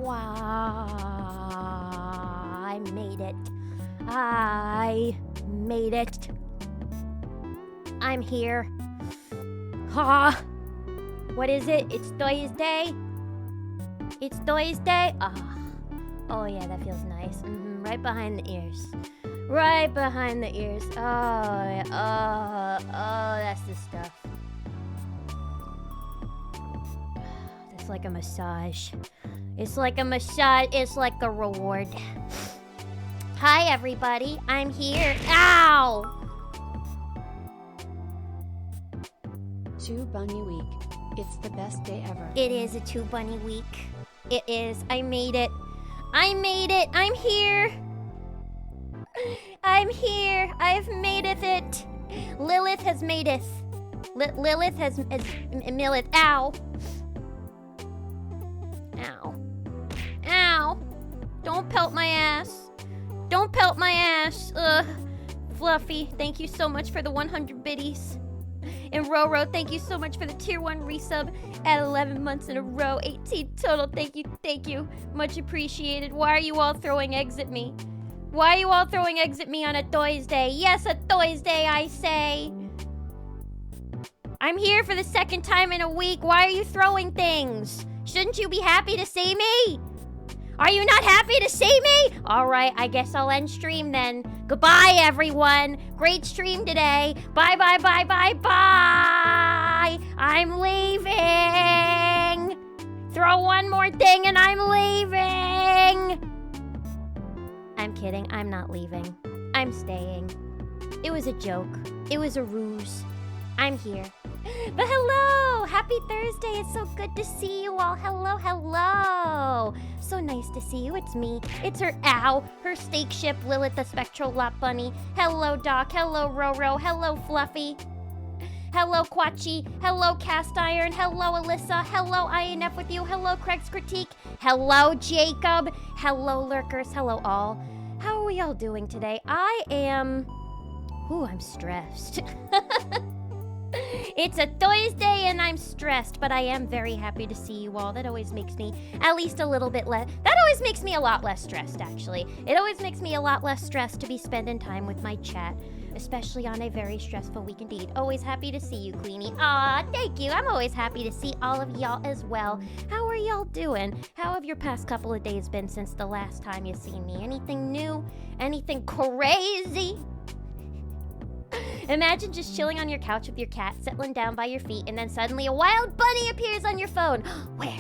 I made it. I made it. I'm here. Ah. What is it? It's Thursday? It's Thursday? Ah. Oh yeah, that feels nice. Right behind the ears. Right behind the ears. Oh, yeah. Oh, that's the stuff. It's like a massage. It's like a massage. It's like a reward. Hi, everybody. I'm here. Ow! 2 Bunny Week. It's the best day ever. It is a 2 Bunny week. It is. I made it. I made it. I'm here. I'm here. I've made it. Lilith has made it. Lilith has Milith. Ow. Ow. Ow. Don't pelt my ass. Don't pelt my ass. Ugh. Fluffy, thank you so much for the 100 biddies. And Roro, thank you so much for the tier 1 resub at 11 months in a row. 18 total. Thank you. Much appreciated. Why are you all throwing eggs at me? Why are you all throwing eggs at me on a Thursday? Yes, a Thursday, I say. I'm here for the second time in a week. Why are you throwing things? Shouldn't you be happy to see me? Are you not happy to see me? All right, I guess I'll end stream then. Goodbye, everyone. Great stream today. Bye. I'm leaving. Throw one more thing and I'm leaving. I'm kidding. I'm not leaving. I'm staying. It was a joke. It was a ruse. I'm here. But hello! Happy Thursday. It's so good to see you all. Hello. So nice to see you. It's me. It's her her steak ship, Lilith the Spectral Lot Bunny. Hello, Doc. Hello, Roro. Hello, Fluffy. Hello, Quachi. Hello, Cast Iron. Hello, Alyssa. Hello, INF with you. Hello, Craig's Critique. Hello, Jacob. Hello, Lurkers. Hello, all. How are we all doing today? I'm stressed. It's a Thursday and I'm stressed, but I am very happy to see you all. That always makes me at least a little bit less. That always makes me a lot less stressed, actually. It always makes me a lot less stressed to be spending time with my chat, especially on a very stressful week indeed. Always happy to see you, Queenie. Aw, thank you. I'm always happy to see all of y'all as well. How are y'all doing? How have your past couple of days been since the last time you seen me? Anything new? Anything crazy? Imagine just chilling on your couch with your cat settling down by your feet, and then suddenly a wild bunny appears on your phone. Where?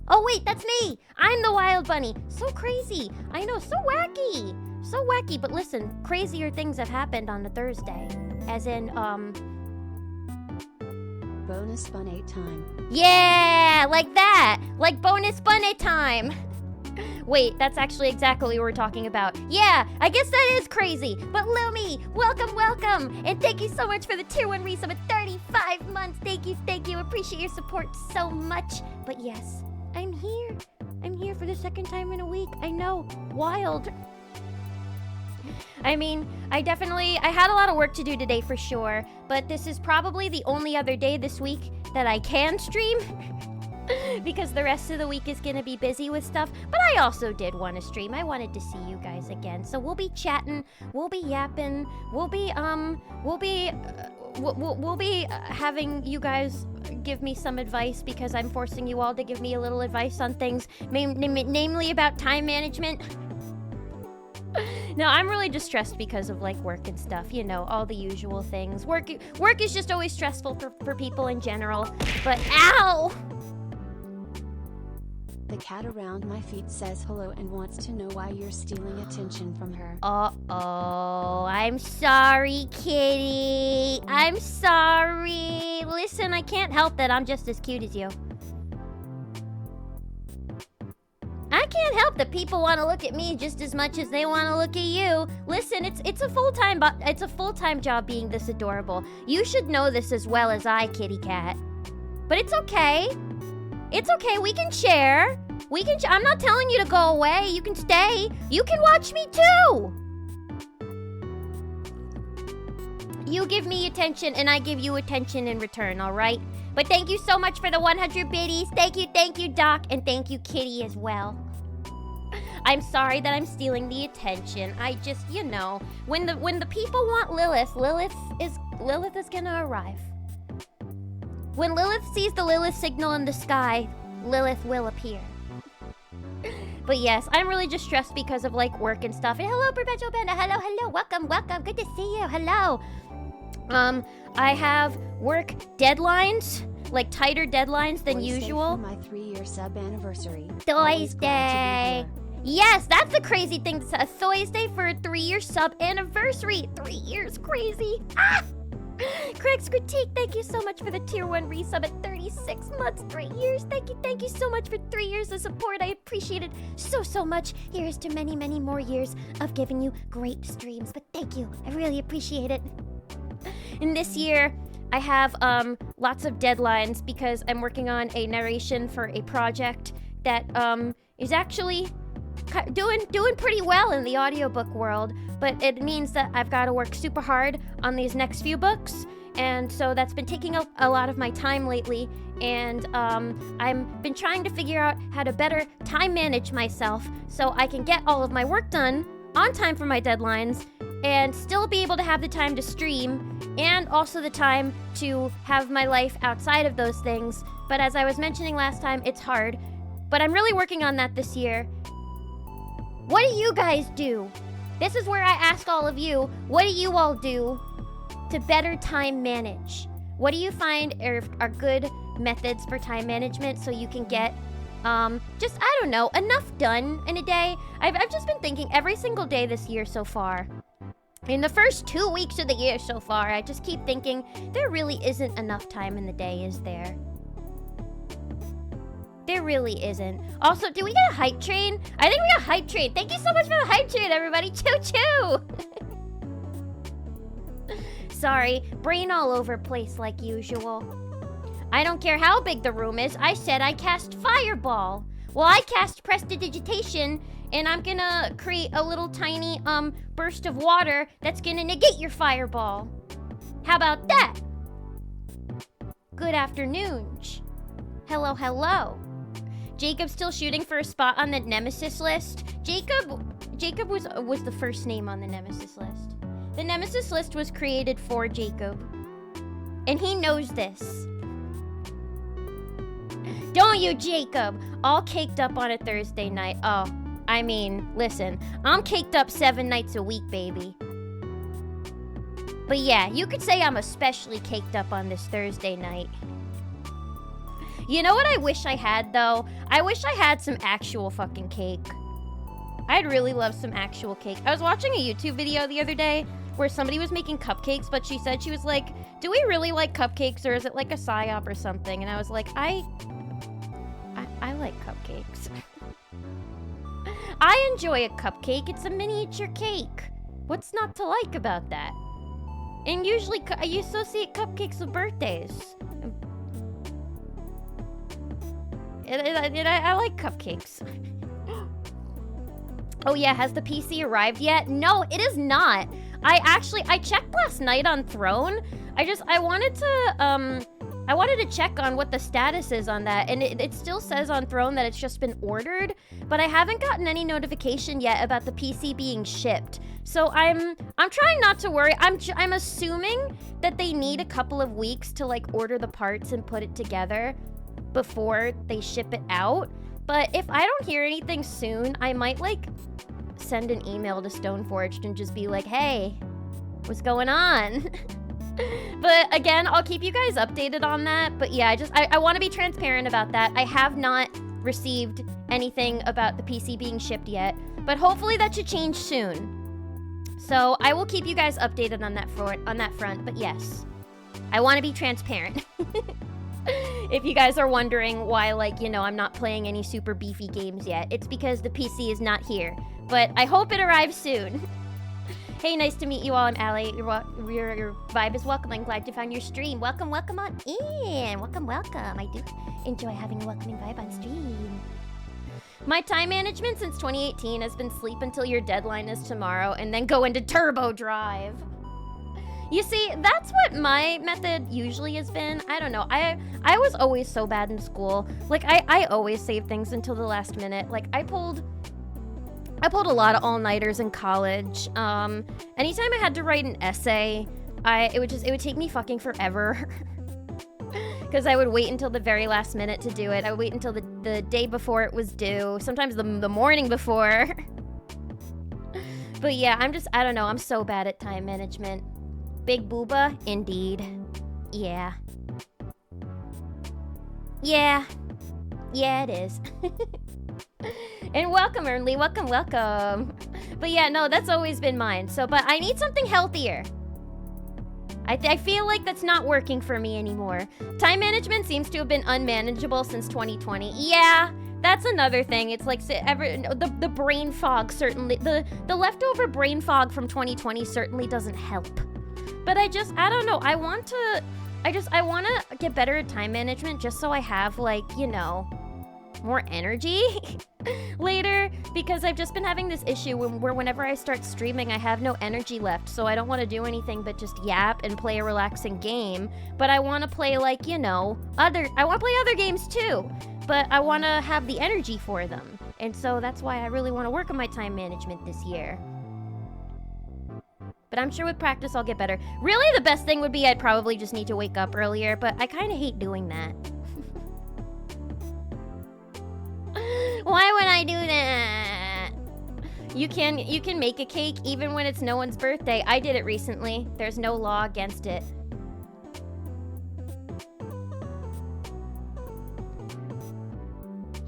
Oh wait, that's me! I'm the wild bunny. So crazy. I know, so wacky. So wacky, but listen, crazier things have happened on a Thursday. As in, Bonus Bunny time. Yeah, like that. Like bonus bunny time. Wait, that's actually exactly what we're talking about. Yeah, I guess that is crazy. But Lumi, welcome. And thank you so much for the tier 1 resub at 35 months. Thank you. Appreciate your support so much. But yes, I'm here. I'm here for the second time in a week. I know, wild. I mean, I had a lot of work to do today for sure. But this is probably the only other day this week that I can stream. Because the rest of the week is gonna be busy with stuff, but I also did want to stream. I wanted to see you guys again, so we'll be chatting, we'll be yapping, we'll be having you guys give me some advice because I'm forcing you all to give me a little advice on things, namely about time management. No, I'm really just stressed because of like work and stuff, you know, all the usual things. Work is just always stressful for people in general. But ow! The cat around my feet says hello and wants to know why you're stealing attention from her. Uh-oh. I'm sorry, kitty. I'm sorry. Listen, I can't help that I'm just as cute as you. I can't help that people want to look at me just as much as they want to look at you. Listen, it's a full-time job being this adorable. You should know this as well as I, kitty cat. But it's okay. It's okay, we can share. I'm not telling you to go away. You can stay. You can watch me too. You give me attention and I give you attention in return, all right? But thank you so much for the 100 biddies. Thank you, Doc. And thank you, Kitty, as well. I'm sorry that I'm stealing the attention. I just, you know, when the people want Lilith, Lilith is gonna arrive. When Lilith sees the Lilith signal in the sky, Lilith will appear. But yes, I'm really just stressed because of like work and stuff. And hello, Perpetual Panda. Hello. Welcome. Good to see you. Hello. I have work deadlines, like tighter deadlines than usual. For my 3-year sub anniversary. Thursday. Yes, that's the crazy thing. A Thursday for a 3-year sub anniversary. 3 years, crazy. Ah! Craig's Critique, thank you so much for the tier 1 resub at 36 months, 3 years. Thank you so much for 3 years of support. I appreciate it so much. Here's to many more years of giving you great streams. But thank you, I really appreciate it. And this year, I have lots of deadlines because I'm working on a narration for a project that is actually doing pretty well in the audiobook world, but it means that I've got to work super hard on these next few books, and so that's been taking a lot of my time lately, and I've been trying to figure out how to better time manage myself so I can get all of my work done on time for my deadlines and still be able to have the time to stream and also the time to have my life outside of those things. But as I was mentioning last time, it's hard, but I'm really working on that this year. What do you guys do? This is where I ask all of you, what do you all do to better time manage? What do you find are good methods for time management so you can get, just, I don't know, enough done in a day? I've just been thinking every single day this year so far. In the first 2 weeks of the year so far, I just keep thinking, there really isn't enough time in the day, is there? There really isn't. Also, do we get a hype train? I think we got a hype train. Thank you so much for the hype train, everybody. Choo-choo! Sorry, brain all over place like usual. I don't care how big the room is. I said I cast Fireball. Well, I cast Prestidigitation, and I'm gonna create a little tiny burst of water that's gonna negate your Fireball. How about that? Good afternoon. Hello. Jacob's still shooting for a spot on the Nemesis list. Jacob was the first name on the Nemesis list. The Nemesis list was created for Jacob. And he knows this. Don't you, Jacob? All caked up on a Thursday night. Oh, I mean, listen. I'm caked up 7 nights a week, baby. But yeah, you could say I'm especially caked up on this Thursday night. You know what I wish I had, though? I wish I had some actual fucking cake. I'd really love some actual cake. I was watching a YouTube video the other day where somebody was making cupcakes, but she said, she was like, do we really like cupcakes, or is it like a psyop or something? And I was like, I like cupcakes. I enjoy a cupcake. It's a miniature cake. What's not to like about that? And usually I associate cupcakes with birthdays. I like cupcakes. Oh yeah, has the PC arrived yet? No, it is not. I checked last night on Throne. I wanted to check on what the status is on that, and it still says on Throne that it's just been ordered, but I haven't gotten any notification yet about the PC being shipped. So I'm trying not to worry. I'm assuming that they need a couple of weeks to like order the parts and put it together before they ship it out. But if I don't hear anything soon, I might like send an email to Stoneforged and just be like, hey, what's going on? But again, I'll keep you guys updated on that. But yeah, I want to be transparent about that. I have not received anything about the PC being shipped yet, but hopefully that should change soon. So I will keep you guys updated on that front. But yes, I want to be transparent. If you guys are wondering why, like, you know, I'm not playing any super beefy games yet, it's because the PC is not here. But I hope it arrives soon. Hey, nice to meet you all. I'm Allie. Your vibe is welcome. I'm glad to find your stream. Welcome on in. Welcome. I do enjoy having a welcoming vibe on stream. My time management since 2018 has been sleep until your deadline is tomorrow and then go into turbo drive. You see, that's what my method usually has been. I don't know. I was always so bad in school. Like, I always save things until the last minute. Like, I pulled I pulled a lot of all-nighters in college. Anytime I had to write an essay, it would take me fucking forever. Because I would wait until the very last minute to do it. I would wait until the day before it was due. Sometimes the morning before. But yeah, I don't know. I'm so bad at time management. Big booba? Indeed. Yeah. Yeah. Yeah, it is. And welcome, Ernly. Welcome, welcome. But yeah, no, that's always been mine. But I need something healthier. I feel like that's not working for me anymore. Time management seems to have been unmanageable since 2020. Yeah, that's another thing. It's like the brain fog certainly, the leftover brain fog from 2020 certainly doesn't help. But I don't know. I want to get better at time management just so I have, like, you know, more energy later, because I've just been having this issue where whenever I start streaming, I have no energy left, so I don't want to do anything but just yap and play a relaxing game. But I want to play, like, you know, I want to play other games too, but I want to have the energy for them. And so that's why I really want to work on my time management this year. But I'm sure with practice I'll get better. Really, the best thing would be I'd probably just need to wake up earlier, but I kind of hate doing that. Why would I do that? You can make a cake even when it's no one's birthday. I did it recently. There's no law against it.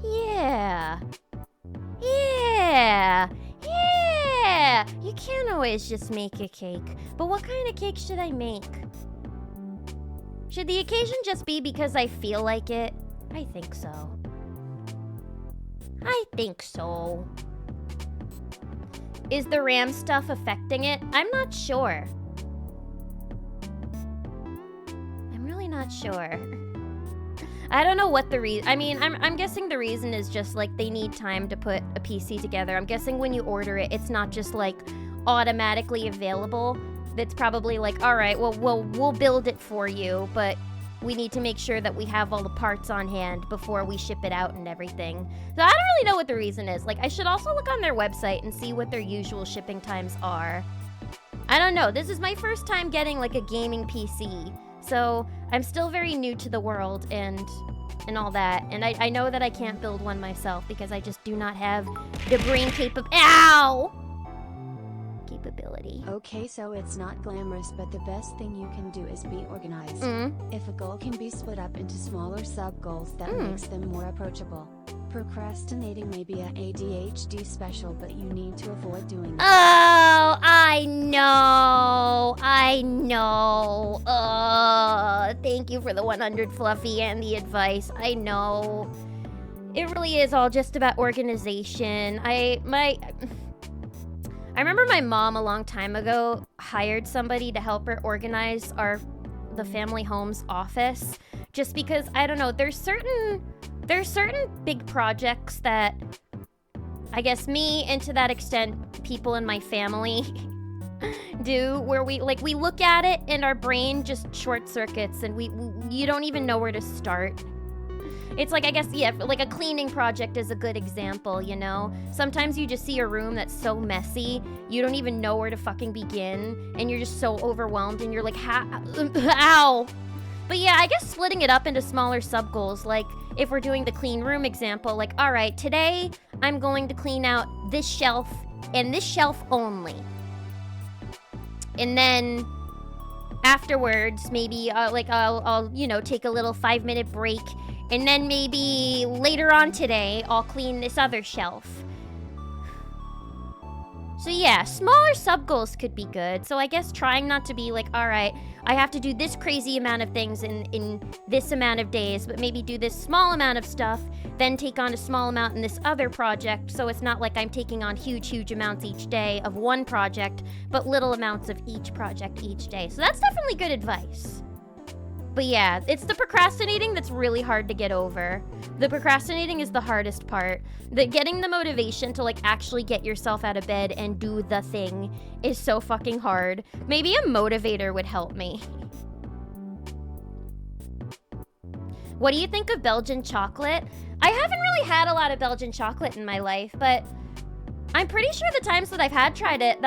Yeah. Yeah. Yeah. You can't always just make a cake. But what kind of cake should I make? Should the occasion just be because I feel like it? I think so. I think so. Is the RAM stuff affecting it? I'm not sure. I'm really not sure. I don't know what the reason. I mean, I'm guessing the reason is just like they need time to put a PC together. I'm guessing when you order it, it's not just like automatically available. That's probably like, all right, well, we'll build it for you, but we need to make sure that we have all the parts on hand before we ship it out and everything. So I don't really know what the reason is. Like, I should also look on their website and see what their usual shipping times are. I don't know. This is my first time getting like a gaming PC. So I'm still very new to the world and all that. And I know that I can't build one myself because I just do not have the brain capability. Okay, so it's not glamorous, but the best thing you can do is be organized. If a goal can be split up into smaller sub-goals, that makes them more approachable. Procrastinating may be a ADHD special, but you need to avoid doing that. Oh, I know. Thank you for the 100 Fluffy and the advice. I know. It really is all just about organization. I remember my mom a long time ago hired somebody to help her organize the family home's office, just because, I don't know, there's certain big projects that I guess me, and to that extent people in my family do, where we look at it and our brain just short circuits and you don't even know where to start. It's like, I guess, yeah, like a cleaning project is a good example, you know? Sometimes you just see a room that's so messy, you don't even know where to fucking begin, and you're just so overwhelmed, and you're like, how? But yeah, I guess splitting it up into smaller sub-goals, like, if we're doing the clean room example, like, all right, today I'm going to clean out this shelf, and this shelf only. And then afterwards, maybe, I'll you know, take a little 5-minute break. And then maybe later on today, I'll clean this other shelf. So yeah, smaller sub-goals could be good. So I guess trying not to be like, all right, I have to do this crazy amount of things in this amount of days, but maybe do this small amount of stuff, then take on a small amount in this other project, so it's not like I'm taking on huge amounts each day of one project, but little amounts of each project each day. So that's definitely good advice. But yeah, it's the procrastinating that's really hard to get over. The procrastinating is the hardest part. Getting the motivation to like actually get yourself out of bed and do the thing is so fucking hard. Maybe a motivator would help me. What do you think of Belgian chocolate? I haven't really had a lot of Belgian chocolate in my life, but I'm pretty sure the times that I have tried it,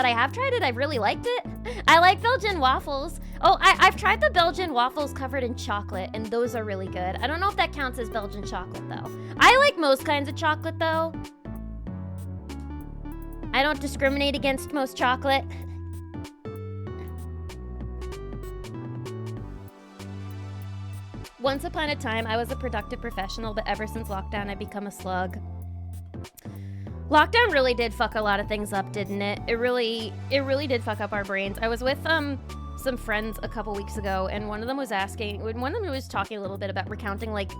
I've really liked it. I like Belgian waffles. Oh, I've tried the Belgian waffles covered in chocolate, and those are really good. I don't know if that counts as Belgian chocolate, though. I like most kinds of chocolate, though. I don't discriminate against most chocolate. Once upon a time, I was a productive professional, but ever since lockdown, I've become a slug. Lockdown really did fuck a lot of things up, didn't it? It really did fuck up our brains. I was with some friends a couple weeks ago, and one of them was talking a little bit about recounting, like,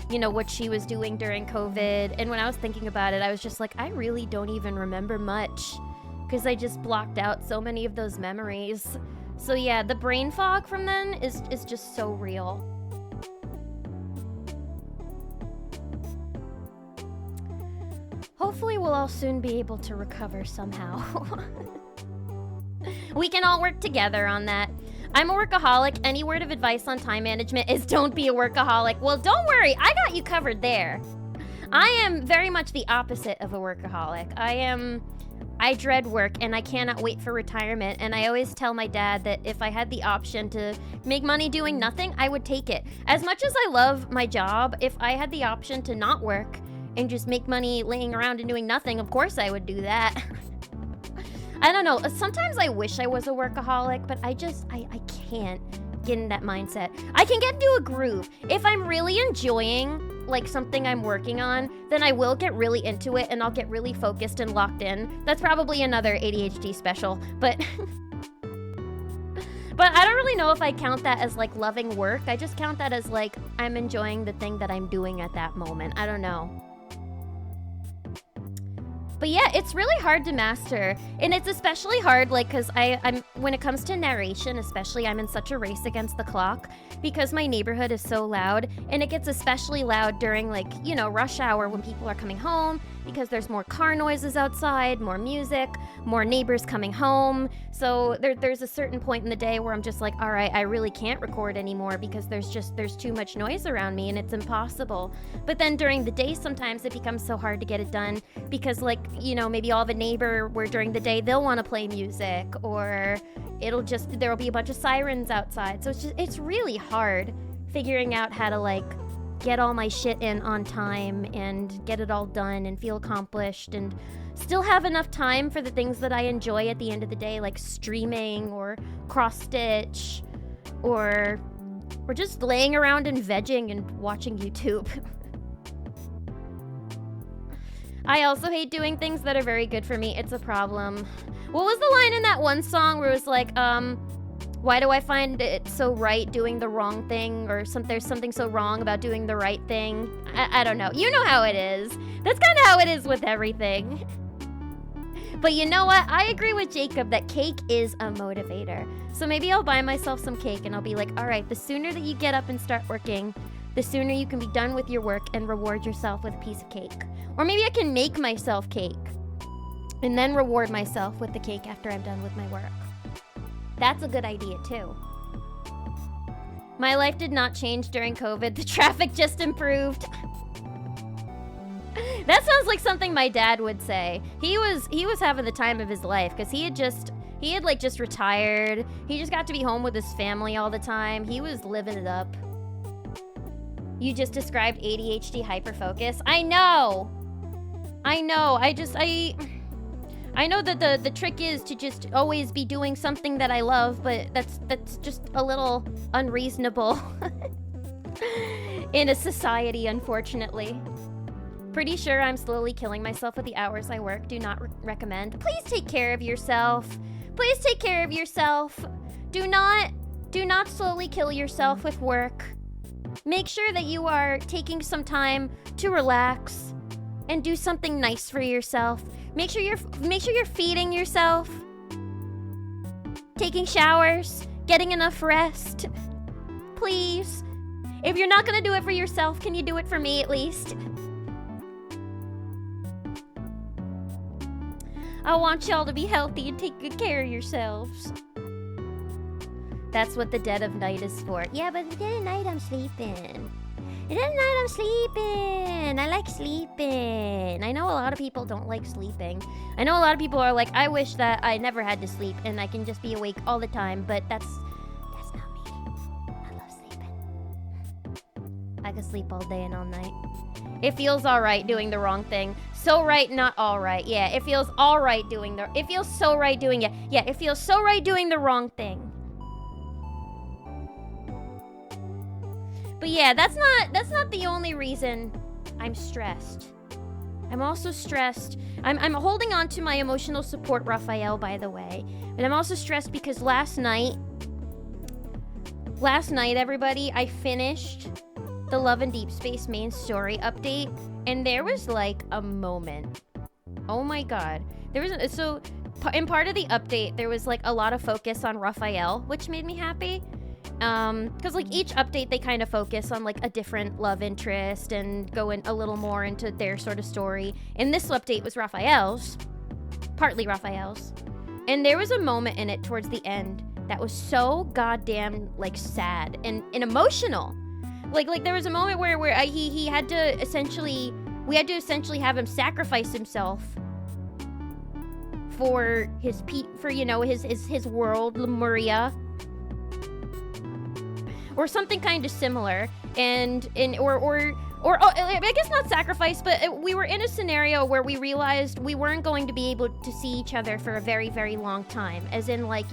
you know, what she was doing during COVID. And when I was thinking about it, I was just like, I really don't even remember much, because I just blocked out so many of those memories. So yeah, the brain fog from then is just so real. Hopefully we'll all soon be able to recover somehow. We can all work together on that. I'm a workaholic. Any word of advice on time management is don't be a workaholic. Well, don't worry. I got you covered there. I am very much the opposite of a workaholic. I dread work, and I cannot wait for retirement. And I always tell my dad that if I had the option to make money doing nothing, I would take it. As much as I love my job, if I had the option to not work and just make money laying around and doing nothing, of course I would do that. I don't know. Sometimes I wish I was a workaholic, but I can't get in that mindset. I can get into a groove. If I'm really enjoying like something I'm working on, then I will get really into it and I'll get really focused and locked in. That's probably another ADHD special, but but I don't really know if I count that as like loving work. I just count that as like I'm enjoying the thing that I'm doing at that moment. I don't know. But yeah, it's really hard to master, and it's especially hard, like, because I'm when it comes to narration, especially, I'm in such a race against the clock because my neighborhood is so loud, and it gets especially loud during, like, you know, rush hour when people are coming home because there's more car noises outside, more music, more neighbors coming home. So there's a certain point in the day where I'm just like, all right, I really can't record anymore because there's too much noise around me and it's impossible. But then during the day, sometimes it becomes so hard to get it done because, like, you know, maybe I'll have a neighbor where during the day they'll want to play music, or there'll be a bunch of sirens outside. So it's really hard figuring out how to, like, get all my shit in on time and get it all done and feel accomplished and still have enough time for the things that I enjoy at the end of the day, like streaming or cross stitch or just laying around and vegging and watching YouTube. I also hate doing things that are very good for me. It's a problem. What was the line in that one song where it was like, why do I find it so right doing the wrong thing, or there's something so wrong about doing the right thing? I don't know. You know how it is. That's kind of how it is with everything. But you know what? I agree with Jacob that cake is a motivator. So maybe I'll buy myself some cake and I'll be like, all right, the sooner that you get up and start working, the sooner you can be done with your work and reward yourself with a piece of cake. Or maybe I can make myself cake and then reward myself with the cake after I'm done with my work. That's a good idea too. My life did not change during COVID. The traffic just improved. That sounds like something my dad would say. He was having the time of his life because he had just retired. He just got to be home with his family all the time. He was living it up. You just described ADHD hyperfocus. I know. I know that the trick is to just always be doing something that I love, but that's just a little unreasonable in a society, unfortunately. Pretty sure I'm slowly killing myself with the hours I work. Do not recommend. Please take care of yourself. Please take care of yourself. Do not slowly kill yourself with work. Make sure that you are taking some time to relax and do something nice for yourself. Make sure you're feeding yourself, taking showers, getting enough rest. Please. If you're not gonna do it for yourself, can you do it for me at least? I want y'all to be healthy and take good care of yourselves. That's what the dead of night is for. Yeah, but the dead of night I'm sleeping. It's at night, I'm sleeping. I like sleeping. I know a lot of people don't like sleeping. I know a lot of people are like, I wish that I never had to sleep and I can just be awake all the time, but that's not me. I love sleeping. I could sleep all day and all night. It feels alright doing the wrong thing. So right, not alright. Yeah, it feels alright doing it feels so right doing it. Yeah, it feels so right doing the wrong thing. But yeah, that's not the only reason I'm stressed. I'm also stressed. I'm holding on to my emotional support, Raphael, by the way. But I'm also stressed because last night, everybody, I finished the Love and Deep Space main story update, and there was like a moment. Oh my god. In part of the update, there was like a lot of focus on Raphael, which made me happy. Because like each update they kind of focus on like a different love interest and go in a little more into their sort of story. And this update was Raphael's, partly Raphael's. And there was a moment in it towards the end that was so goddamn like sad and emotional. Like there was a moment where he had to essentially, we had to essentially have him sacrifice himself for his world, Lemuria. Or something kind of similar, or I guess not sacrifice, but we were in a scenario where we realized we weren't going to be able to see each other for a very, very long time, as in like,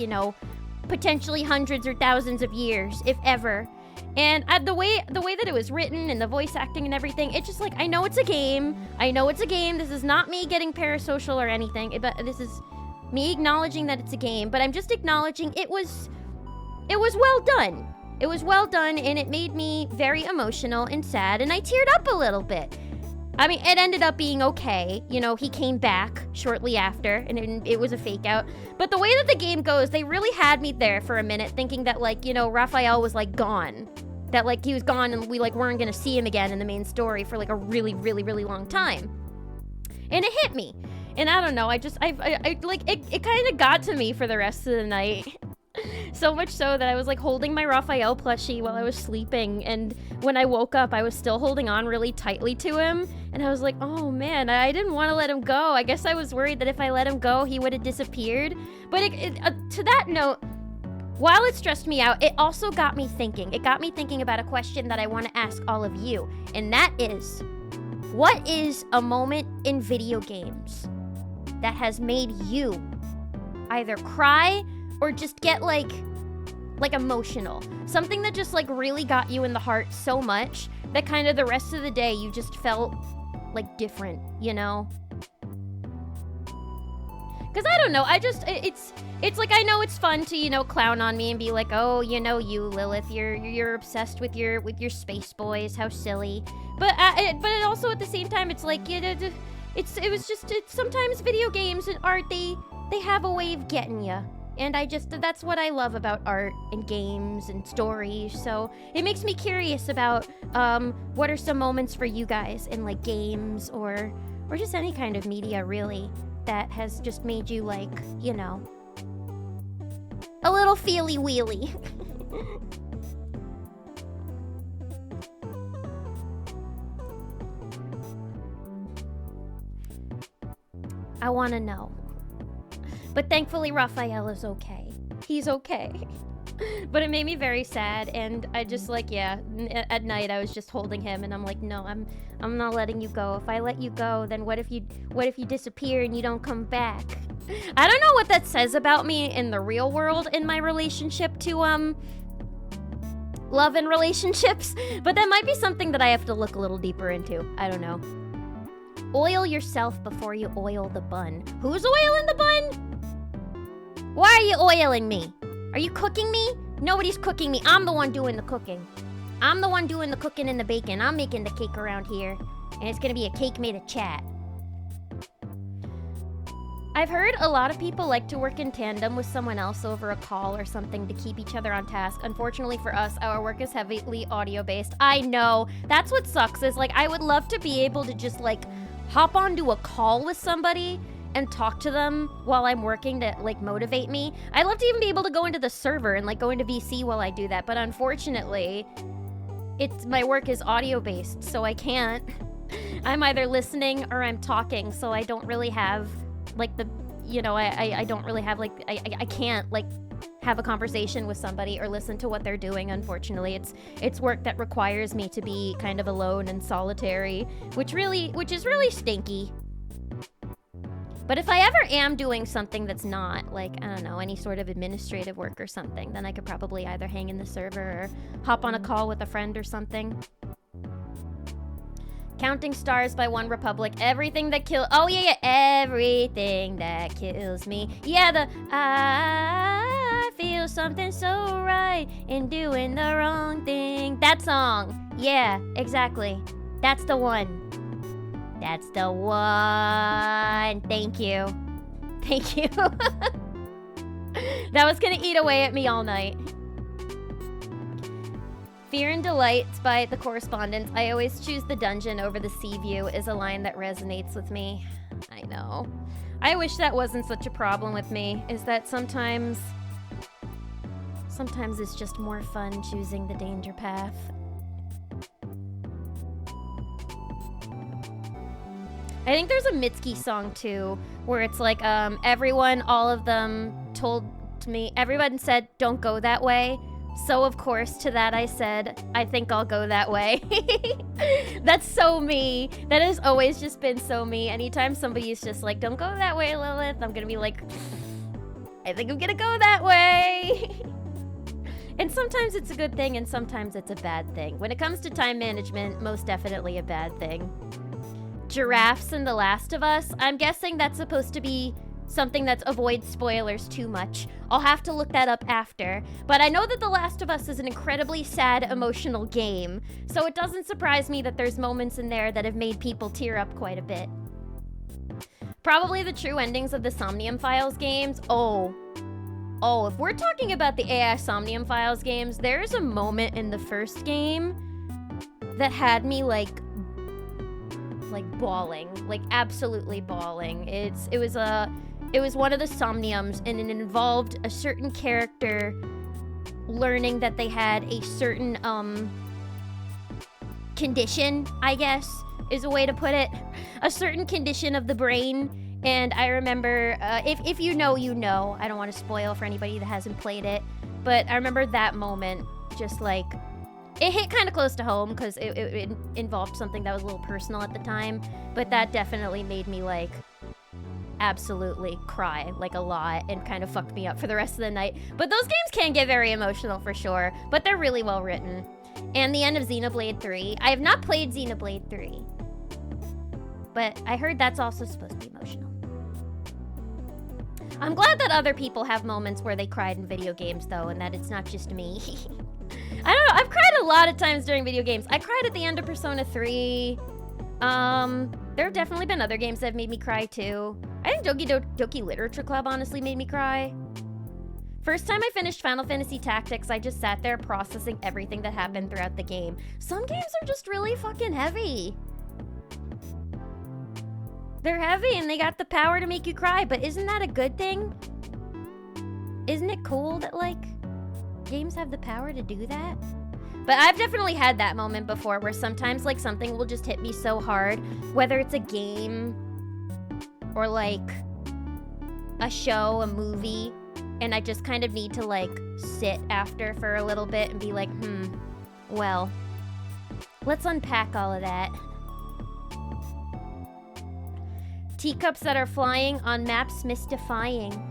potentially hundreds or thousands of years, if ever. And the way that it was written and the voice acting and everything, it's just like, I know it's a game. This is not me getting parasocial or anything, but this is me acknowledging that it's a game. But I'm just acknowledging it was well done. It was well done, and it made me very emotional and sad, and I teared up a little bit. I mean, it ended up being okay. He came back shortly after, and it was a fake out. But the way that the game goes, they really had me there for a minute, thinking that, like, Raphael was, like, gone. That, like, he was gone, and we, like, weren't gonna see him again in the main story for, like, a really, really, really long time. And it hit me. And I don't know, it kind of got to me for the rest of the night. So much so that I was like holding my Raphael plushie while I was sleeping, and when I woke up I was still holding on really tightly to him, and I was like, oh man, I didn't want to let him go. I guess I was worried that if I let him go he would have disappeared. But to that note, while it stressed me out, it also got me thinking. It got me thinking about a question that I want to ask all of you, and that is, what is a moment in video games that has made you either cry or just get like emotional? Something that just like really got you in the heart so much that kind of the rest of the day you just felt like different, Because I don't know, it's like, I know it's fun to, clown on me and be like, oh, you Lilith, you're obsessed with your space boys, how silly. But it also at the same time, it's like, sometimes video games and art, they have a way of getting you. And that's what I love about art and games and stories. So it makes me curious about what are some moments for you guys in like games or just any kind of media really that has just made you like, a little feely wheely. I want to know. But thankfully, Raphael is okay. He's okay. But it made me very sad, and I just like, at night I was just holding him, and I'm like, no, I'm not letting you go. If I let you go, then what if you disappear and you don't come back? I don't know what that says about me in the real world in my relationship to love and relationships, but that might be something that I have to look a little deeper into. I don't know. Oil yourself before you oil the bun. Who's oiling the bun? Why are you oiling me? Are you cooking me? Nobody's cooking me. I'm the one doing the cooking. I'm the one doing the cooking and the baking. I'm making the cake around here. And it's gonna be a cake made of chat. I've heard a lot of people like to work in tandem with someone else over a call or something to keep each other on task. Unfortunately for us, our work is heavily audio-based. I know. That's what sucks, is like I would love to be able to just like hop onto a call with somebody and talk to them while I'm working to like motivate me. I'd love to even be able to go into the server and like go into VC while I do that, but unfortunately, my work is audio based, so I can't. I'm either listening or I'm talking, so I don't really have like the, you know, I don't really have like, I can't like have a conversation with somebody or listen to what they're doing. Unfortunately, it's work that requires me to be kind of alone and solitary, which is really stinky. But if I ever am doing something that's not, like, I don't know, any sort of administrative work or something, then I could probably either hang in the server or hop on a call with a friend or something. Counting Stars by One Republic. Everything that kills... Oh, yeah. Everything that kills me. Yeah, I feel something so right in doing the wrong thing. That song. Yeah, exactly. That's the one. That's the one. Thank you. Thank you. That was gonna eat away at me all night. Fear and Delight by The Correspondence. I always choose the dungeon over the sea view is a line that resonates with me. I know. I wish that wasn't such a problem with me, is that sometimes it's just more fun choosing the danger path. I think there's a Mitski song too, where it's like, everyone said, don't go that way. So of course, to that I said, I think I'll go that way. That's so me. That has always just been so me. Anytime somebody's just like, don't go that way, Lilith, I'm gonna be like, I think I'm gonna go that way. And sometimes it's a good thing and sometimes it's a bad thing. When it comes to time management, most definitely a bad thing. Giraffes in The Last of Us. I'm guessing that's supposed to be something that avoids spoilers too much. I'll have to look that up after. But I know that The Last of Us is an incredibly sad, emotional game, so it doesn't surprise me that there's moments in there that have made people tear up quite a bit. Probably the true endings of the Somnium Files games. Oh, if we're talking about the AI Somnium Files games, there's a moment in the first game that had me like bawling, like absolutely bawling. It was one of the Somniums, and it involved a certain character learning that they had a certain condition, I guess is a way to put it, a certain condition of the brain. And I remember, if you know, you know. I don't want to spoil for anybody that hasn't played it, but I remember that moment just like, it hit kind of close to home because it involved something that was a little personal at the time, but that definitely made me like absolutely cry like a lot and kind of fucked me up for the rest of the night. But those games can get very emotional for sure, but they're really well written. And the end of Xenoblade 3. I have not played Xenoblade 3, but I heard that's also supposed to be emotional. I'm glad that other people have moments where they cried in video games though, and that it's not just me. I don't know, I've cried a lot of times during video games. I cried at the end of Persona 3. There have definitely been other games that have made me cry too. I think Doki Literature Club honestly made me cry. First time I finished Final Fantasy Tactics, I just sat there processing everything that happened throughout the game. Some games are just really fucking heavy. They're heavy and they got the power to make you cry, but isn't that a good thing? Isn't it cool that, like, games have the power to do that? But I've definitely had that moment before where sometimes, like, something will just hit me so hard, whether it's a game or, like, a show, a movie, and I just kind of need to, like, sit after for a little bit and be like, well, let's unpack all of that. Teacups that are flying on maps mystifying.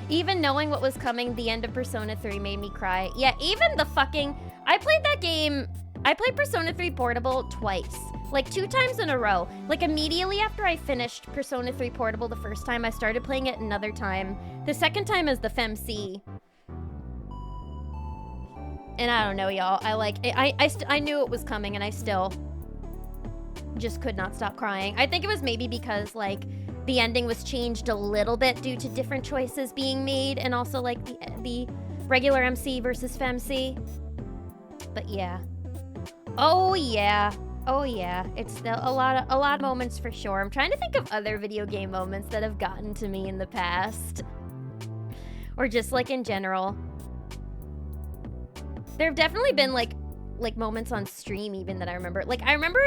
Even knowing what was coming, the end of Persona 3 made me cry. Yeah, even the fucking... I played that game... I played Persona 3 Portable twice. Like, 2 times in a row. Like, immediately after I finished Persona 3 Portable the first time, I started playing it another time. The second time is the FemC. And I don't know, y'all. I knew it was coming, and I still just could not stop crying. I think it was maybe because, like, the ending was changed a little bit due to different choices being made, and also, like, the regular MC versus FemC. But yeah. Oh yeah. Oh yeah. It's still a lot of moments for sure. I'm trying to think of other video game moments that have gotten to me in the past. Or just, like, in general. There have definitely been, like, like moments on stream even that I remember. Like I remember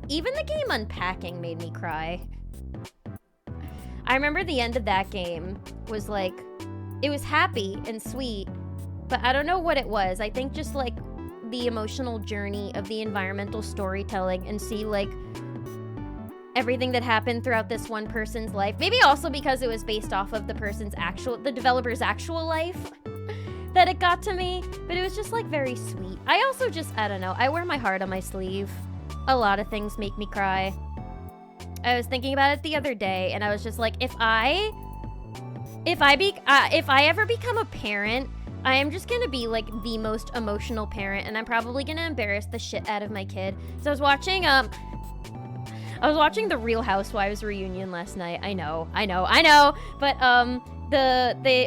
even the game Unpacking made me cry. I remember the end of that game was like, it was happy and sweet, but I don't know what it was. I think just like the emotional journey of the environmental storytelling and see like everything that happened throughout this one person's life. Maybe also because it was based off of the developer's actual life that it got to me, but it was just like very sweet. I also just, I don't know, I wear my heart on my sleeve. A lot of things make me cry. I was thinking about it the other day, and I was just like, if I ever become a parent, I am just gonna be like the most emotional parent, and I'm probably gonna embarrass the shit out of my kid. So I was watching the Real Housewives reunion last night. I know. But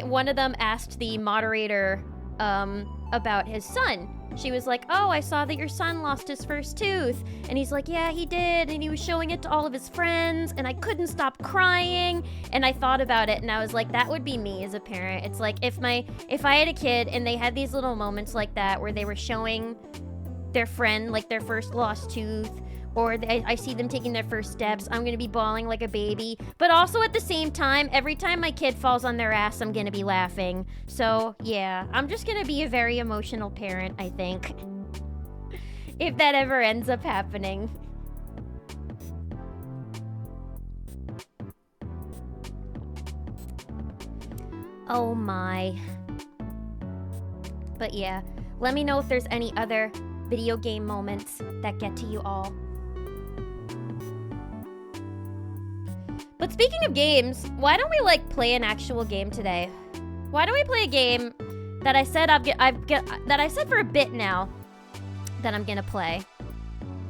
one of them asked the moderator about his son. She was like, "Oh, I saw that your son lost his first tooth." And he's like, "Yeah, he did." And he was showing it to all of his friends, and I couldn't stop crying. And I thought about it, and I was like, that would be me as a parent. It's like if I had a kid and they had these little moments like that where they were showing their friend like their first lost tooth, or I see them taking their first steps, I'm gonna be bawling like a baby. But also at the same time, every time my kid falls on their ass, I'm gonna be laughing. So yeah, I'm just gonna be a very emotional parent, I think. If that ever ends up happening. Oh my. But yeah, let me know if there's any other video game moments that get to you all. But speaking of games, why don't we like play an actual game today? Why don't we play a game that I said that I said for a bit now that I'm gonna play?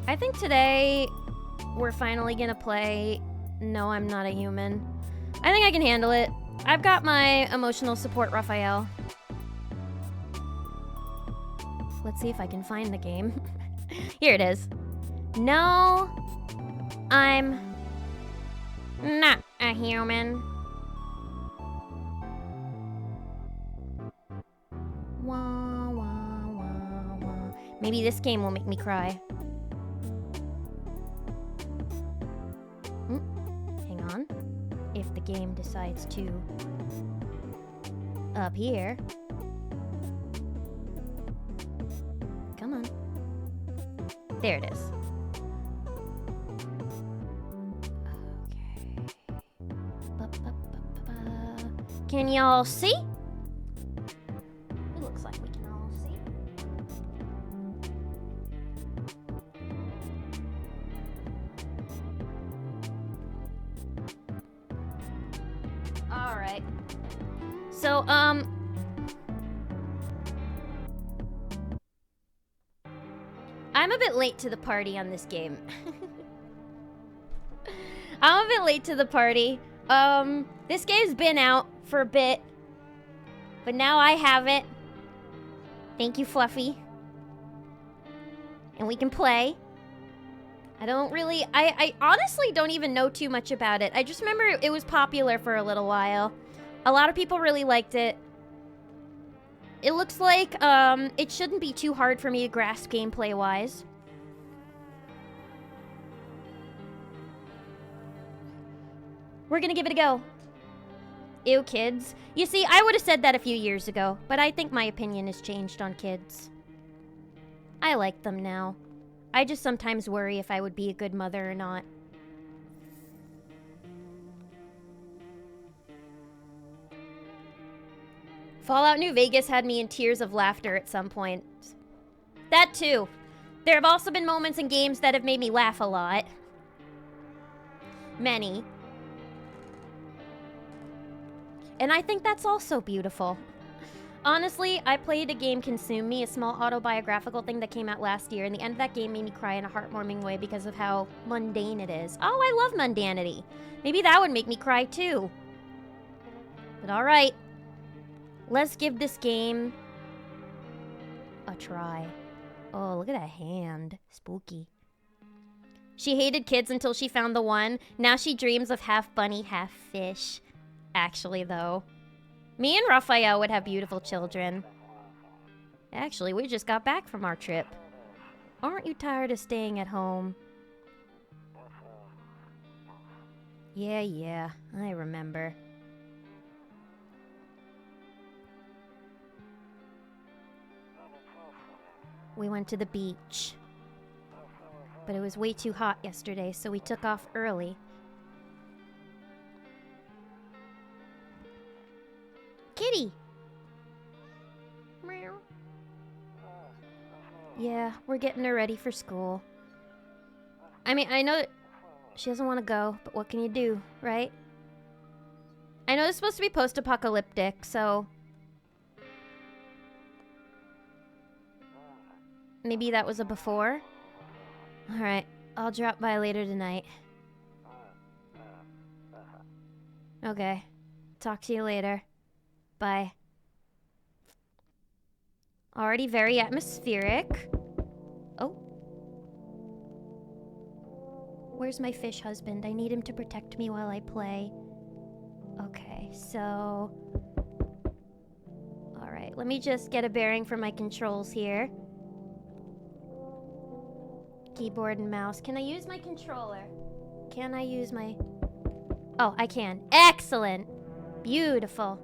I think today we're finally gonna play No, I'm Not a Human. I think I can handle it. I've got my emotional support, Raphael. Let's see if I can find the game. Here it is. No, I'm not a human. Wah, wah, wah, wah. Maybe this game will make me cry. Hang on. If the game decides to appear. Come on. There it is. Can y'all see? It looks like we can all see. All right. So, I'm a bit late to the party on this game. I'm a bit late to the party. This game's been out for a bit, but now I have it. Thank you, Fluffy. And we can play. I honestly don't even know too much about it. I just remember it was popular for a little while. A lot of people really liked it. It looks like, it shouldn't be too hard for me to grasp gameplay-wise. We're gonna give it a go. Ew, kids. You see, I would have said that a few years ago, but I think my opinion has changed on kids. I like them now. I just sometimes worry if I would be a good mother or not. Fallout New Vegas had me in tears of laughter at some point. That too. There have also been moments in games that have made me laugh a lot. Many. And I think that's also beautiful. Honestly, I played a game Consume Me, a small autobiographical thing that came out last year, and the end of that game made me cry in a heartwarming way because of how mundane it is. Oh, I love mundanity. Maybe that would make me cry too. But alright. Let's give this game a try. Oh, look at that hand. Spooky. She hated kids until she found the one. Now she dreams of half bunny, half fish. Actually, though. Me and Raphael would have beautiful children. Actually, we just got back from our trip. Aren't you tired of staying at home? Yeah, I remember. We went to the beach. But it was way too hot yesterday, so we took off early. Kitty! Meow. Yeah, we're getting her ready for school. I mean, I know that she doesn't want to go, but what can you do, right? I know it's supposed to be post-apocalyptic, so... maybe that was a before? Alright, I'll drop by later tonight. Okay, talk to you later. Bye. Already very atmospheric. Oh. Where's my fish husband? I need him to protect me while I play. Okay, so... alright, let me just get a bearing for my controls here. Keyboard and mouse. Can I use my controller? Can I use my... oh, I can. Excellent! Beautiful.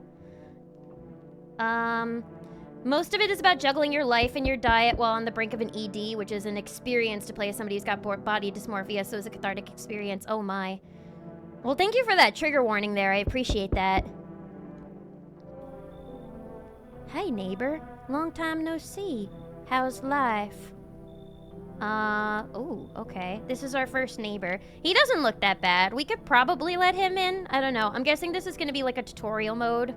Most of it is about juggling your life and your diet while on the brink of an ED, which is an experience to play as somebody who's got body dysmorphia, so it's a cathartic experience. Oh my. Well, thank you for that trigger warning there. I appreciate that. Hey, neighbor. Long time no see. How's life? Oh, okay. This is our first neighbor. He doesn't look that bad. We could probably let him in. I don't know. I'm guessing this is gonna be like a tutorial mode.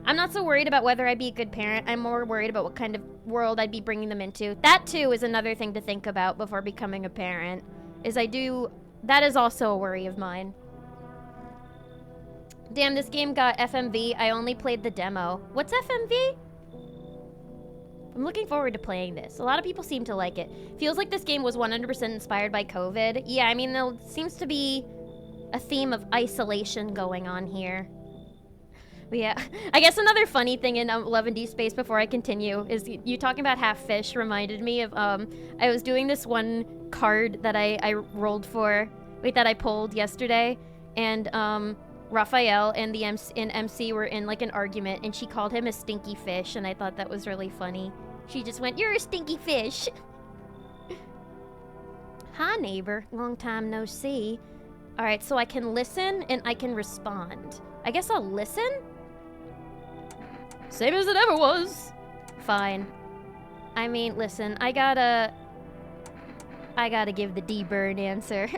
I'm not so worried about whether I'd be a good parent. I'm more worried about what kind of world I'd be bringing them into. That, too, is another thing to think about before becoming a parent. That is also a worry of mine. Damn, this game got FMV. I only played the demo. What's FMV? I'm looking forward to playing this. A lot of people seem to like it. Feels like this game was 100% inspired by COVID. Yeah, I mean, there seems to be a theme of isolation going on here. But yeah, I guess another funny thing in Love and Deep Space before I continue is you talking about half fish reminded me of, I was doing this one card that I rolled for, that I pulled yesterday, and Raphael and the MC were in like an argument, and she called him a stinky fish, and I thought that was really funny. She just went, "You're a stinky fish." Hi, neighbor. Long time no see. All right, so I can listen and I can respond. I guess I'll listen? Same as it ever was. Fine. I mean, listen, I gotta give the D-Bird answer.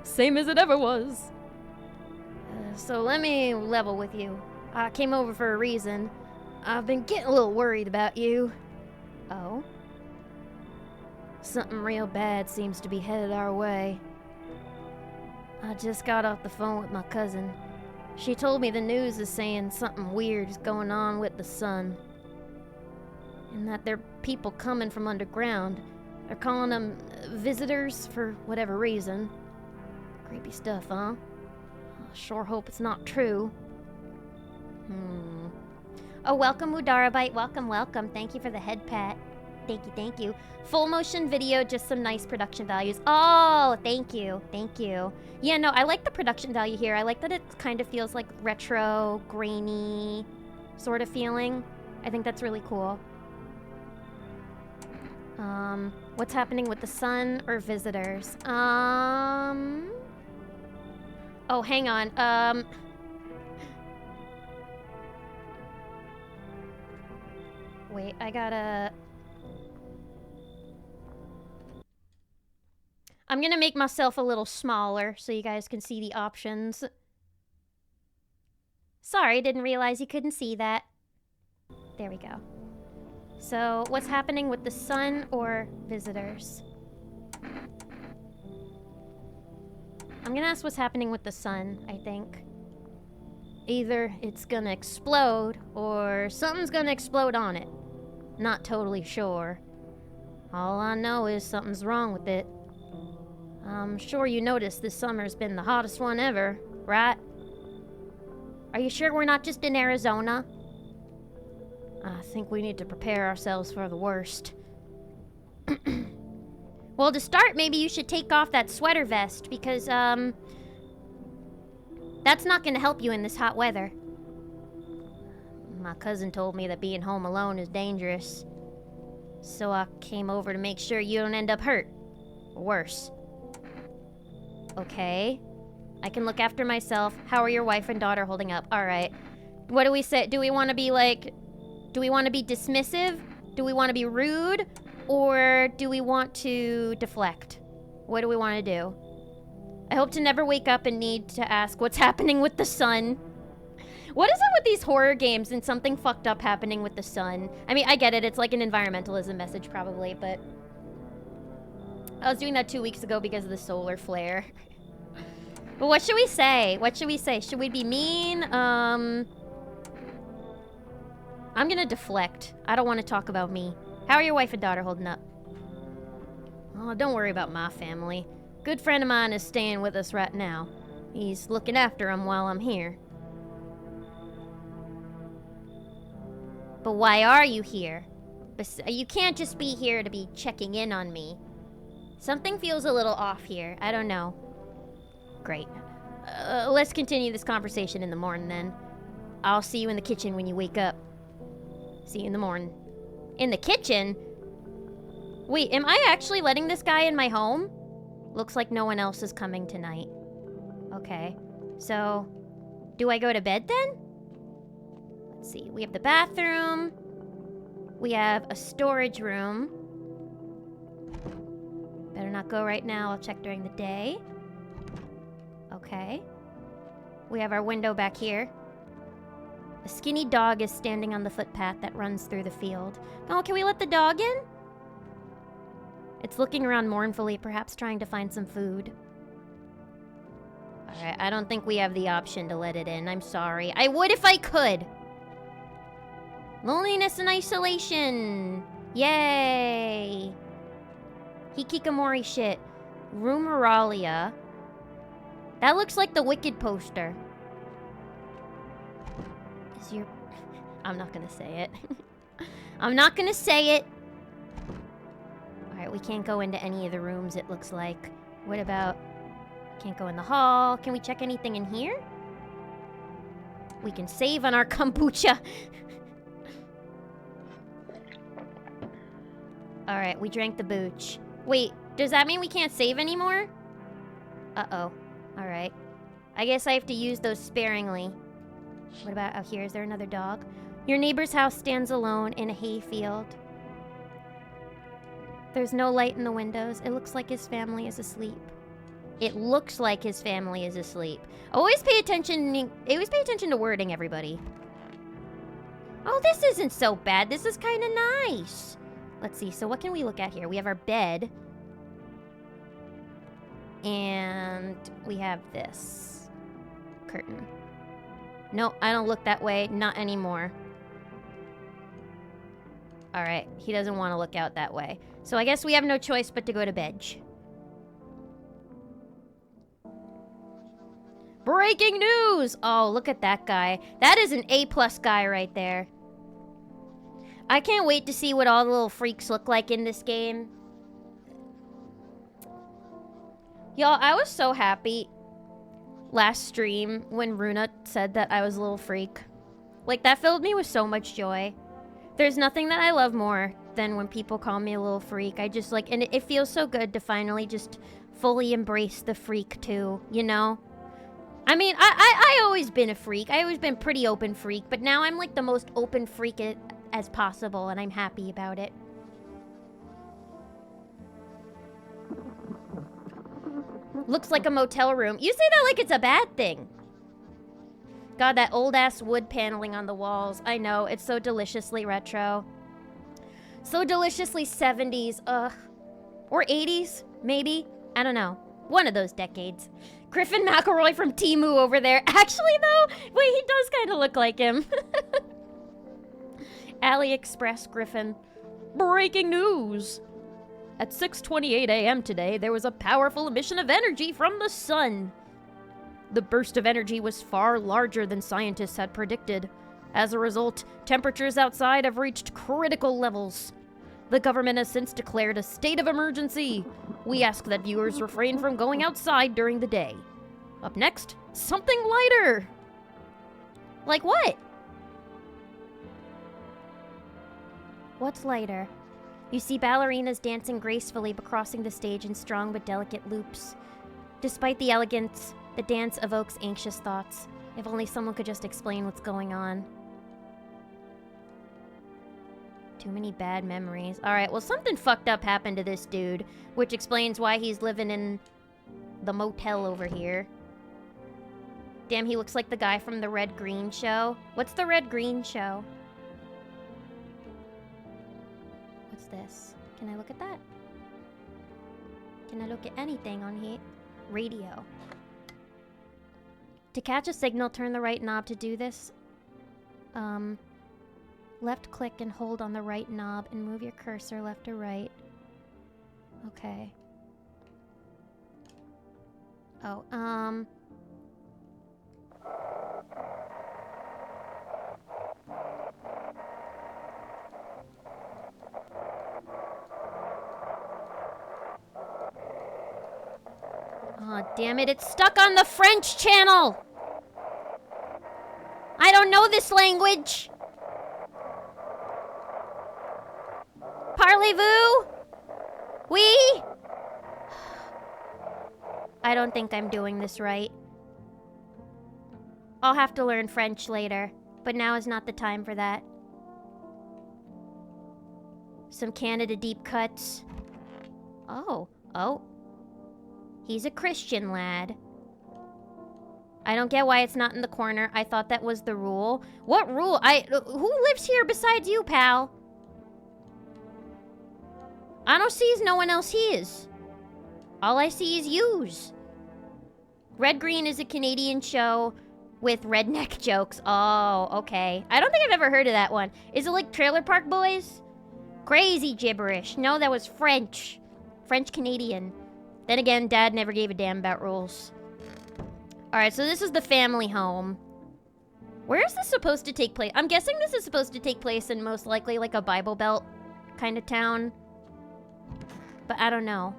Same as it ever was. So let me level with you. I came over for a reason. I've been getting a little worried about you. Oh? Something real bad seems to be headed our way. I just got off the phone with my cousin. She told me the news is saying something weird is going on with the sun. And that there are people coming from underground. They're calling them visitors for whatever reason. Creepy stuff, huh? I sure hope it's not true. Oh, welcome, Udarabite. Welcome. Thank you for the head pat. Thank you. Full motion video, just some nice production values. Oh, thank you. Yeah, no, I like the production value here. I like that it kind of feels like retro, grainy sort of feeling. I think that's really cool. What's happening with the sun or visitors? Oh, hang on. Wait, I'm gonna make myself a little smaller so you guys can see the options. Sorry, didn't realize you couldn't see that. There we go. So, what's happening with the sun or visitors? I'm gonna ask what's happening with the sun, I think. Either it's gonna explode, or something's gonna explode on it. Not totally sure. All I know is something's wrong with it. I'm sure you noticed this summer's been the hottest one ever, right? Are you sure we're not just in Arizona? I think we need to prepare ourselves for the worst. Well, to start, maybe you should take off that sweater vest, because, that's not gonna help you in this hot weather. My cousin told me that being home alone is dangerous. So I came over to make sure you don't end up hurt. Or worse. Okay. I can look after myself. How are your wife and daughter holding up? Alright. What do we say? Do we want to be like... Do we want to be dismissive? Do we want to be rude? Or do we want to deflect? What do we want to do? I hope to never wake up and need to ask what's happening with the sun. What is it with these horror games and something fucked up happening with the sun? I mean, I get it. It's like an environmentalism message probably, but... I was doing that 2 weeks ago because of the solar flare. But what should we say? What should we say? Should we be mean? I'm gonna deflect. I don't want to talk about me. How are your wife and daughter holding up? Oh, don't worry about my family. Good friend of mine is staying with us right now. He's looking after them while I'm here. But why are you here? You can't just be here to be checking in on me. Something feels a little off here. I don't know. Great. Let's continue this conversation in the morning then. I'll see you in the kitchen when you wake up. See you in the morning. In the kitchen? Wait, am I actually letting this guy in my home? Looks like no one else is coming tonight. Okay. So, do I go to bed then? Let's see. We have the bathroom. We have a storage room. Better not go right now. I'll check during the day. Okay. We have our window back here. A skinny dog is standing on the footpath that runs through the field. Oh, can we let the dog in? It's looking around mournfully, perhaps trying to find some food. Alright, I don't think we have the option to let it in. I'm sorry. I would if I could. Loneliness and isolation. Yay. Hikikomori shit. Rumeralia. That looks like the Wicked poster. Is your... I'm not gonna say it. I'm not gonna say it. Alright, we can't go into any of the rooms, it looks like. What about... Can't go in the hall. Can we check anything in here? We can save on our kombucha. Alright, we drank the booch. Wait, does that mean we can't save anymore? Uh-oh. Alright. I guess I have to use those sparingly. What about out here? Is there another dog? Your neighbor's house stands alone in a hayfield. There's no light in the windows. It looks like his family is asleep. It looks like his family is asleep. Always pay attention to wording, everybody. Oh, this isn't so bad. This is kind of nice. Let's see. So what can we look at here? We have our bed. And we have this curtain. No, I don't look that way. Not anymore. Alright, he doesn't want to look out that way. So I guess we have no choice but to go to bed. Breaking news! Oh, look at that guy. That is an A+ guy right there. I can't wait to see what all the little freaks look like in this game. Y'all, I was so happy last stream when Runa said that I was a little freak. Like, that filled me with so much joy. There's nothing that I love more than when people call me a little freak. I just like, and it feels so good to finally just fully embrace the freak too, you know? I mean, I always been a freak. I always been pretty open freak, but now I'm like the most open freak as possible, and I'm happy about it. Looks like a motel room. You say that like it's a bad thing. God, that old-ass wood paneling on the walls. I know, it's so deliciously retro. So deliciously 70s, ugh. Or 80s, maybe? I don't know. One of those decades. Griffin McElroy from Temu over there. Actually, though, wait, he does kind of look like him. AliExpress Griffin. Breaking news! At 6:28 a.m. today, there was a powerful emission of energy from the sun. The burst of energy was far larger than scientists had predicted. As a result, temperatures outside have reached critical levels. The government has since declared a state of emergency. We ask that viewers refrain from going outside during the day. Up next, something lighter. Like what? What's lighter? You see ballerinas dancing gracefully but crossing the stage in strong but delicate loops. Despite the elegance, the dance evokes anxious thoughts. If only someone could just explain what's going on. Too many bad memories. Alright, well something fucked up happened to this dude, which explains why he's living in the motel over here. Damn, he looks like the guy from the Red Green Show. What's the Red Green Show? What's this? Can I look at that? Can I look at anything on here? Radio. To catch a signal, turn the right knob to do this. Left click and hold on the right knob and move your cursor left or right. Okay. Oh, Aw, damn it, it's stuck on the French channel! I don't know this language! Parlez-vous? Oui? I don't think I'm doing this right. I'll have to learn French later, but now is not the time for that. Some Canada deep cuts. Oh. He's a Christian lad. I don't get why it's not in the corner. I thought that was the rule. What rule? Who lives here besides you, pal? I don't see no one else here's. All I see is yous. Red Green is a Canadian show with redneck jokes. Oh, okay. I don't think I've ever heard of that one. Is it like Trailer Park Boys? Crazy gibberish. No, that was French. French Canadian. Then again, Dad never gave a damn about rules. Alright, so this is the family home. Where is this supposed to take place? I'm guessing this is supposed to take place in most likely like a Bible Belt kind of town. But I don't know.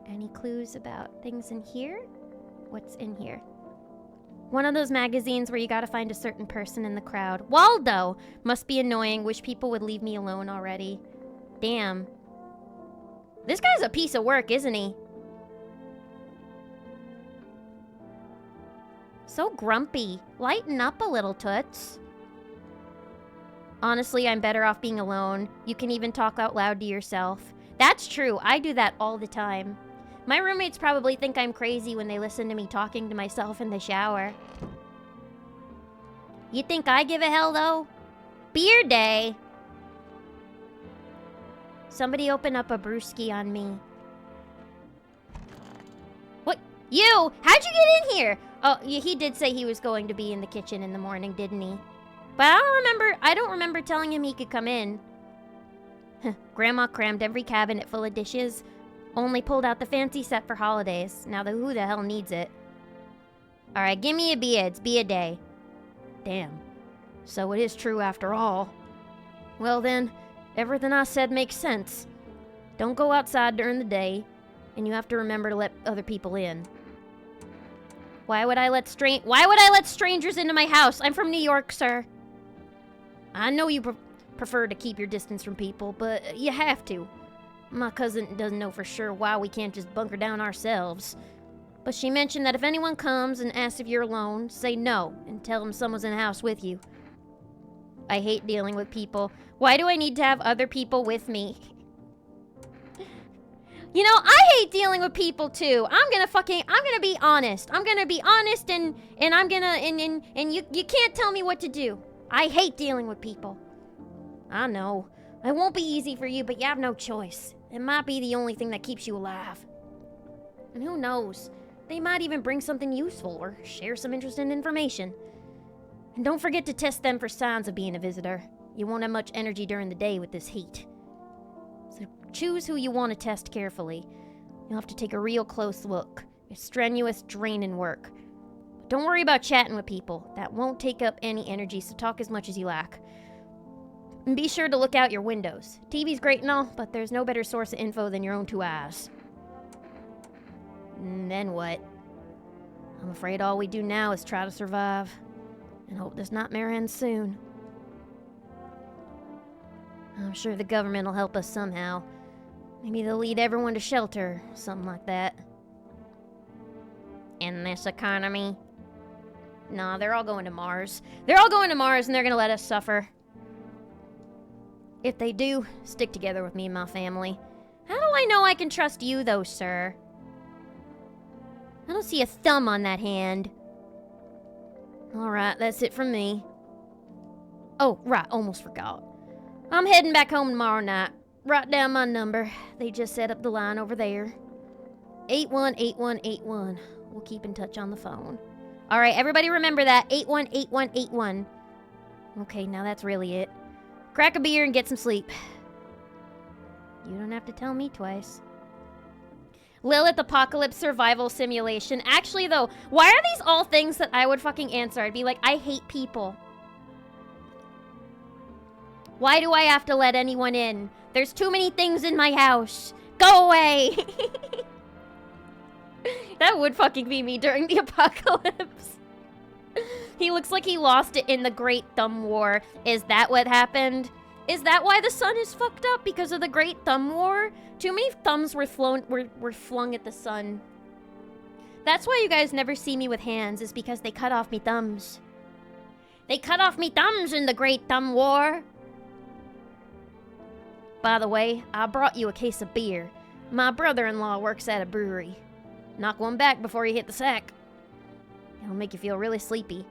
Any clues about things in here? What's in here? One of those magazines where you gotta find a certain person in the crowd. Waldo! Must be annoying. Wish people would leave me alone already. Damn. This guy's a piece of work, isn't he? So grumpy. Lighten up a little, Toots. Honestly, I'm better off being alone. You can even talk out loud to yourself. That's true. I do that all the time. My roommates probably think I'm crazy when they listen to me talking to myself in the shower. You think I give a hell, though? Beer day! Somebody open up a brewski on me. What? You! How'd you get in here? Oh, he did say he was going to be in the kitchen in the morning, didn't he? But I don't remember telling him he could come in. Grandma crammed every cabinet full of dishes. Only pulled out the fancy set for holidays. Now who the hell needs it? Alright, give me a beer. It's beer day. Damn. So it is true after all. Well then, everything I said makes sense. Don't go outside during the day, and you have to remember to let other people in. Why would I let strangers into my house? I'm from New York, sir. I know you prefer to keep your distance from people, but you have to. My cousin doesn't know for sure why we can't just bunker down ourselves. But she mentioned that if anyone comes and asks if you're alone, say no and tell them someone's in the house with you. I hate dealing with people. Why do I need to have other people with me? You know, I hate dealing with people too. I'm gonna be honest. I'm gonna be honest and you can't tell me what to do. I hate dealing with people. I know. It won't be easy for you, but you have no choice. It might be the only thing that keeps you alive. And who knows? They might even bring something useful or share some interesting information. And don't forget to test them for signs of being a visitor. You won't have much energy during the day with this heat. So choose who you want to test carefully. You'll have to take a real close look. It's strenuous, draining work. But don't worry about chatting with people. That won't take up any energy, so talk as much as you like. And be sure to look out your windows. TV's great and all, but there's no better source of info than your own two eyes. And then what? I'm afraid all we do now is try to survive. And hope this nightmare ends soon. I'm sure the government will help us somehow. Maybe they'll lead everyone to shelter, something like that. In this economy? Nah, they're all going to Mars. They're all going to Mars and they're gonna let us suffer. If they do, stick together with me and my family. How do I know I can trust you, though, sir? I don't see a thumb on that hand. Alright, that's it from me. Oh, right, almost forgot. I'm heading back home tomorrow night. Write down my number. They just set up the line over there. 818181. We'll keep in touch on the phone. Alright, everybody remember that. 818181. Okay, now that's really it. Crack a beer and get some sleep. You don't have to tell me twice. Lilith Apocalypse Survival Simulation. Actually, though, why are these all things that I would fucking answer? I'd be like, I hate people. Why do I have to let anyone in? There's too many things in my house. Go away! That would fucking be me during the apocalypse. He looks like he lost it in the Great Thumb War. Is that what happened? Is that why the sun is fucked up? Because of the Great Thumb War? Too many thumbs were flung at the sun. That's why you guys never see me with hands, is because they cut off me thumbs. They cut off me thumbs in the Great Thumb War. By the way, I brought you a case of beer. My brother-in-law works at a brewery. Knock one back before you hit the sack. It'll make you feel really sleepy.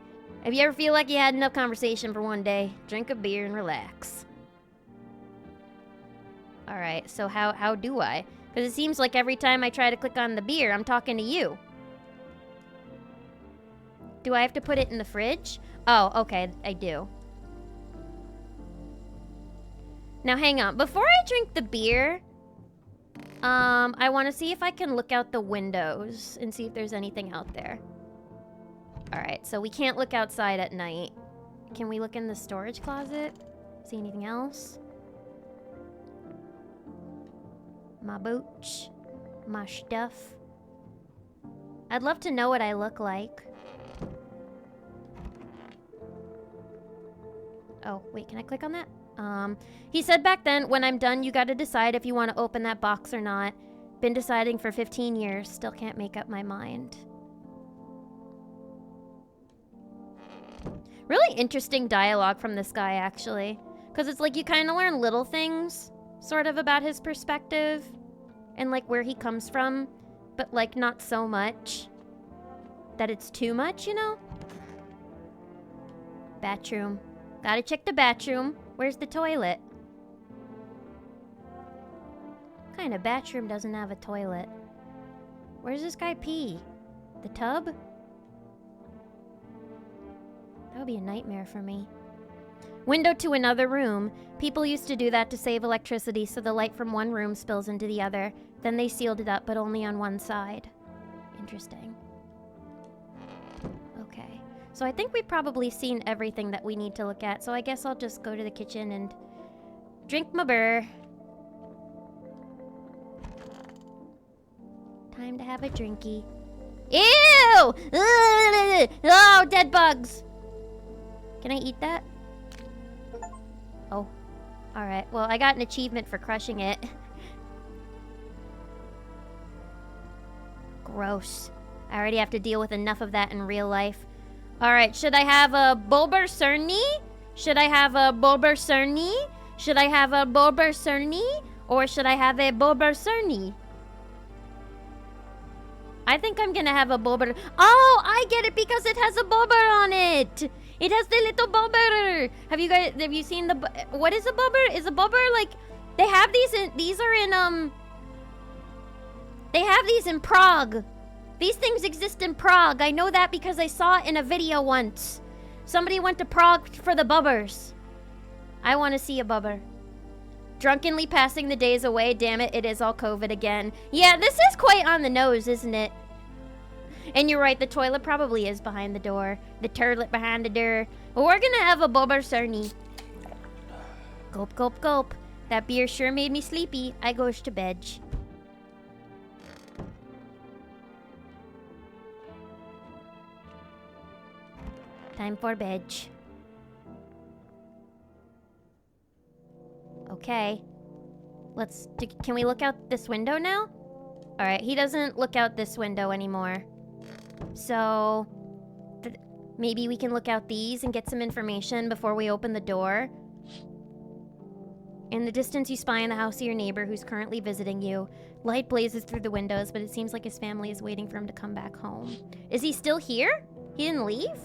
If you ever feel like you had enough conversation for one day, drink a beer and relax. Alright, so how do I? Because it seems like every time I try to click on the beer, I'm talking to you. Do I have to put it in the fridge? Oh, okay, I do. Now hang on, before I drink the beer, I want to see if I can look out the windows and see if there's anything out there. Alright, so we can't look outside at night. Can we look in the storage closet? See anything else? My boots. My stuff. I'd love to know what I look like. Oh, wait, can I click on that? He said back then, when I'm done, you gotta decide if you want to open that box or not. Been deciding for 15 years, still can't make up my mind. Really interesting dialogue from this guy, actually. Because it's like you kind of learn little things, sort of, about his perspective. And, like, where he comes from. But, like, not so much that it's too much, you know? Bathroom. Gotta check the bathroom. Where's the toilet? What kind of bathroom doesn't have a toilet? Where's this guy pee? The tub? That would be a nightmare for me. Window to another room. People used to do that to save electricity so the light from one room spills into the other. Then they sealed it up, but only on one side. Interesting. Okay. So I think we've probably seen everything that we need to look at, so I guess I'll just go to the kitchen and drink my beer. Time to have a drinky. Ew! Oh, dead bugs! Can I eat that? Oh. Alright, well, I got an achievement for crushing it. Gross. I already have to deal with enough of that in real life. Alright, should I have a Bulbar Cerny? Should I have a Bulbar Cerny? Should I have a Bulbar Cerny? Or should I have a Bulbar Cerny? I think I'm gonna have a Bulbar. Oh, I get it because it has a Bulbar on it! It has the little Bulbar! Have you seen the, what is a Bulbar? Is a Bulbar like, they have these in, they have these in Prague. These things exist in Prague. I know that because I saw it in a video once. Somebody went to Prague for the bubbers. I want to see a bubber. Drunkenly passing the days away. Damn it, it is all COVID again. Yeah, this is quite on the nose, isn't it? And you're right, the toilet probably is behind the door. The turlet behind the door. But we're gonna have a bubber cerny. Gulp, gulp, gulp. That beer sure made me sleepy. I goes to bed. Time for bed. Okay. Can we look out this window now? Alright, he doesn't look out this window anymore. So, maybe we can look out these and get some information before we open the door. In the distance, you spy in the house of your neighbor who's currently visiting you. Light blazes through the windows, but it seems like his family is waiting for him to come back home. Is he still here? He didn't leave?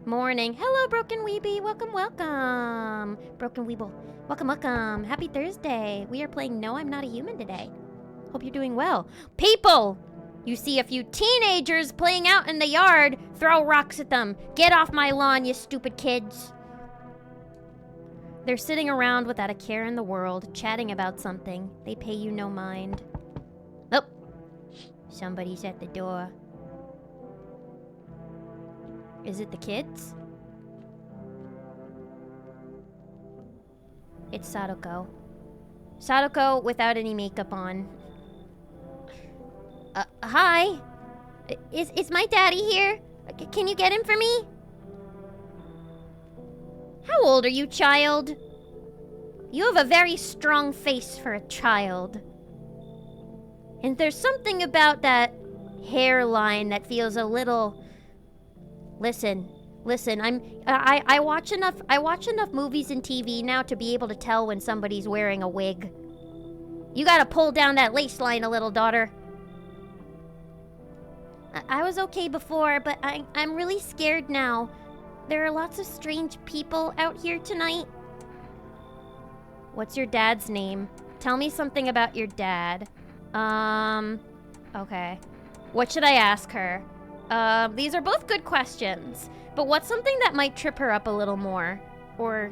Morning. Hello, Broken Weeby. Welcome, welcome. Broken Weeble. Welcome, welcome. Happy Thursday. We are playing No, I'm Not a Human today. Hope you're doing well. People! You see a few teenagers playing out in the yard. Throw rocks at them. Get off my lawn, you stupid kids. They're sitting around without a care in the world, chatting about something. They pay you no mind. Oh, somebody's at the door. Is it the kids? It's Sadako. Sadako without any makeup on. Hi? Is my daddy here? Can you get him for me? How old are you, child? You have a very strong face for a child. And there's something about that hairline that feels a little... Listen, I watch enough movies and TV now to be able to tell when somebody's wearing a wig. You gotta pull down that lace line a little, daughter. I was okay before, but I'm really scared now. There are lots of strange people out here tonight. What's your dad's name? Tell me something about your dad. Okay. What should I ask her? These are both good questions. But what's something that might trip her up a little more? Or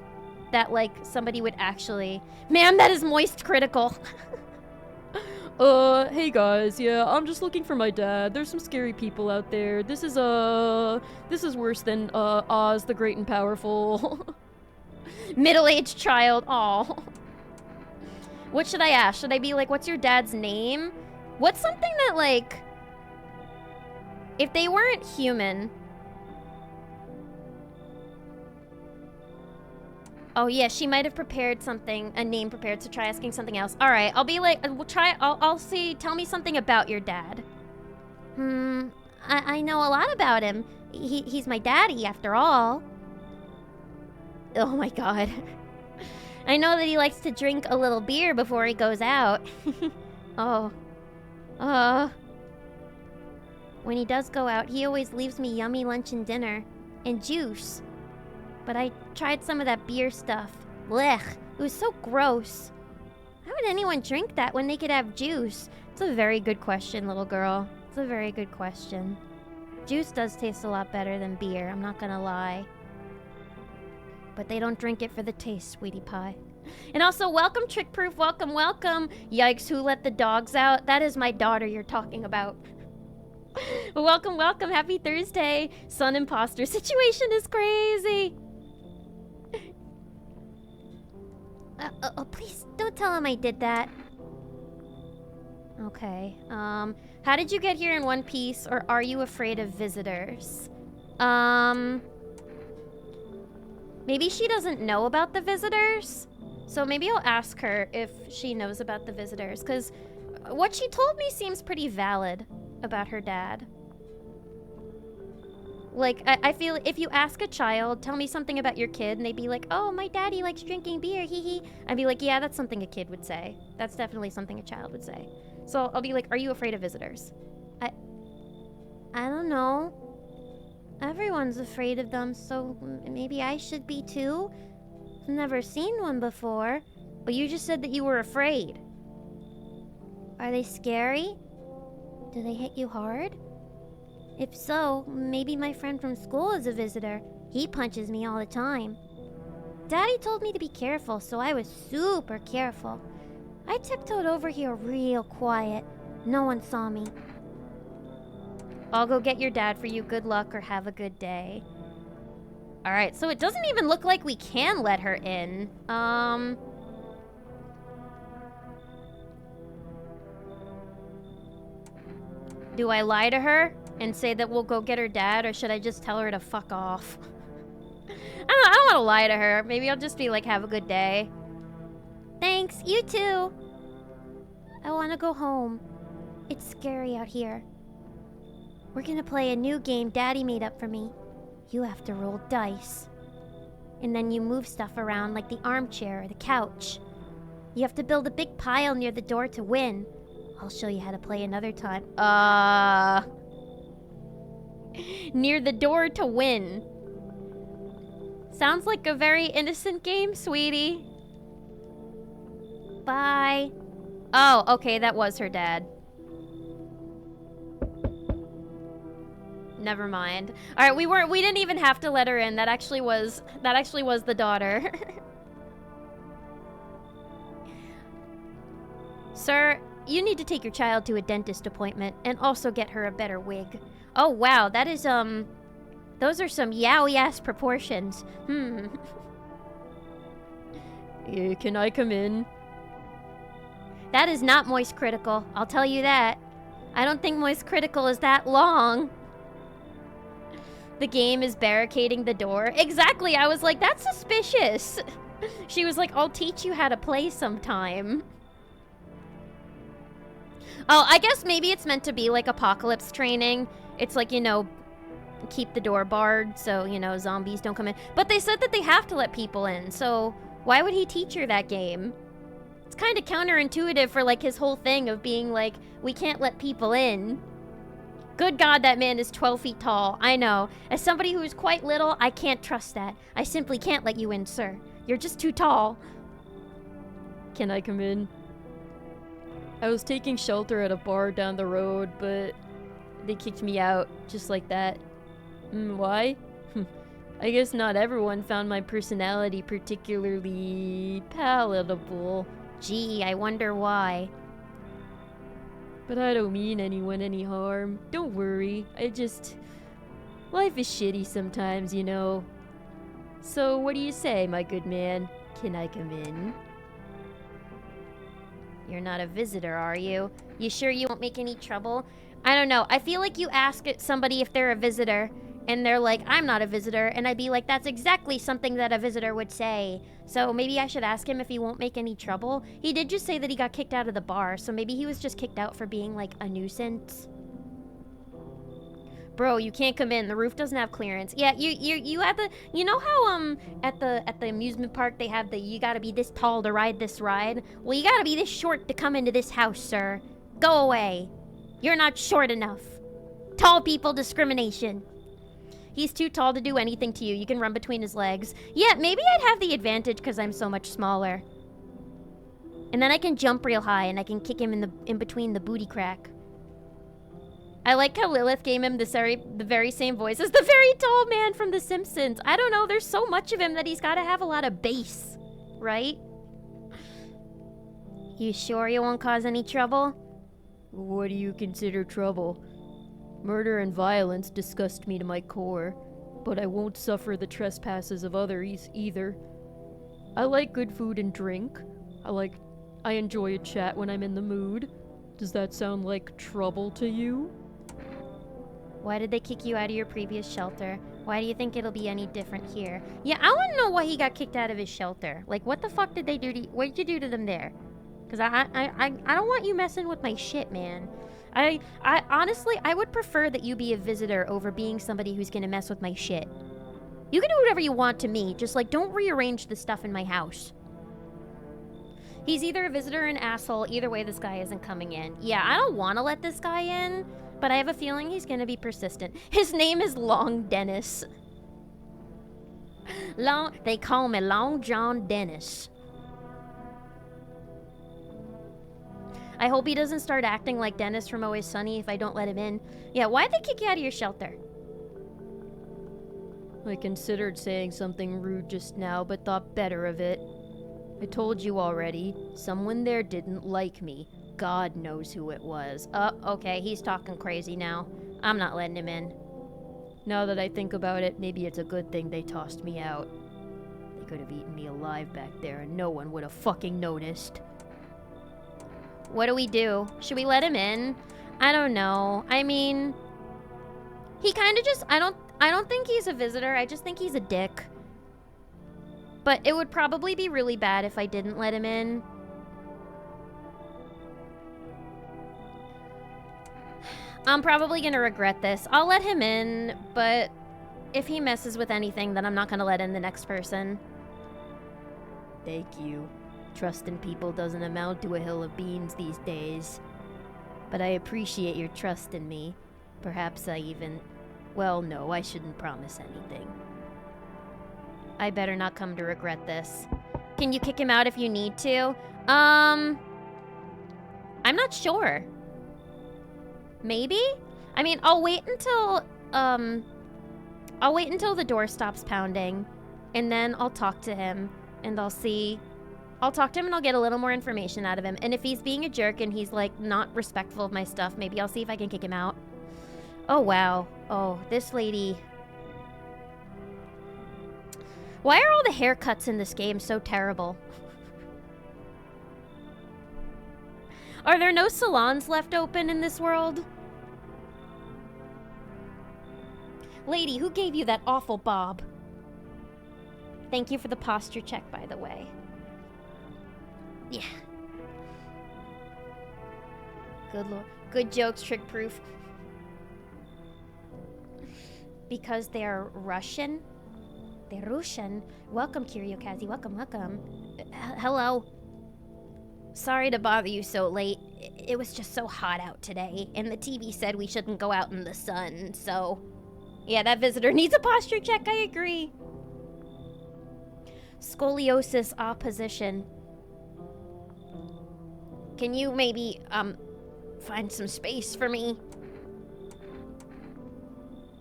that, like, somebody would actually... Ma'am, that is moist critical. Hey guys, yeah, I'm just looking for my dad. There's some scary people out there. This is worse than, Oz the Great and Powerful. Middle-aged child, aw. What should I ask? Should I be like, what's your dad's name? What's something that, like... If they weren't human... Oh yeah, she might have prepared something, a name prepared, so try asking something else. Alright, I'll be like, I'll see, tell me something about your dad. I know a lot about him. He's my daddy, after all. Oh my god. I know that he likes to drink a little beer before he goes out. Oh. When he does go out, he always leaves me yummy lunch and dinner. And juice. But I tried some of that beer stuff. Blech. It was so gross. How would anyone drink that when they could have juice? It's a very good question, little girl. It's a very good question. Juice does taste a lot better than beer, I'm not gonna lie. But they don't drink it for the taste, sweetie pie. And also, welcome, Trickproof. Welcome, welcome. Yikes, who let the dogs out? That is my daughter you're talking about. Welcome, welcome. Happy Thursday. Sun imposter situation is crazy. Please don't tell him I did that. Okay. How did you get here in one piece, or are you afraid of visitors? Maybe she doesn't know about the visitors? So maybe I'll ask her if she knows about the visitors, because what she told me seems pretty valid about her dad. Like, I feel if you ask a child, tell me something about your kid, and they'd be like, oh, my daddy likes drinking beer, hee hee. I'd be like, yeah, that's something a kid would say. That's definitely something a child would say. So I'll be like, are you afraid of visitors? I don't know. Everyone's afraid of them, so maybe I should be too. I've never seen one before. But you just said that you were afraid. Are they scary? Do they hit you hard? If so, maybe my friend from school is a visitor. He punches me all the time. Daddy told me to be careful, so I was super careful. I tiptoed over here real quiet. No one saw me. I'll go get your dad for you. Good luck or have a good day. Alright, so it doesn't even look like we can let her in. Do I lie to her and say that we'll go get her dad, or should I just tell her to fuck off? I don't want to lie to her. Maybe I'll just be like, have a good day. Thanks, you too. I want to go home. It's scary out here. We're gonna play a new game Daddy made up for me. You have to roll dice. And then you move stuff around like the armchair or the couch. You have to build a big pile near the door to win. I'll show you how to play another time. Near the door to win. Sounds like a very innocent game, sweetie. Bye. Oh, okay, that was her dad. Never mind. All right, we didn't even have to let her in. That actually was the daughter. Sir, you need to take your child to a dentist appointment and also get her a better wig. Oh wow, that is those are some yowie ass proportions. Can I come in? That is not Moist Critical, I'll tell you that. I don't think Moist Critical is that long. The game is barricading the door. Exactly, I was like, that's suspicious. She was like, I'll teach you how to play sometime. Oh, I guess maybe it's meant to be like apocalypse training. It's like, you know, keep the door barred so, you know, zombies don't come in. But they said that they have to let people in, so why would he teach her that game? It's kind of counterintuitive for like his whole thing of being like, we can't let people in. Good God, that man is 12 feet tall. I know. As somebody who is quite little, I can't trust that. I simply can't let you in, sir. You're just too tall. Can I come in? I was taking shelter at a bar down the road, but they kicked me out just like that. Why? I guess not everyone found my personality particularly palatable. Gee, I wonder why. But I don't mean anyone any harm. Don't worry. Life is shitty sometimes, you know. So what do you say, my good man? Can I come in? You're not a visitor, are you? You sure you won't make any trouble? I don't know. I feel like you ask somebody if they're a visitor, and they're like, I'm not a visitor, and I'd be like, that's exactly something that a visitor would say. So maybe I should ask him if he won't make any trouble. He did just say that he got kicked out of the bar, so maybe he was just kicked out for being like a nuisance. Bro, you can't come in. The roof doesn't have clearance. Yeah, you have the, you know how at the amusement park they have the, you gotta be this tall to ride this ride? Well, you gotta be this short to come into this house, sir. Go away. You're not short enough. Tall people discrimination. He's too tall to do anything to you. You can run between his legs. Yeah, maybe I'd have the advantage because I'm so much smaller. And then I can jump real high and I can kick him in between the booty crack. I like how Lilith gave him the very same voice as the very tall man from The Simpsons. I don't know, there's so much of him that he's got to have a lot of bass, right? You sure you won't cause any trouble? What do you consider trouble? Murder and violence disgust me to my core, but I won't suffer the trespasses of others either. I like good food and drink. I enjoy a chat when I'm in the mood. Does that sound like trouble to you? Why did they kick you out of your previous shelter? Why do you think it'll be any different here? Yeah, I want to know why he got kicked out of his shelter. Like, what the fuck did they do to you? What did you do to them there? Because I don't want you messing with my shit, man. I honestly, I would prefer that you be a visitor over being somebody who's gonna mess with my shit. You can do whatever you want to me, just like don't rearrange the stuff in my house. He's either a visitor or an asshole. Either way, this guy isn't coming in. Yeah, I don't want to let this guy in, but I have a feeling he's gonna be persistent. His name is Long Dennis. They call me Long John Dennis. I hope he doesn't start acting like Dennis from Always Sunny if I don't let him in. Yeah, why'd they kick you out of your shelter? I considered saying something rude just now, but thought better of it. I told you already, someone there didn't like me. God knows who it was. Okay, he's talking crazy now. I'm not letting him in. Now that I think about it, maybe it's a good thing they tossed me out. They could have eaten me alive back there and no one would have fucking noticed. What do we do? Should we let him in? I don't know. I mean, he kind of just, I don't think he's a visitor. I just think he's a dick. But it would probably be really bad if I didn't let him in. I'm probably gonna regret this. I'll let him in, but if he messes with anything, then I'm not gonna let in the next person. Thank you. Trust in people doesn't amount to a hill of beans these days. But I appreciate your trust in me. Perhaps I even... Well, no, I shouldn't promise anything. I better not come to regret this. Can you kick him out if you need to? I'm not sure. Maybe? I mean, I'll wait until the door stops pounding, and then I'll talk to him, and I'll talk to him and I'll get a little more information out of him. And if he's being a jerk and he's, like, not respectful of my stuff, maybe I'll see if I can kick him out. Oh, wow. Oh, this lady. Why are all the haircuts in this game so terrible? Are there no salons left open in this world? Lady, who gave you that awful bob? Thank you for the posture check, by the way. Yeah. Good lord. Good jokes, trick proof. Because they're Russian? They're Russian. Welcome, Kiryokazi. Welcome, welcome. Hello. Sorry to bother you so late. It was just so hot out today, and the TV said we shouldn't go out in the sun, so... Yeah, that visitor needs a posture check, I agree. Scoliosis opposition. Can you maybe, find some space for me?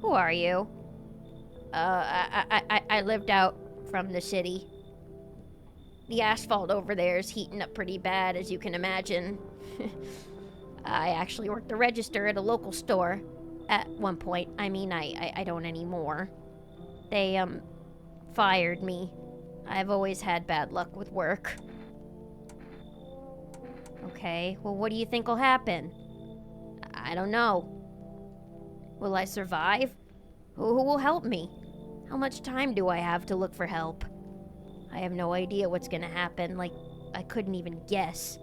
Who are you? I lived out from the city. The asphalt over there is heating up pretty bad, as you can imagine. I actually worked the register at a local store at one point. I mean, I don't anymore. They, fired me. I've always had bad luck with work. Okay, well, what do you think will happen? I don't know. Will I survive? Who will help me? How much time do I have to look for help? I have no idea what's gonna happen. Like, I couldn't even guess.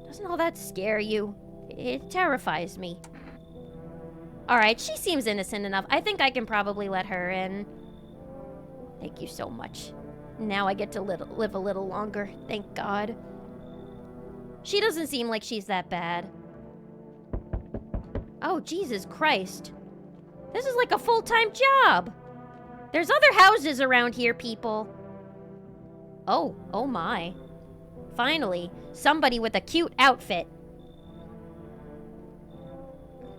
Doesn't all that scare you? It terrifies me. Alright, she seems innocent enough. I think I can probably let her in. Thank you so much. Now I get to live a little longer. Thank God. She doesn't seem like she's that bad. Oh, Jesus Christ. This is like a full-time job. There's other houses around here, people. Oh my. Finally, somebody with a cute outfit.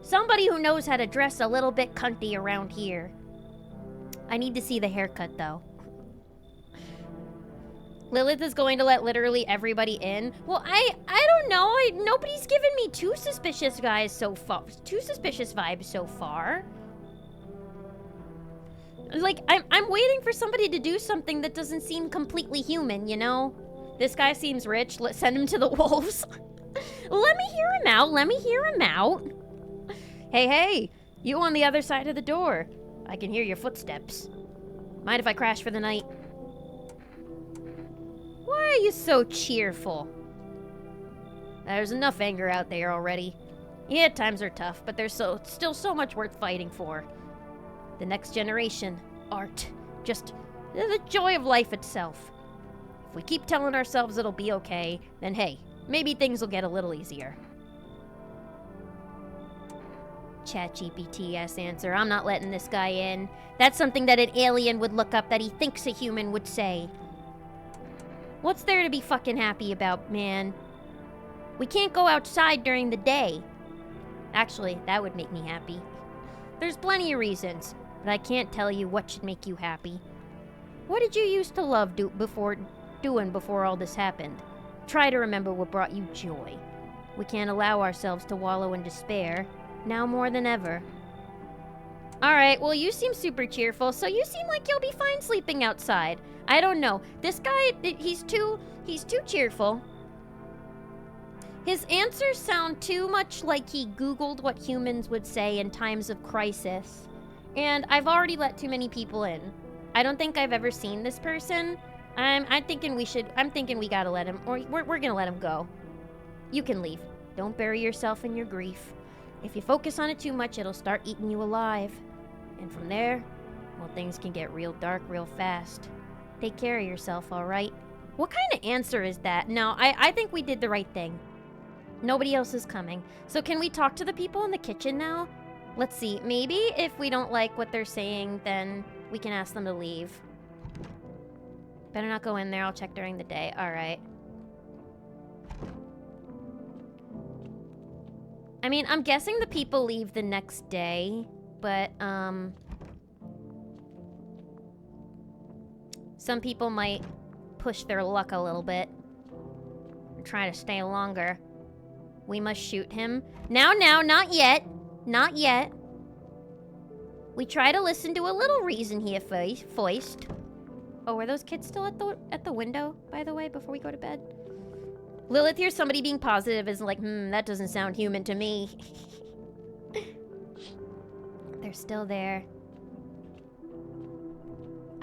Somebody who knows how to dress a little bit cunty around here. I need to see the haircut, though. Lilith is going to let literally everybody in. Well, I don't know. Nobody's given me two suspicious vibes so far. Like, I'm waiting for somebody to do something that doesn't seem completely human, you know? This guy seems rich. Let's send him to the wolves. Let me hear him out. Let me hear him out. Hey, you on the other side of the door. I can hear your footsteps. Mind if I crash for the night? Why are you so cheerful? There's enough anger out there already. Yeah, times are tough, but there's still so much worth fighting for. The next generation, art, just the joy of life itself. If we keep telling ourselves it'll be okay, then hey, maybe things will get a little easier. ChatGPT-ass answer. I'm not letting this guy in. That's something that an alien would look up that he thinks a human would say. What's there to be fucking happy about, man? We can't go outside during the day. Actually, that would make me happy. There's plenty of reasons, but I can't tell you what should make you happy. What did you used to love doing before all this happened? Try to remember what brought you joy. We can't allow ourselves to wallow in despair, now more than ever. Alright, well, you seem super cheerful, so you seem like you'll be fine sleeping outside. I don't know. This guy, he's too cheerful. His answers sound too much like he Googled what humans would say in times of crisis. And I've already let too many people in. I don't think I've ever seen this person. I'm thinking we gotta let him, or we're gonna let him go. You can leave. Don't bury yourself in your grief. If you focus on it too much, it'll start eating you alive. And from there, well, things can get real dark real fast. Take care of yourself, alright? What kind of answer is that? No, I think we did the right thing. Nobody else is coming. So can we talk to the people in the kitchen now? Let's see. Maybe if we don't like what they're saying, then we can ask them to leave. Better not go in there. I'll check during the day. Alright. I mean, I'm guessing the people leave the next day, but, some people might push their luck a little bit. Or try to stay longer. We must shoot him. Now, not yet. Not yet. We try to listen to a little reason he voiced. Oh, were those kids still at the window, by the way, before we go to bed? Lilith hears somebody being positive is like, that doesn't sound human to me. They're still there.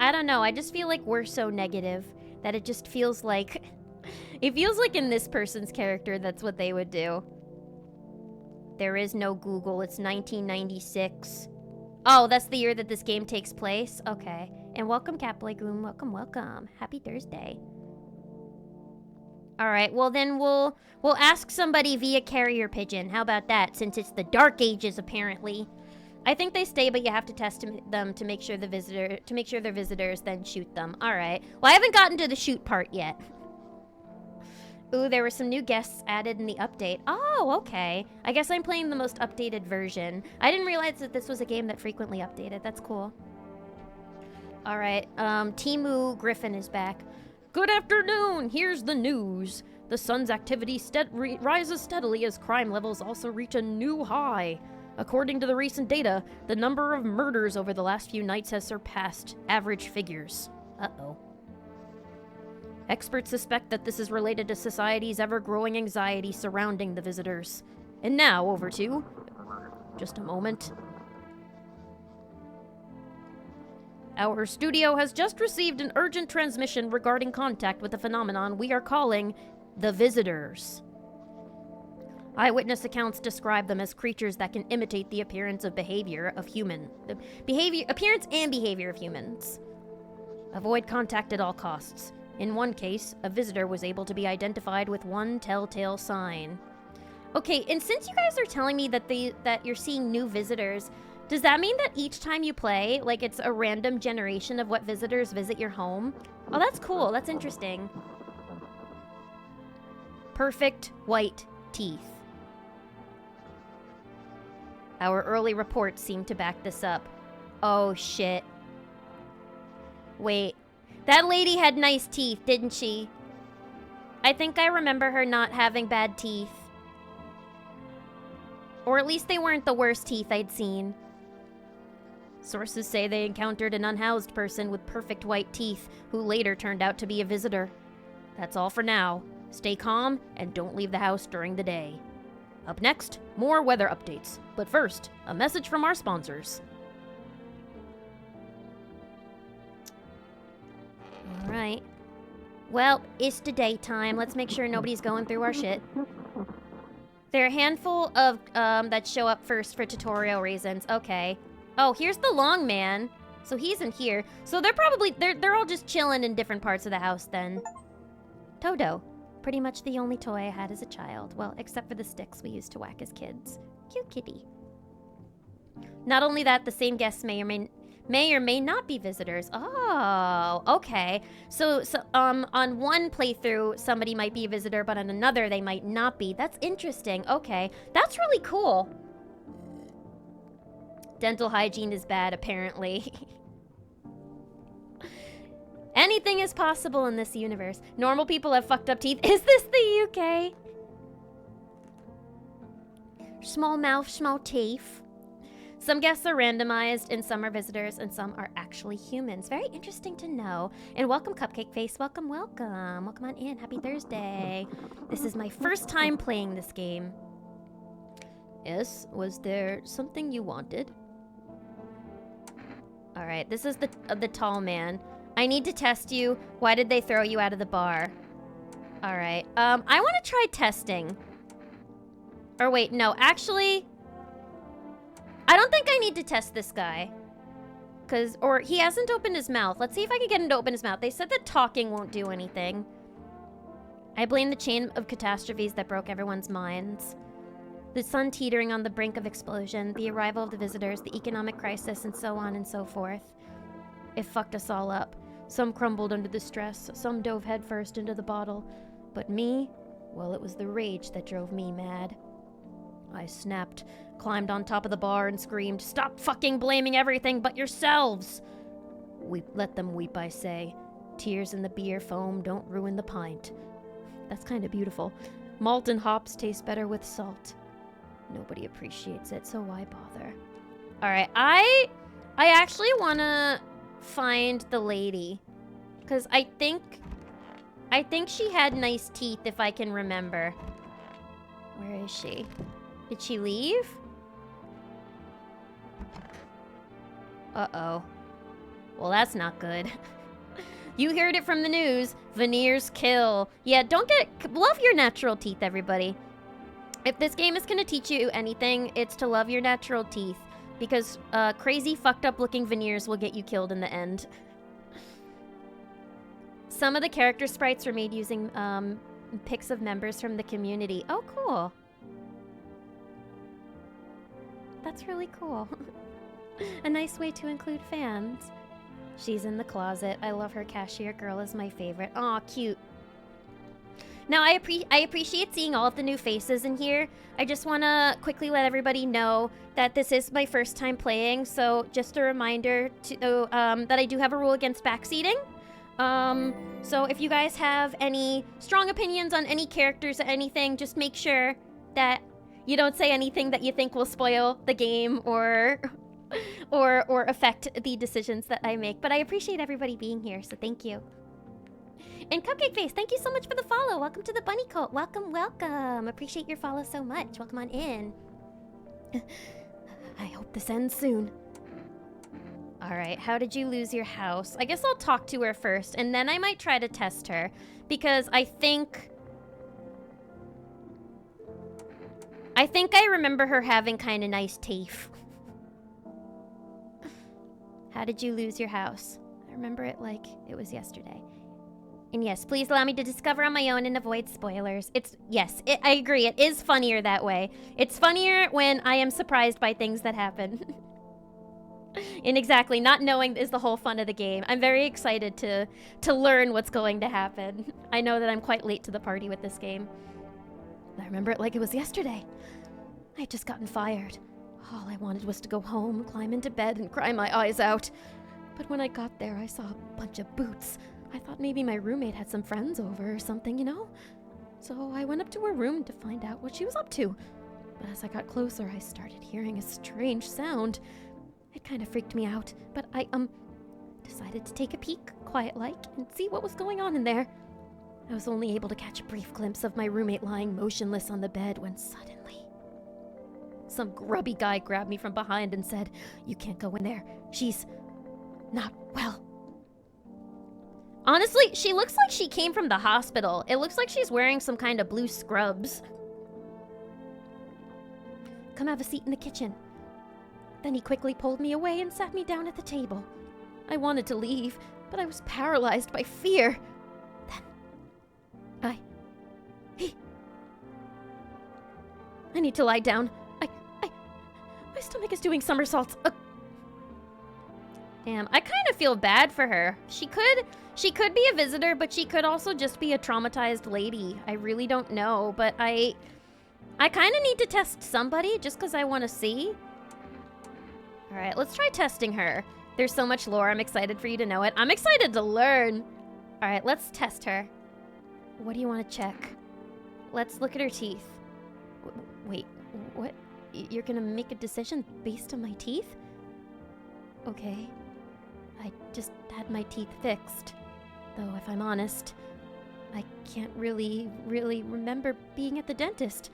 I don't know, I just feel like we're so negative that it just feels like... It feels like in this person's character, that's what they would do. There is no Google, it's 1996. Oh, that's the year that this game takes place? Okay. And welcome, Cat Legoon. Welcome. Happy Thursday. Alright, well then we'll ask somebody via carrier pigeon. How about that, since it's the Dark Ages, apparently. I think they stay, but you have to test them to make sure they're visitors, then shoot them. Alright. Well, I haven't gotten to the shoot part yet. Ooh, there were some new guests added in the update. Oh, okay. I guess I'm playing the most updated version. I didn't realize that this was a game that frequently updated. That's cool. Alright, Timu Griffin is back. Good afternoon! Here's the news. The sun's activity rises steadily as crime levels also reach a new high. According to the recent data, the number of murders over the last few nights has surpassed average figures. Uh-oh. Experts suspect that this is related to society's ever-growing anxiety surrounding the visitors. And now, over to... Just a moment. Our studio has just received an urgent transmission regarding contact with a phenomenon we are calling the Visitors. Eyewitness accounts describe them as creatures that can imitate the appearance and behavior of humans. Avoid contact at all costs. In one case, a visitor was able to be identified with one telltale sign. Okay, and since you guys are telling me that you're seeing new visitors, does that mean that each time you play, like, it's a random generation of what visitors visit your home? Oh, that's cool. That's interesting. Perfect white teeth. Our early reports seem to back this up. Oh, shit. Wait. That lady had nice teeth, didn't she? I think I remember her not having bad teeth. Or at least they weren't the worst teeth I'd seen. Sources say they encountered an unhoused person with perfect white teeth who later turned out to be a visitor. That's all for now. Stay calm and don't leave the house during the day. Up next, more weather updates. But first, a message from our sponsors. Alright. Well, it's the daytime. Let's make sure nobody's going through our shit. There are a handful of that show up first for tutorial reasons. Okay. Oh, here's the long man. So he's in here. So they're all just chilling in different parts of the house then. Toto. Pretty much the only toy I had as a child. Well, except for the sticks we used to whack as kids. Cute kitty. Not only that, the same guests may or may not be visitors. Oh, okay. So on one playthrough, somebody might be a visitor, but on another, they might not be. That's interesting. Okay. That's really cool. Dental hygiene is bad, apparently. Anything is possible in this universe. Normal people have fucked up teeth. Is this the UK? Small mouth, small teeth. Some guests are randomized, and some are visitors, and some are actually humans. Very interesting to know. And welcome, Cupcake Face. Welcome, welcome. Welcome on in. Happy Thursday. This is my first time playing this game. Yes, was there something you wanted? All right, this is the tall man. I need to test you. Why did they throw you out of the bar? All right. I want to try testing. Or wait, no, actually, I don't think I need to test this guy. Or he hasn't opened his mouth. Let's see if I can get him to open his mouth. They said that talking won't do anything. I blame the chain of catastrophes that broke everyone's minds. The sun teetering on the brink of explosion, the arrival of the visitors, the economic crisis, and so on and so forth. It fucked us all up. Some crumbled under the stress, some dove headfirst into the bottle. But me, well, it was the rage that drove me mad. I snapped, climbed on top of the bar and screamed, "Stop fucking blaming everything but yourselves!" Let them weep, I say. Tears in the beer foam don't ruin the pint. That's kind of beautiful. Malt and hops taste better with salt. Nobody appreciates it, so why bother? Alright, I actually want to find the lady. Because I think she had nice teeth, if I can remember. Where is she? Did she leave? Uh-oh. Well, that's not good. You heard it from the news. Veneers kill. Yeah, love your natural teeth, everybody. If this game is going to teach you anything, it's to love your natural teeth. Because crazy, fucked up looking veneers will get you killed in the end. Some of the character sprites were made using pics of members from the community. Oh, cool. That's really cool. A nice way to include fans. She's in the closet. I love her. Cashier girl is my favorite. Aw, cute. Now, I appreciate seeing all of the new faces in here. I just want to quickly let everybody know that this is my first time playing, so just a reminder that I do have a rule against backseating. So if you guys have any strong opinions on any characters or anything, just make sure that you don't say anything that you think will spoil the game or affect the decisions that I make. But I appreciate everybody being here, so thank you. And Cupcake Face, thank you so much for the follow. Welcome to the Bunny Cult. Welcome, welcome. Appreciate your follow so much. Welcome on in. I hope this ends soon. All right, how did you lose your house? I guess I'll talk to her first, and then I might try to test her, because I think I remember her having kind of nice teeth. How did you lose your house? I remember it like it was yesterday. And yes, please allow me to discover on my own and avoid spoilers. I agree. It is funnier that way. It's funnier when I am surprised by things that happen. And exactly, not knowing is the whole fun of the game. I'm very excited to learn what's going to happen. I know that I'm quite late to the party with this game. I remember it like it was yesterday. I had just gotten fired. All I wanted was to go home, climb into bed, and cry my eyes out. But when I got there, I saw a bunch of boots. I thought maybe my roommate had some friends over or something, you know? So I went up to her room to find out what she was up to. But as I got closer, I started hearing a strange sound. It kind of freaked me out, but I, decided to take a peek, quiet-like, and see what was going on in there. I was only able to catch a brief glimpse of my roommate lying motionless on the bed when suddenly some grubby guy grabbed me from behind and said, "You can't go in there. She's not well." Honestly, she looks like she came from the hospital. It looks like she's wearing some kind of blue scrubs. "Come have a seat in the kitchen." Then he quickly pulled me away and sat me down at the table. I wanted to leave, but I was paralyzed by fear. Then, I need to lie down. My stomach is doing somersaults. Damn, I kind of feel bad for her. She could be a visitor, but she could also just be a traumatized lady. I really don't know, but I kind of need to test somebody just because I want to see. All right, let's try testing her. There's so much lore. I'm excited for you to know it. I'm excited to learn. All right, let's test her. What do you want to check? Let's look at her teeth. Wait, what? you're gonna make a decision based on my teeth? Okay. I just had my teeth fixed. Though, if I'm honest, I can't really remember being at the dentist.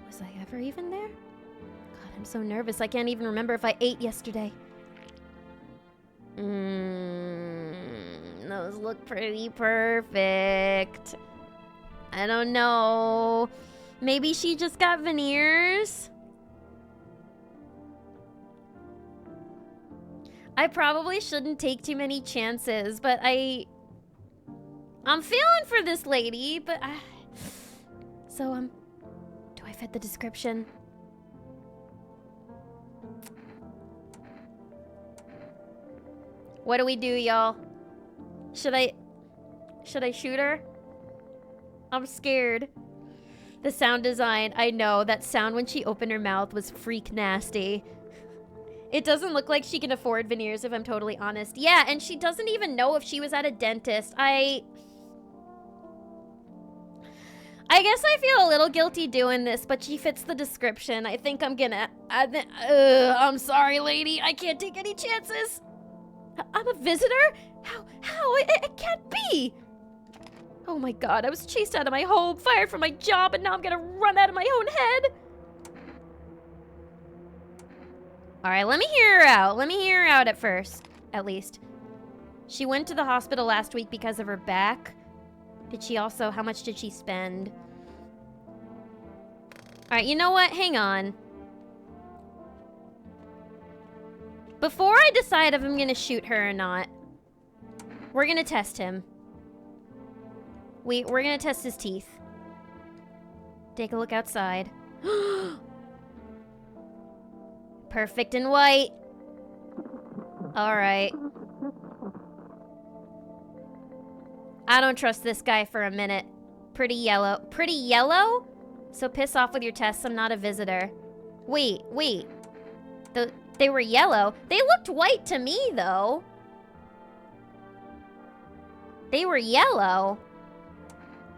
Was I ever even there? God, I'm so nervous. I can't even remember if I ate yesterday. Those look pretty perfect. I don't know. Maybe she just got veneers? I probably shouldn't take too many chances, but I'm feeling for this lady, but so, do I fit the description? What do we do, y'all? Should I shoot her? I'm scared. The sound design, I know, that sound when she opened her mouth was freak nasty. It doesn't look like she can afford veneers, if I'm totally honest. Yeah, and she doesn't even know if she was at a dentist. I guess I feel a little guilty doing this, but she fits the description. I think I'm gonna... I'm sorry, lady. I can't take any chances. I'm a visitor? How? It can't be! Oh my god, I was chased out of my home, fired from my job, and now I'm gonna run out of my own head. Alright, let me hear her out. Let me hear her out at first, at least. She went to the hospital last week because of her back. Did she also... How much did she spend? Alright, you know what? Hang on. Before I decide if I'm gonna shoot her or not, we're gonna test him. We're gonna test his teeth. Take a look outside. Perfect and white. Alright. I don't trust this guy for a minute. Pretty yellow. Pretty yellow? So piss off with your tests, I'm not a visitor. Wait. They were yellow. They looked white to me, though. They were yellow.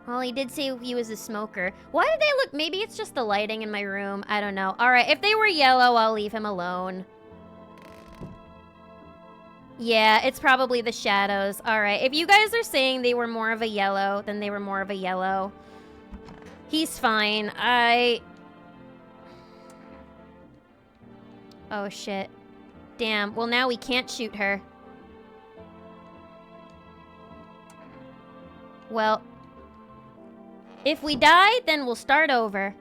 Well, he did say he was a smoker. Why did they look... Maybe it's just the lighting in my room. I don't know. Alright, if they were yellow, I'll leave him alone. Yeah, it's probably the shadows. Alright, if you guys are saying they were more of a yellow, then they were more of a yellow. He's fine. Oh, shit. Damn. Well, now we can't shoot her. Well... If we die, then we'll start over.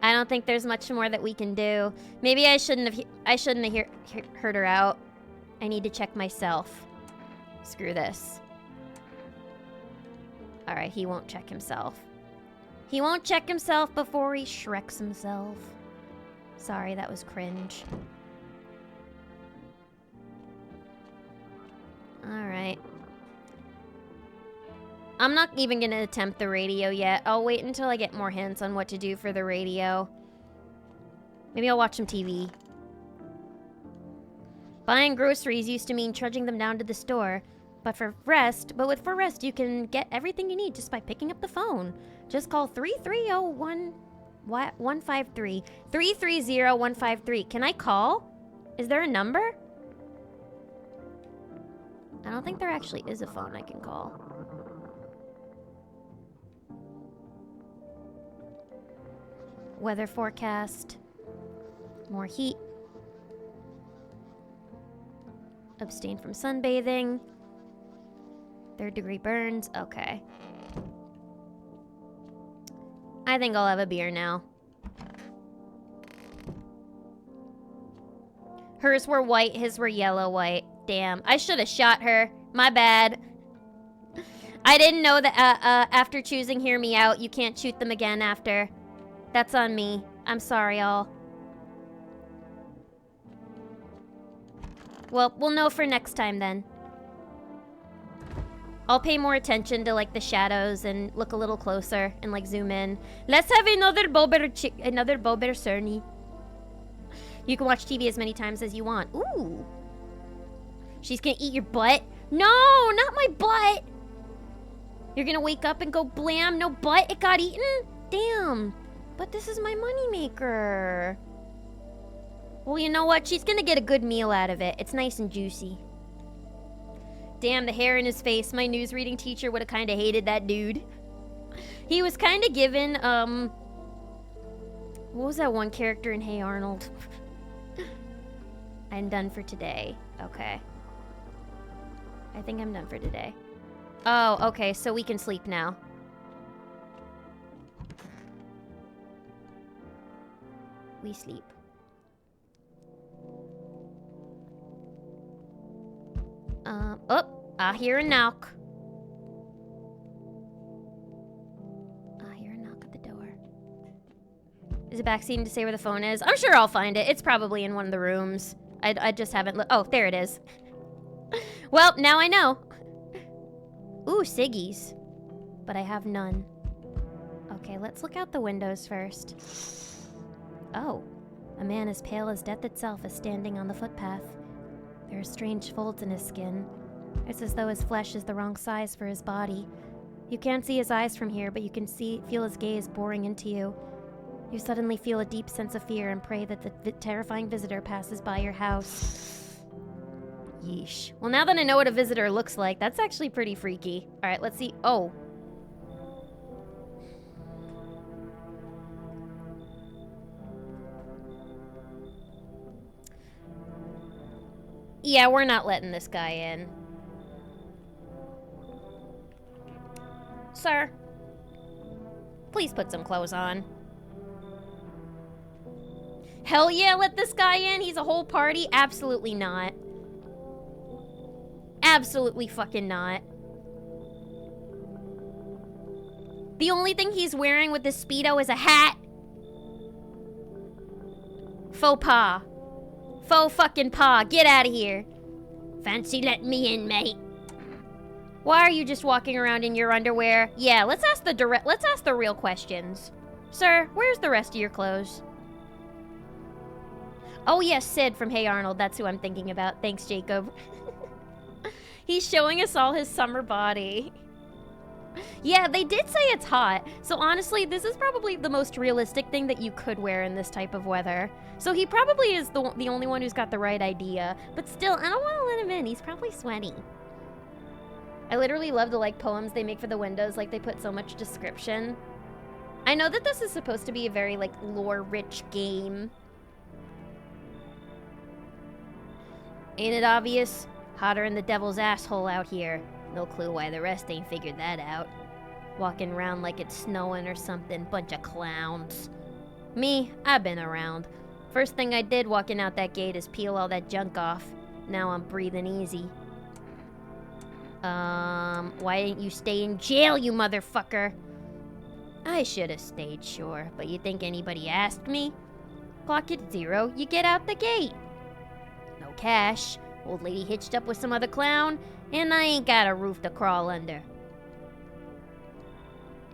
I don't think there's much more that we can do. Maybe I shouldn't have heard her out. I need to check myself. Screw this. Alright, he won't check himself. He won't check himself before he Shreks himself. Sorry, that was cringe. Alright. I'm not even gonna attempt the radio yet. I'll wait until I get more hints on what to do for the radio. Maybe I'll watch some TV. Buying groceries used to mean trudging them down to the store. But with rest, you can get everything you need just by picking up the phone. Just call 330-153. 330-153. Can I call? Is there a number? I don't think there actually is a phone I can call. Weather forecast. More heat. Abstain from sunbathing. 3rd-degree burns. Okay. I think I'll have a beer now. Hers were white, his were yellow-white. Damn, I should have shot her. My bad. I didn't know that after choosing Hear Me Out, you can't shoot them again after. That's on me. I'm sorry, all. Well, we'll know for next time then. I'll pay more attention to like the shadows and look a little closer and like zoom in. Let's have another Bober Cerny. You can watch TV as many times as you want. Ooh. She's gonna eat your butt? No, not my butt. You're gonna wake up and go blam, no butt, it got eaten? Damn. But this is my moneymaker. Well, you know what? She's gonna get a good meal out of it. It's nice and juicy. Damn, the hair in his face. My news reading teacher would have kind of hated that dude. He was kind of given, what was that one character in Hey Arnold? I'm done for today. Okay. I think I'm done for today. Oh, okay, so we can sleep now. We sleep. Oh, I hear a knock. I hear a knock at the door. Is it backseating to say where the phone is? I'm sure I'll find it. It's probably in one of the rooms. I just haven't looked. Oh, there it is. Well, now I know. Ooh, ciggies. But I have none. Okay, let's look out the windows first. Oh, a man as pale as death itself is standing on the footpath. There are strange folds in his skin. It's as though his flesh is the wrong size for his body. You can't see his eyes from here, but you can feel his gaze boring into you. You suddenly feel a deep sense of fear and pray that the terrifying visitor passes by your house. Yeesh. Well, now that I know what a visitor looks like, that's actually pretty freaky. All right, let's see. Oh. Yeah, we're not letting this guy in. Sir, please put some clothes on. Hell yeah, let this guy in. He's a whole party. Absolutely not. Absolutely fucking not. The only thing he's wearing with this Speedo is a hat. Faux pas. Faux fucking pas. Get out of here. Fancy letting me in, mate. Why are you just walking around in your underwear? Yeah, let's ask the real questions. Sir, where's the rest of your clothes? Oh yes, Sid from Hey Arnold. That's who I'm thinking about. Thanks, Jacob. He's showing us all his summer body. Yeah, they did say it's hot. So honestly, this is probably the most realistic thing that you could wear in this type of weather. So he probably is the only one who's got the right idea. But still, I don't want to let him in. He's probably sweaty. I literally love the poems they make for the windows. Like, they put so much description. I know that this is supposed to be a very lore-rich game. Ain't it obvious? Hotter than the devil's asshole out here. No clue why the rest ain't figured that out. Walking around like it's snowing or something. Bunch of clowns. Me, I've been around. First thing I did walking out that gate is peel all that junk off. Now I'm breathing easy. Why didn't you stay in jail, you motherfucker? I should have stayed, sure, but you think anybody asked me? Clock at 0, you get out the gate. No cash, old lady hitched up with some other clown, and I ain't got a roof to crawl under.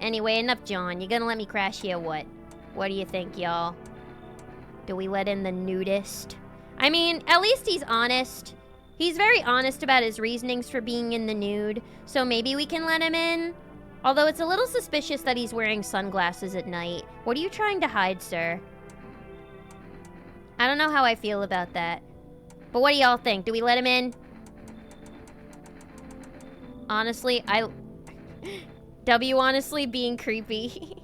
Anyway, enough John, you gonna let me crash here, what? What do you think, y'all? Do we let in the nudist? I mean, at least he's honest. He's very honest about his reasonings for being in the nude, so maybe we can let him in. Although it's a little suspicious that he's wearing sunglasses at night. What are you trying to hide, sir? I don't know how I feel about that. But what do y'all think? Do we let him in? Honestly, honestly being creepy.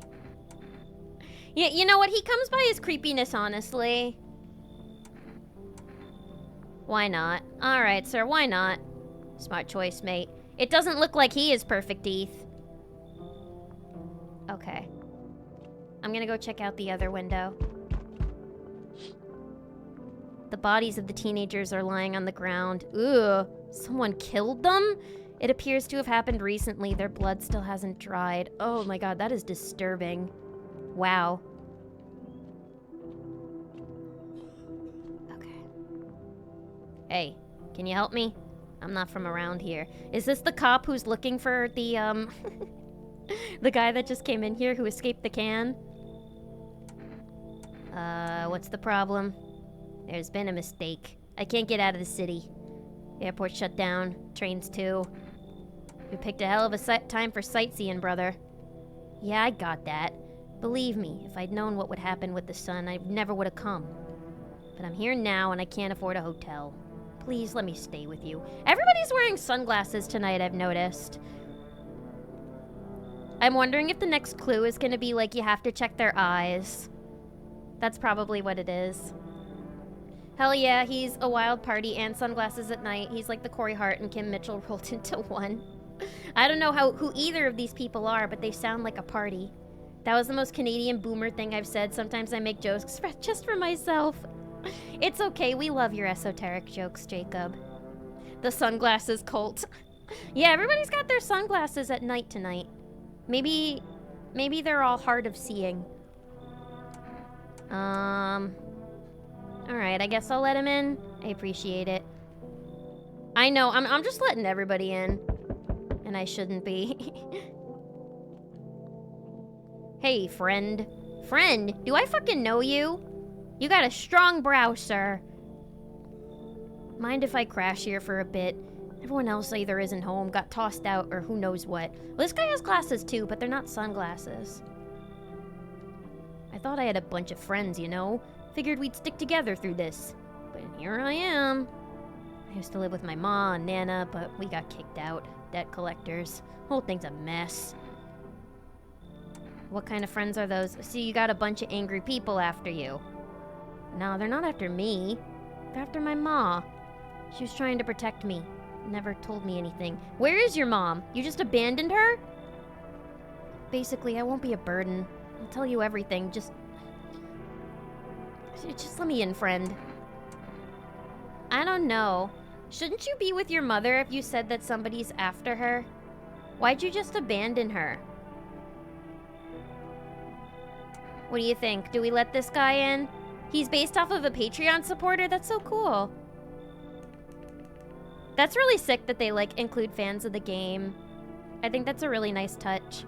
Yeah, you know what? He comes by his creepiness, honestly. Why not? Alright, sir, why not? Smart choice, mate. It doesn't look like he has perfect teeth. Okay. I'm gonna go check out the other window. The bodies of the teenagers are lying on the ground. Ugh, someone killed them? It appears to have happened recently. Their blood still hasn't dried. Oh my god, that is disturbing. Wow. Okay. Hey, can you help me? I'm not from around here. Is this the cop who's looking for the, the guy that just came in here who escaped the can? What's the problem? There's been a mistake. I can't get out of the city. Airport shut down. Trains too. You picked a hell of a time for sightseeing, brother. Yeah, I got that. Believe me, if I'd known what would happen with the sun, I never would have come. But I'm here now and I can't afford a hotel. Please let me stay with you. Everybody's wearing sunglasses tonight, I've noticed. I'm wondering if the next clue is going to be like you have to check their eyes. That's probably what it is. Hell yeah, he's a wild party and sunglasses at night. He's like the Corey Hart and Kim Mitchell rolled into one. I don't know who either of these people are, but they sound like a party. That was the most Canadian boomer thing I've said. Sometimes I make jokes just for myself. It's okay, we love your esoteric jokes, Jacob. The sunglasses cult. Yeah, everybody's got their sunglasses at night tonight. Maybe they're all hard of seeing. Alright, I guess I'll let him in. I appreciate it. I know, I'm just letting everybody in. And I shouldn't be. Hey, friend. Friend, do I fucking know you? You got a strong brow, sir. Mind if I crash here for a bit? Everyone else either isn't home, got tossed out, or who knows what. Well, this guy has glasses too, but they're not sunglasses. I thought I had a bunch of friends, you know? Figured we'd stick together through this. But here I am. I used to live with my ma and Nana, but we got kicked out. Debt collectors. Whole thing's a mess. What kind of friends are those? See, you got a bunch of angry people after you. No, they're not after me. They're after my ma. She was trying to protect me. Never told me anything. Where is your mom? You just abandoned her? Basically, I won't be a burden. I'll tell you everything. Just let me in, friend. I don't know. Shouldn't you be with your mother if you said that somebody's after her? Why'd you just abandon her? What do you think? Do we let this guy in? He's based off of a Patreon supporter? That's so cool. That's really sick that they, like, include fans of the game. I think that's a really nice touch.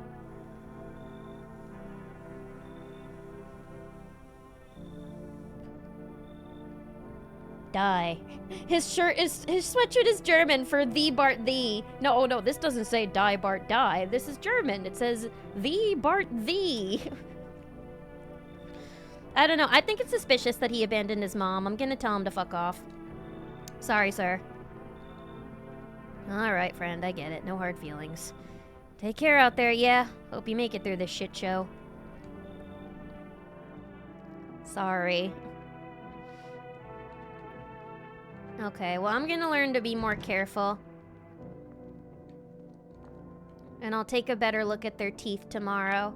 Die. His sweatshirt is German for the Bart the. No, this doesn't say die Bart die. This is German. It says the Bart the. I don't know. I think it's suspicious that he abandoned his mom. I'm gonna tell him to fuck off. Sorry, sir. Alright, friend. I get it. No hard feelings. Take care out there, yeah? Hope you make it through this shit show. Sorry. Okay, well, I'm gonna learn to be more careful. And I'll take a better look at their teeth tomorrow.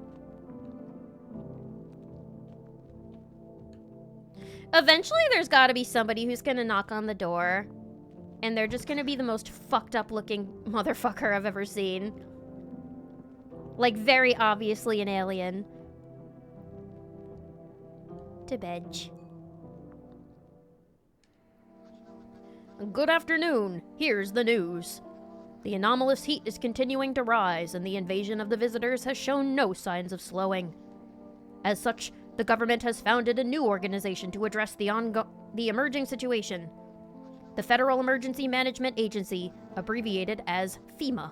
Eventually, there's gotta be somebody who's gonna knock on the door. And they're just gonna be the most fucked up looking motherfucker I've ever seen. Like, very obviously an alien. To bed. Good afternoon. Here's the news. The anomalous heat is continuing to rise, and the invasion of the visitors has shown no signs of slowing. As such, the government has founded a new organization to address the emerging situation. The Federal Emergency Management Agency, abbreviated as FEMA.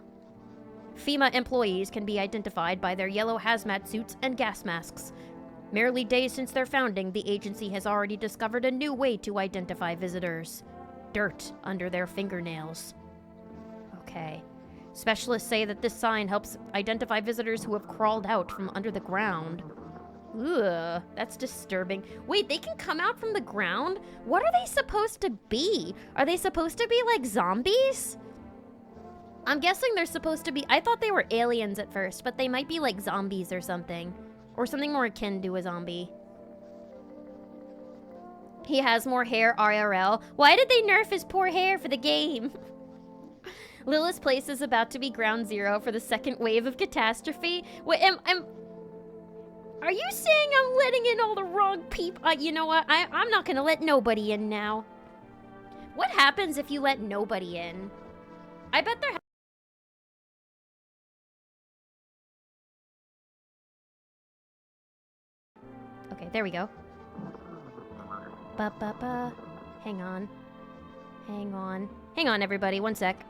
FEMA employees can be identified by their yellow hazmat suits and gas masks. Merely days since their founding, the agency has already discovered a new way to identify visitors. Dirt under their fingernails. Okay. Specialists say that this sign helps identify visitors who have crawled out from under the ground. Ugh, that's disturbing. Wait, they can come out from the ground? What are they supposed to be? Are they supposed to be like zombies? I'm guessing they're supposed to be... I thought they were aliens at first, but they might be like zombies or something. Or something more akin to a zombie. He has more hair IRL. Why did they nerf his poor hair for the game? Lilith's place is about to be ground zero for the second wave of catastrophe. Wait, are you saying I'm letting in all the wrong people? You know what? I'm not gonna let nobody in now. What happens if you let nobody in? I bet they're... Okay, there we go. Ba-ba-ba. Hang on. Hang on. Hang on, everybody. One sec.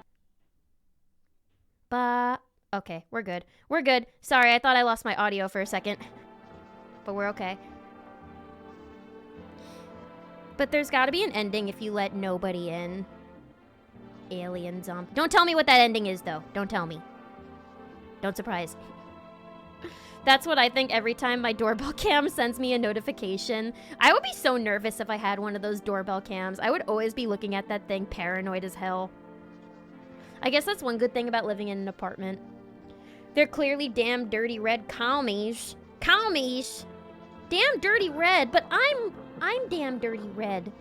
Ba. Okay, we're good. We're good. Sorry, I thought I lost my audio for a second. But we're okay. But there's gotta be an ending if you let nobody in. Alien zombie. Don't tell me what that ending is, though. Don't tell me. Don't surprise. That's what I think every time my doorbell cam sends me a notification. I would be so nervous if I had one of those doorbell cams. I would always be looking at that thing paranoid as hell. I guess that's one good thing about living in an apartment. They're clearly damn dirty red commies. Commies! Damn dirty red, but I'm damn dirty red.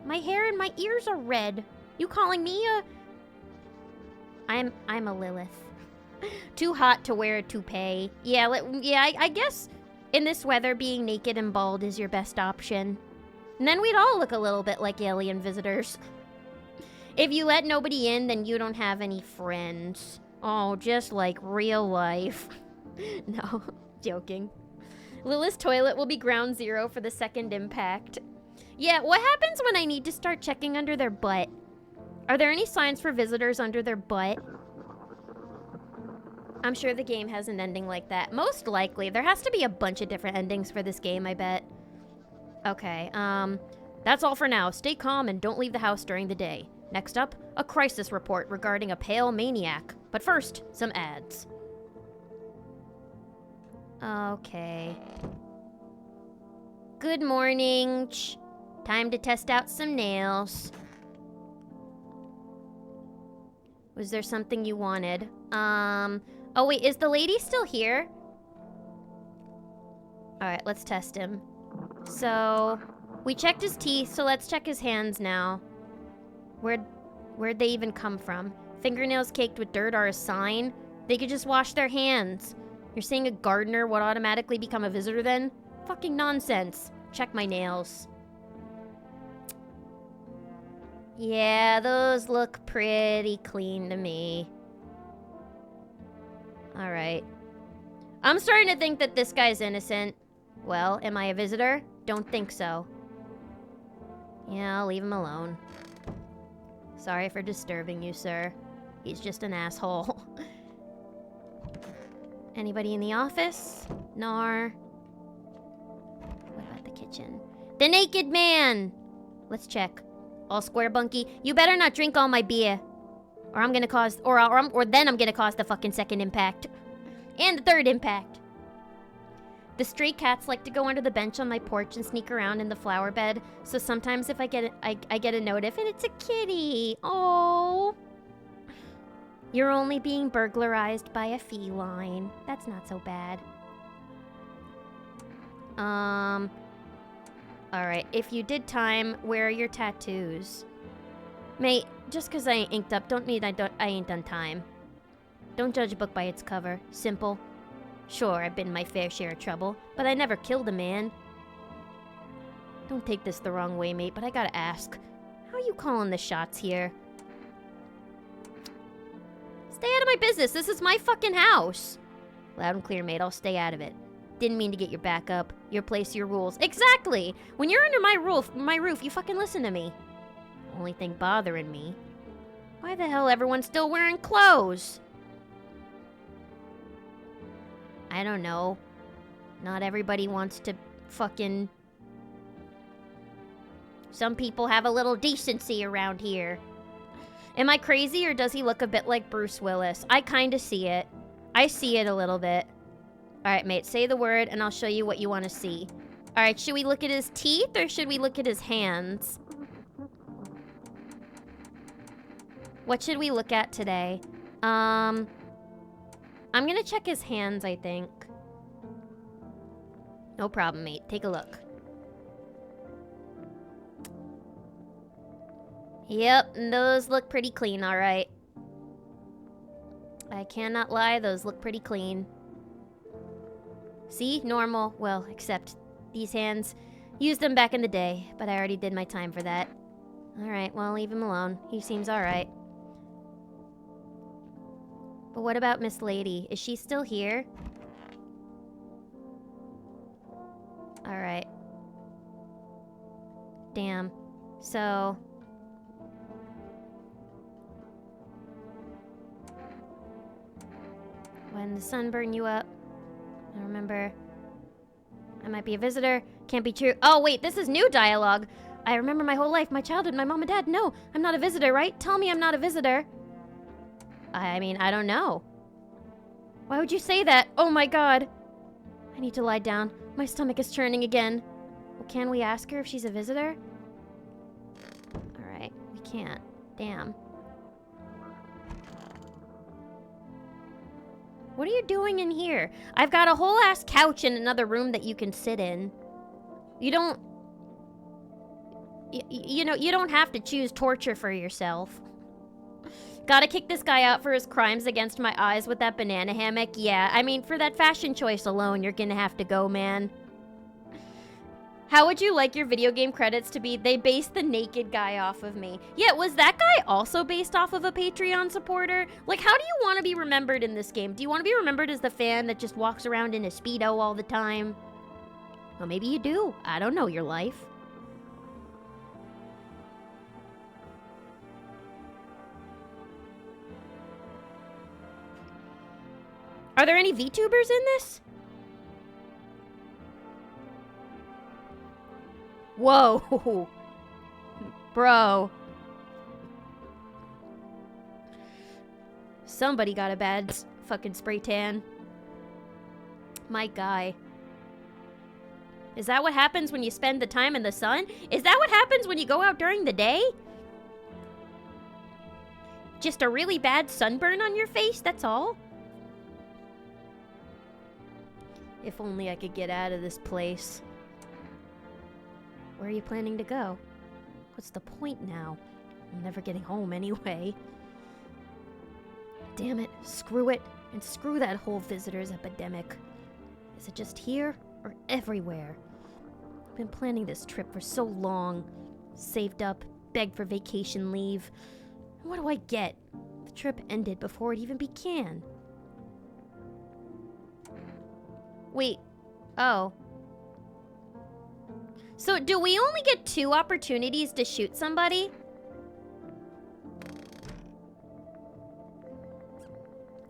My hair and my ears are red. You calling me a... I'm a Lilith. Too hot to wear a toupee. Yeah, I guess in this weather being naked and bald is your best option. And then we'd all look a little bit like alien visitors. If you let nobody in, then you don't have any friends. Oh, just like real life. No, joking. Lilith's toilet will be ground zero for the second impact. Yeah, what happens when I need to start checking under their butt? Are there any signs for visitors under their butt? I'm sure the game has an ending like that. Most likely. There has to be a bunch of different endings for this game, I bet. Okay, that's all for now. Stay calm and don't leave the house during the day. Next up, a crisis report regarding a pale maniac. But first, some ads. Okay. Good morning. Time to test out some nails. Was there something you wanted? Oh wait, is the lady still here? Alright, let's test him. So, we checked his teeth, so let's check his hands now. Where'd they even come from? Fingernails caked with dirt are a sign? They could just wash their hands. You're saying a gardener would automatically become a visitor then? Fucking nonsense. Check my nails. Yeah, those look pretty clean to me. Alright. I'm starting to think that this guy's innocent. Well, am I a visitor? Don't think so. Yeah, I'll leave him alone. Sorry for disturbing you, sir. He's just an asshole. Anybody in the office? Nar. What about the kitchen? The naked man! Let's check. All square, Bunky. You better not drink all my beer. Or I'm gonna cause... Or then I'm gonna cause the fucking second impact. And the third impact. The stray cats like to go under the bench on my porch and sneak around in the flower bed. So sometimes if I get a notif and it's a kitty. Oh. You're only being burglarized by a feline. That's not so bad. Alright, if you did time, where are your tattoos? Mate, just cause I ain't inked up, don't mean I ain't done time. Don't judge a book by its cover. Simple. Sure, I've been in my fair share of trouble, but I never killed a man. Don't take this the wrong way, mate, but I gotta ask. How are you calling the shots here? Stay out of my business, this is my fucking house! Loud and clear, mate, I'll stay out of it. Didn't mean to get your back up. Your place, your rules. Exactly! When you're under my roof, you fucking listen to me. Only thing bothering me. Why the hell everyone's still wearing clothes? I don't know. Not everybody wants to fucking... Some people have a little decency around here. Am I crazy or does he look a bit like Bruce Willis? I kinda see it. I see it a little bit. Alright, mate, say the word and I'll show you what you want to see. Alright, should we look at his teeth or should we look at his hands? What should we look at today? I'm gonna check his hands, I think. No problem, mate. Take a look. Yep, those look pretty clean, alright. I cannot lie, those look pretty clean. See? Normal. Well, except these hands. Used them back in the day, but I already did my time for that. Alright, well, leave him alone. He seems alright. But what about Miss Lady? Is she still here? Alright. Damn. So... When the sun burned you up. I remember. I might be a visitor. Can't be true. Oh, wait, this is new dialogue. I remember my whole life, my childhood, my mom and dad. No, I'm not a visitor, right? Tell me I'm not a visitor. I mean, I don't know. Why would you say that? Oh my god. I need to lie down. My stomach is churning again. Well, can we ask her if she's a visitor? Alright, we can't. Damn. What are you doing in here? I've got a whole ass couch in another room that you can sit in. You don't... you know, you don't have to choose torture for yourself. Gotta kick this guy out for his crimes against my eyes with that banana hammock? Yeah, I mean, for that fashion choice alone, you're gonna have to go, man. How would you like your video game credits to be? They based the naked guy off of me. Yeah, was that guy also based off of a Patreon supporter? Like, how do you want to be remembered in this game? Do you want to be remembered as the fan that just walks around in a Speedo all the time? Well, maybe you do. I don't know your life. Are there any VTubers in this? Whoa. Bro. Somebody got a bad fucking spray tan. My guy. Is that what happens when you spend the time in the sun? Is that what happens when you go out during the day? Just a really bad sunburn on your face, that's all? If only I could get out of this place. Where are you planning to go? What's the point now? I'm never getting home anyway. Damn it, screw it, and screw that whole visitors epidemic. Is it just here or everywhere? I've been planning this trip for so long. Saved up, begged for vacation leave. And what do I get? The trip ended before it even began. Wait. Oh. So, do we only get 2 opportunities to shoot somebody?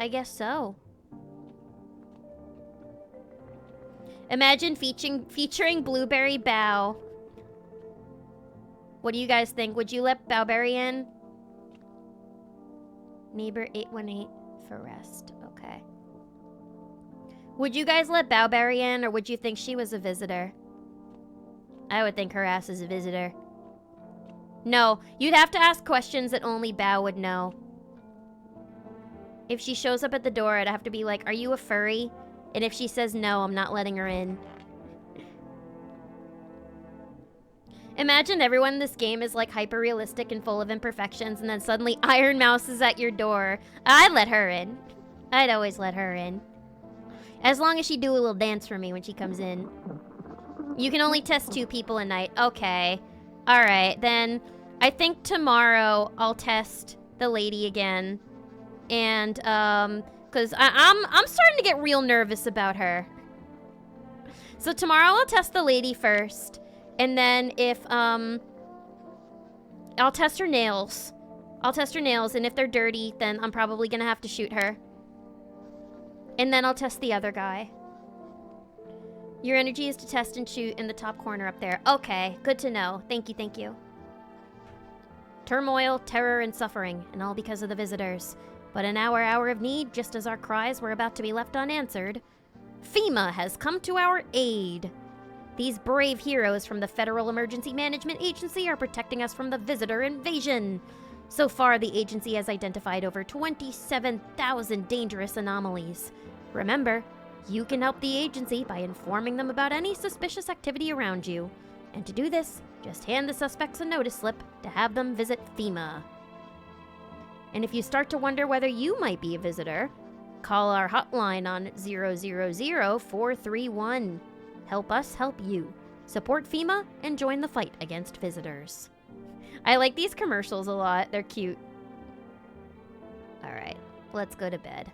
I guess so. Imagine featuring Blueberry Bao. What do you guys think? Would you let Bowberry in? Neighbor 818 for rest. Okay. Would you guys let Bowberry in, or would you think she was a visitor? I would think her ass is a visitor. No, you'd have to ask questions that only Bao would know. If she shows up at the door, I'd have to be like, are you a furry? And if she says no, I'm not letting her in. Imagine everyone in this game is like hyper-realistic and full of imperfections, and then suddenly Iron Mouse is at your door. I'd let her in. I'd always let her in. As long as she do a little dance for me when she comes in. You can only test 2 people a night. Okay. Alright, then I think tomorrow I'll test the lady again. And, because I'm starting to get real nervous about her. So tomorrow I'll test the lady first. And then if, I'll test her nails. I'll test her nails, and if they're dirty, then I'm probably gonna have to shoot her. And then I'll test the other guy. Your energy is to test and shoot in the top corner up there. Okay, good to know. Thank you, thank you. Turmoil, terror, and suffering, and all because of the visitors. But in our hour of need, just as our cries were about to be left unanswered, FEMA has come to our aid. These brave heroes from the Federal Emergency Management Agency are protecting us from the visitor invasion. So far, the agency has identified over 27,000 dangerous anomalies. Remember, you can help the agency by informing them about any suspicious activity around you. And to do this, just hand the suspects a notice slip to have them visit FEMA. And if you start to wonder whether you might be a visitor, call our hotline on 000-431. Help us help you. Support FEMA and join the fight against visitors. I like these commercials a lot. They're cute. Alright, let's go to bed.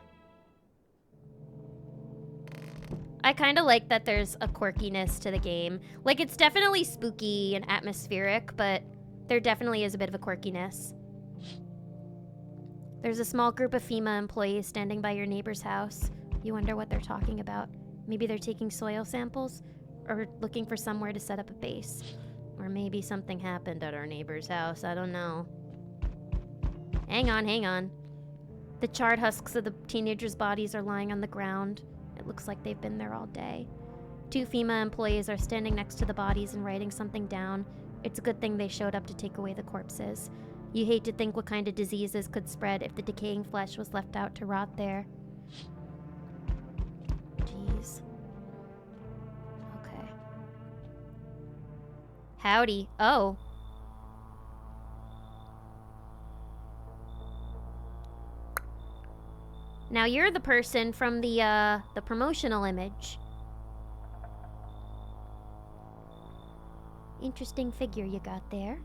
I kind of like that there's a quirkiness to the game. Like, it's definitely spooky and atmospheric, but there definitely is a bit of a quirkiness. There's a small group of FEMA employees standing by your neighbor's house. You wonder what they're talking about. Maybe they're taking soil samples, or looking for somewhere to set up a base. Or maybe something happened at our neighbor's house, I don't know. Hang on. The charred husks of the teenagers' bodies are lying on the ground. It looks like they've been there all day. 2 FEMA employees are standing next to the bodies and writing something down. It's a good thing they showed up to take away the corpses. You hate to think what kind of diseases could spread if the decaying flesh was left out to rot there. Jeez. Okay. Howdy. Oh. Now you're the person from the promotional image. Interesting figure you got there.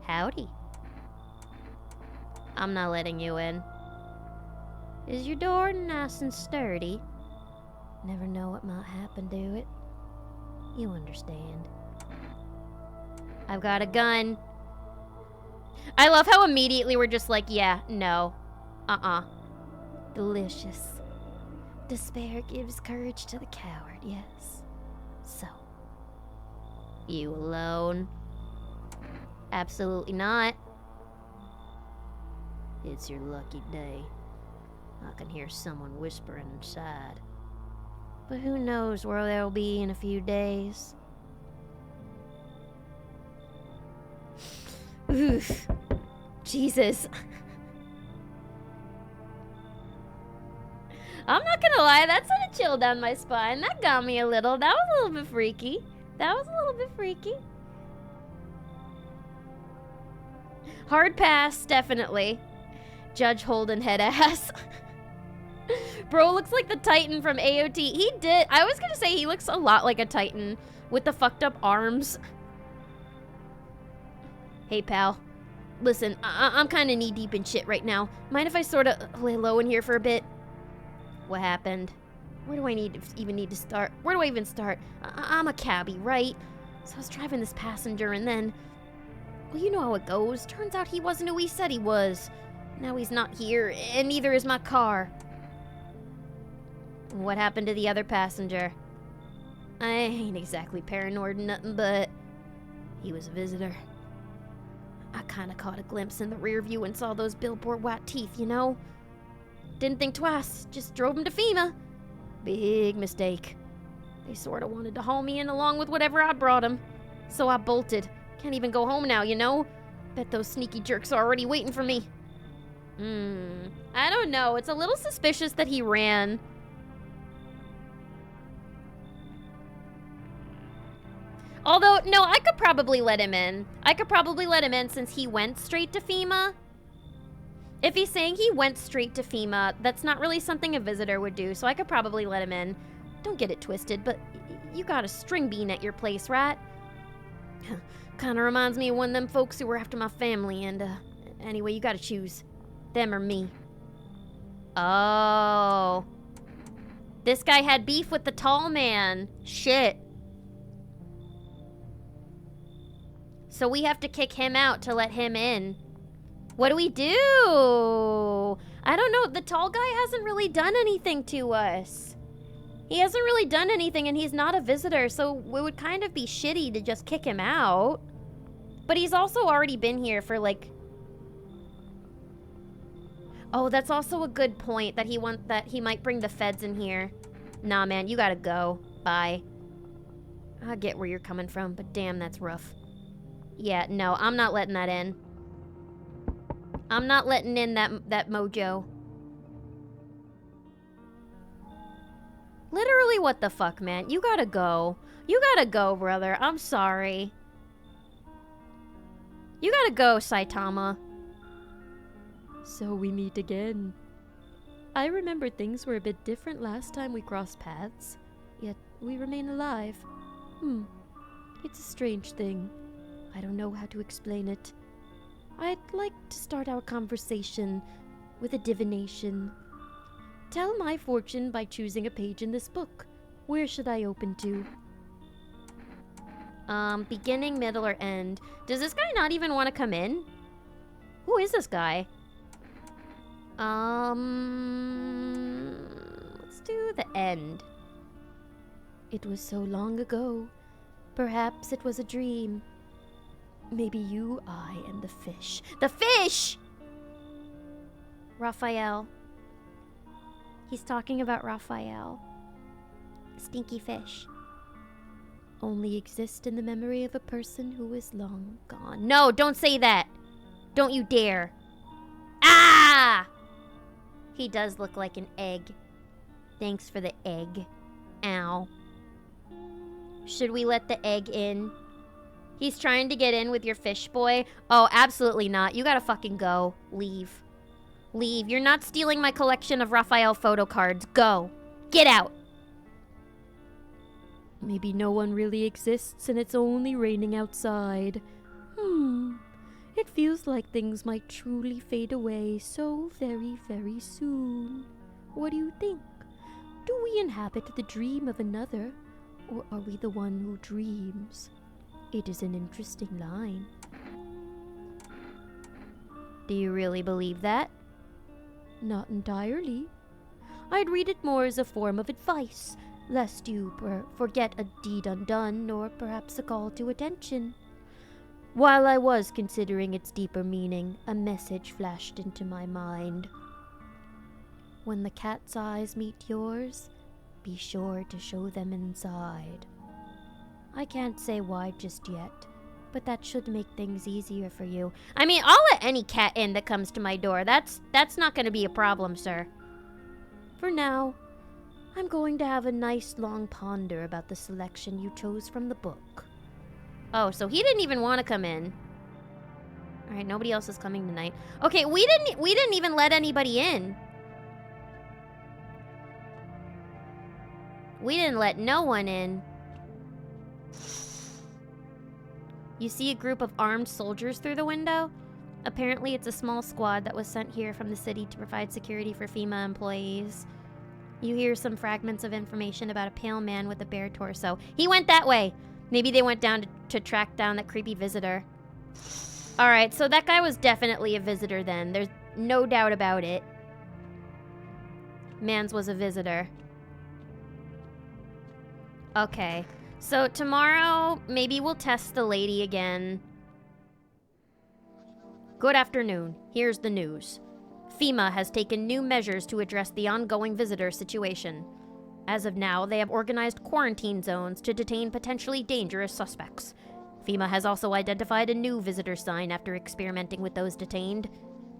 Howdy. I'm not letting you in. Is your door nice and sturdy? Never know what might happen to it. You understand. I've got a gun. I love how immediately we're just like, yeah, no. Delicious. Despair gives courage to the coward, yes. So, you alone? Absolutely not. It's your lucky day. I can hear someone whispering inside. But who knows where they'll be in a few days. Oof. Jesus. I'm not gonna lie, that sent a chill down my spine. That got me a little. That was a little bit freaky. Hard pass, definitely. Judge Holden head ass. Bro looks like the Titan from AOT. He did. I was gonna say he looks a lot like a Titan with the fucked up arms. Hey, pal. Listen, I'm kind of knee deep in shit right now. Mind if I sort of lay low in here for a bit? What happened? Where do I even need to start? Where do I even start? I'm a cabbie, right? So I was driving this passenger and then... Well, you know how it goes. Turns out he wasn't who he said he was. Now he's not here, and neither is my car. What happened to the other passenger? I ain't exactly paranoid or nothing, but... He was a visitor. I kinda caught a glimpse in the rear view and saw those billboard white teeth, you know? Didn't think twice, just drove him to FEMA. Big mistake. They sorta wanted to haul me in along with whatever I brought him. So I bolted. Can't even go home now, you know? Bet those sneaky jerks are already waiting for me. I don't know. It's a little suspicious that he ran. Although, no, I could probably let him in. Since he went straight to FEMA. If he's saying he went straight to FEMA, that's not really something a visitor would do, so I could probably let him in. Don't get it twisted, but you got a string bean at your place, right? Kinda reminds me of one of them folks who were after my family, and, anyway, you gotta choose. Them or me. Oh. This guy had beef with the tall man. Shit. So we have to kick him out to let him in. What do we do? I don't know. The tall guy hasn't really done anything to us. He hasn't really done anything, and he's not a visitor, so it would kind of be shitty to just kick him out. But he's also already been here for, like... Oh, that's also a good point, that he might bring the feds in here. Nah, man, you gotta go. Bye. I get where you're coming from, but damn, that's rough. Yeah, no, I'm not letting that in. I'm not letting in that mojo. Literally, what the fuck, man? You gotta go. You gotta go, brother. I'm sorry. You gotta go, Saitama. So we meet again. I remember things were a bit different last time we crossed paths, yet we remain alive. It's a strange thing. I don't know how to explain it. I'd like to start our conversation with a divination. Tell my fortune by choosing a page in this book. Where should I open to? Beginning, middle, or end. Does this guy not even want to come in? Who is this guy? Let's do the end. It was so long ago. Perhaps it was a dream. Maybe you, I, and the fish. The fish! Raphael. He's talking about Raphael. Stinky fish. Only exist in the memory of a person who is long gone. No, don't say that. Don't you dare. Ah! He does look like an egg. Thanks for the egg. Ow. Should we let the egg in? He's trying to get in with your fish boy. Oh, absolutely not. You gotta fucking go. Leave. Leave. You're not stealing my collection of Raphael photo cards. Go. Get out. Maybe no one really exists and it's only raining outside. It feels like things might truly fade away so very, very soon. What do you think? Do we inhabit the dream of another, or are we the one who dreams? It is an interesting line. Do you really believe that? Not entirely. I'd read it more as a form of advice, lest you forget a deed undone, or perhaps a call to attention. While I was considering its deeper meaning, a message flashed into my mind. When the cat's eyes meet yours, be sure to show them inside. I can't say why just yet, but that should make things easier for you. I mean, I'll let any cat in that comes to my door. That's not gonna be a problem, sir. For now, I'm going to have a nice long ponder about the selection you chose from the book. Oh, so he didn't even want to come in. All right, nobody else is coming tonight. Okay, we didn't even let anybody in. We didn't let no one in. You see a group of armed soldiers through the window? Apparently, it's a small squad that was sent here from the city to provide security for FEMA employees. You hear some fragments of information about a pale man with a bare torso. He went that way. Maybe they went down to track down that creepy visitor. Alright, so that guy was definitely a visitor then. There's no doubt about it. Mans was a visitor. Okay. So tomorrow, maybe we'll test the lady again. Good afternoon. Here's the news. FEMA has taken new measures to address the ongoing visitor situation. As of now, they have organized quarantine zones to detain potentially dangerous suspects. FEMA has also identified a new visitor sign after experimenting with those detained.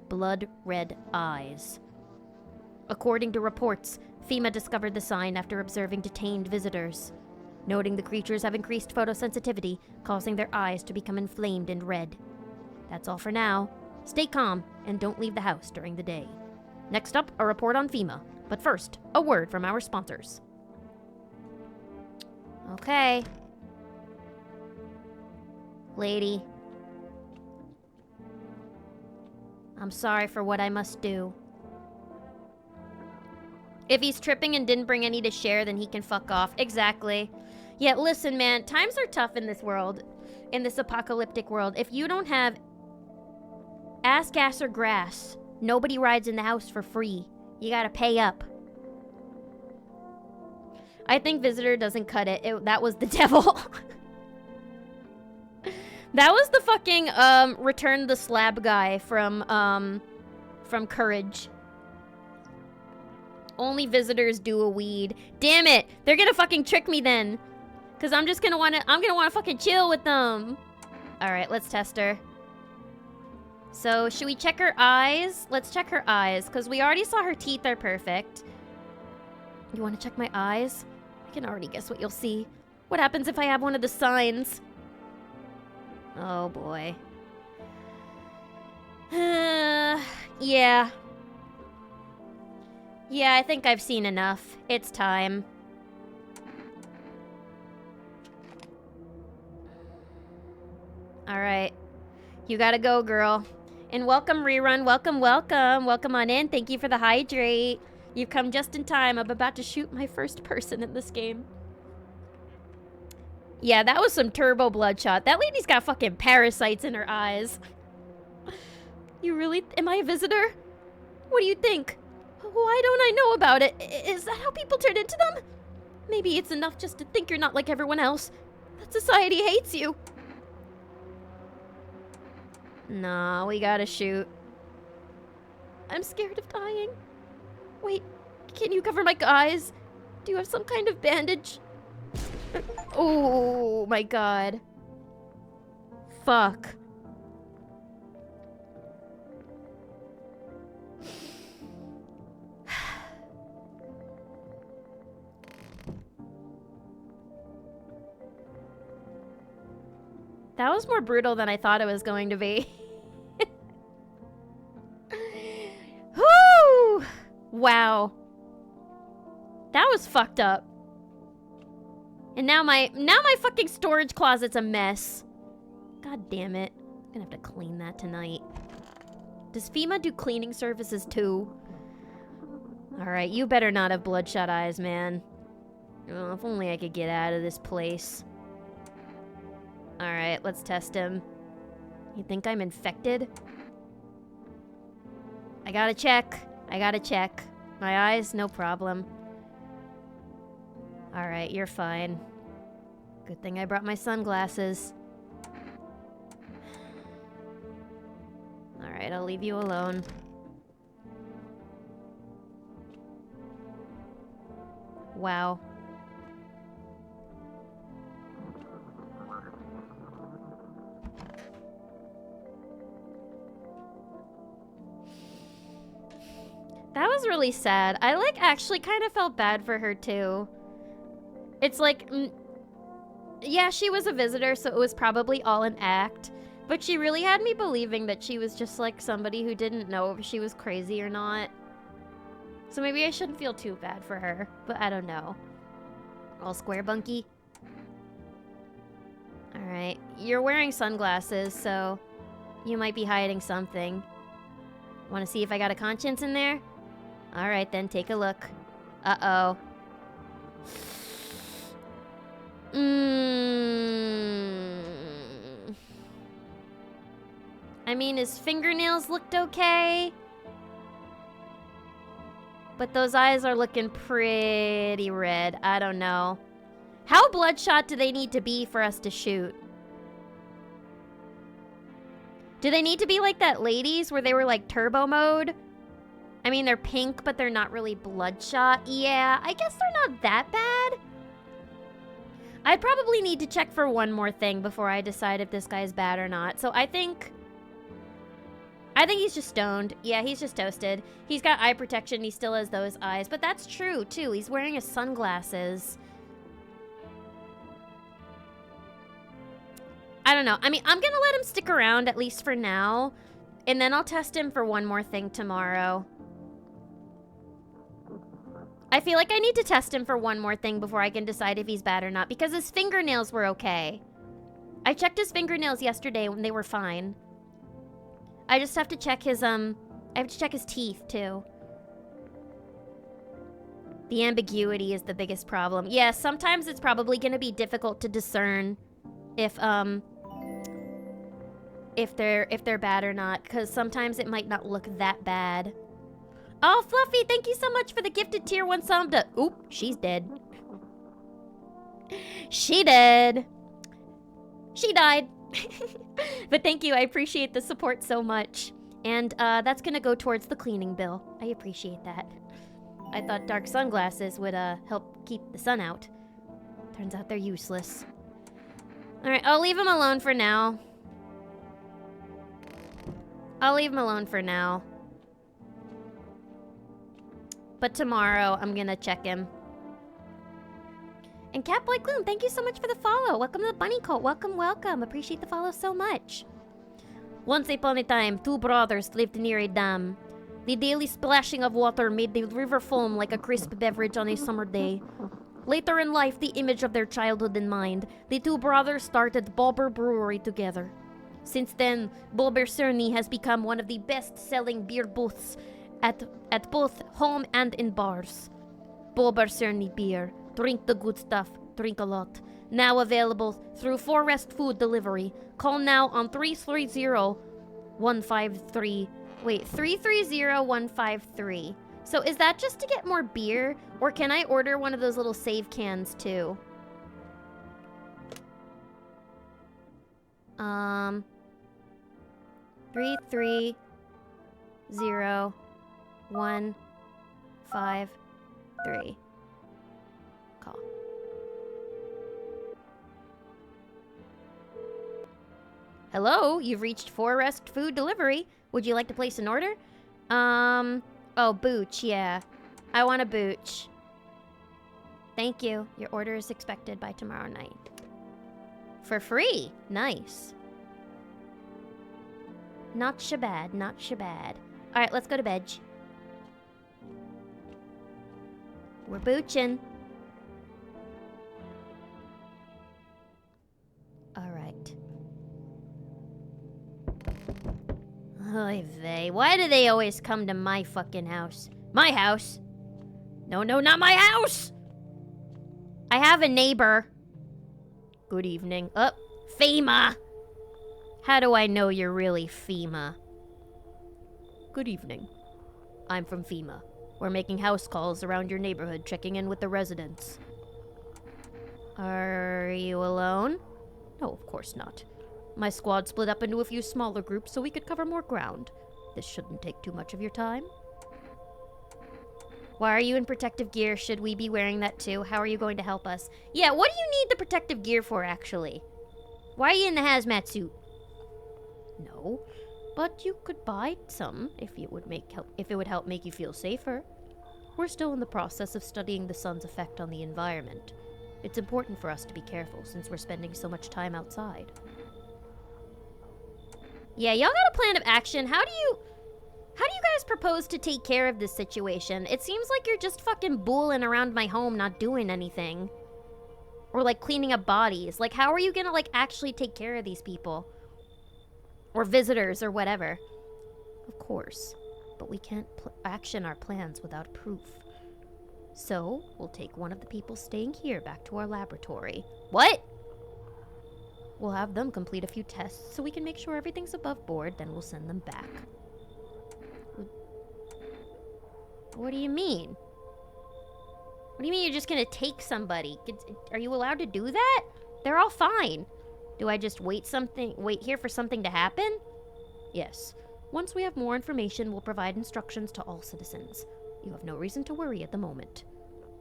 Blood red eyes. According to reports, FEMA discovered the sign after observing detained visitors. Noting the creatures have increased photosensitivity, causing their eyes to become inflamed and red. That's all for now. Stay calm and don't leave the house during the day. Next up, a report on FEMA. But first, a word from our sponsors. Okay. Lady. I'm sorry for what I must do. If he's tripping and didn't bring any to share, then he can fuck off. Exactly. Yeah, listen, man. Times are tough in this world. In this apocalyptic world. If you don't have ass, gas, or grass, nobody rides in the house for free. You gotta pay up. I think visitor doesn't cut it. That was the devil. That was the fucking, Return the Slab guy from Courage. Only visitors do a weed. Damn it! They're gonna fucking trick me then. Cause I'm gonna wanna fucking chill with them. Alright, let's test her. So, should we check her eyes? Let's check her eyes, because we already saw her teeth are perfect. You want to check my eyes? I can already guess what you'll see. What happens if I have one of the signs? Oh, boy. Yeah. Yeah, I think I've seen enough. It's time. Alright. You gotta go, girl. And welcome, Rerun. Welcome, welcome. Welcome on in. Thank you for the hydrate. You've come just in time. I'm about to shoot my first person in this game. Yeah, that was some turbo bloodshot. That lady's got fucking parasites in her eyes. You really... Am I a visitor? What do you think? Why don't I know about it? Is that how people turn into them? Maybe it's enough just to think you're not like everyone else. That society hates you. No, we gotta shoot. I'm scared of dying. Wait, can you cover my eyes? Do you have some kind of bandage? Oh my god. Fuck. That was more brutal than I thought it was going to be. Whoo! Wow. That was fucked up. And now my fucking storage closet's a mess. God damn it. I'm gonna have to clean that tonight. Does FEMA do cleaning services too? Alright, you better not have bloodshot eyes, man. Oh, if only I could get out of this place. Alright, let's test him. You think I'm infected? I gotta check. My eyes, no problem. Alright, you're fine. Good thing I brought my sunglasses. Alright, I'll leave you alone. Wow. That was really sad. I, actually kind of felt bad for her, too. It's like, yeah, she was a visitor, so it was probably all an act. But she really had me believing that she was just, somebody who didn't know if she was crazy or not. So maybe I shouldn't feel too bad for her, but I don't know. All square, Bunky? Alright, you're wearing sunglasses, so you might be hiding something. Want to see if I got a conscience in there? Alright then, take a look. Uh-oh. I mean, his fingernails looked okay. But those eyes are looking pretty red. I don't know. How bloodshot do they need to be for us to shoot? Do they need to be like that ladies where they were turbo mode? I mean, they're pink, but they're not really bloodshot. Yeah, I guess they're not that bad. I'd probably need to check for one more thing before I decide if this guy's bad or not. So I think he's just stoned. Yeah, he's just toasted. He's got eye protection. He still has those eyes. But that's true, too. He's wearing his sunglasses. I don't know. I mean, I'm going to let him stick around, at least for now. And then I'll test him for one more thing tomorrow. I feel like I need to test him for one more thing before I can decide if he's bad or not. Because his fingernails were okay. I checked his fingernails yesterday and they were fine. I just have to check his, I have to check his teeth, too. The ambiguity is the biggest problem. Yeah, sometimes it's probably going to be difficult to discern if they're bad or not, because sometimes it might not look that bad. Oh, Fluffy, thank you so much for the gifted tier 1 sub to... Oop, she's dead. She dead. She died. But thank you, I appreciate the support so much. And that's gonna go towards the cleaning bill. I appreciate that. I thought dark sunglasses would help keep the sun out. Turns out they're useless. Alright, I'll leave him alone for now. But tomorrow, I'm gonna check him. And Catboy Gloom, thank you so much for the follow. Welcome to the bunny cult. Welcome, welcome. Appreciate the follow so much. Once upon a time, 2 brothers lived near a dam. The daily splashing of water made the river foam like a crisp beverage on a summer day. Later in life, the image of their childhood in mind, the 2 brothers started Bobber Brewery together. Since then, Bobber Cerny has become one of the best-selling beer booths at both home and in bars. Bobber Cerny beer. Drink the good stuff. Drink a lot. Now available through Forest Food Delivery. Call now on 330-153. Wait, 330-153. So is that just to get more beer? Or can I order one of those little save cans too? 330-153. Call. Hello, you've reached Forest Food Delivery. Would you like to place an order? Oh, booch, yeah. I want a booch. Thank you. Your order is expected by tomorrow night. For free. Nice. Not shabad, not shabad. All right, let's go to bed. We're booching. All right. Oy vey. Why do they always come to my fucking house? My house? No, no, not my house! I have a neighbor. Good evening. FEMA! How do I know you're really FEMA? Good evening. I'm from FEMA. We're making house calls around your neighborhood, checking in with the residents. Are you alone? No, of course not. My squad split up into a few smaller groups so we could cover more ground. This shouldn't take too much of your time. Why are you in protective gear? Should we be wearing that too? How are you going to help us? Yeah, what do you need the protective gear for, actually? Why are you in the hazmat suit? No, but you could buy some if it would help make you feel safer. We're still in the process of studying the sun's effect on the environment. It's important for us to be careful since we're spending so much time outside. Yeah, y'all got a plan of action. How do you guys propose to take care of this situation? It seems like you're just fucking booling around my home not doing anything. Or like cleaning up bodies. Like, how are you gonna like actually take care of these people? Or visitors or whatever. Of course, but we can't action our plans without proof. So, we'll take one of the people staying here back to our laboratory. What? We'll have them complete a few tests so we can make sure everything's above board, then we'll send them back. What do you mean? What do you mean you're just gonna take somebody? Are you allowed to do that? They're all fine. Do I just wait here for something to happen? Yes. Once we have more information, we'll provide instructions to all citizens. You have no reason to worry at the moment.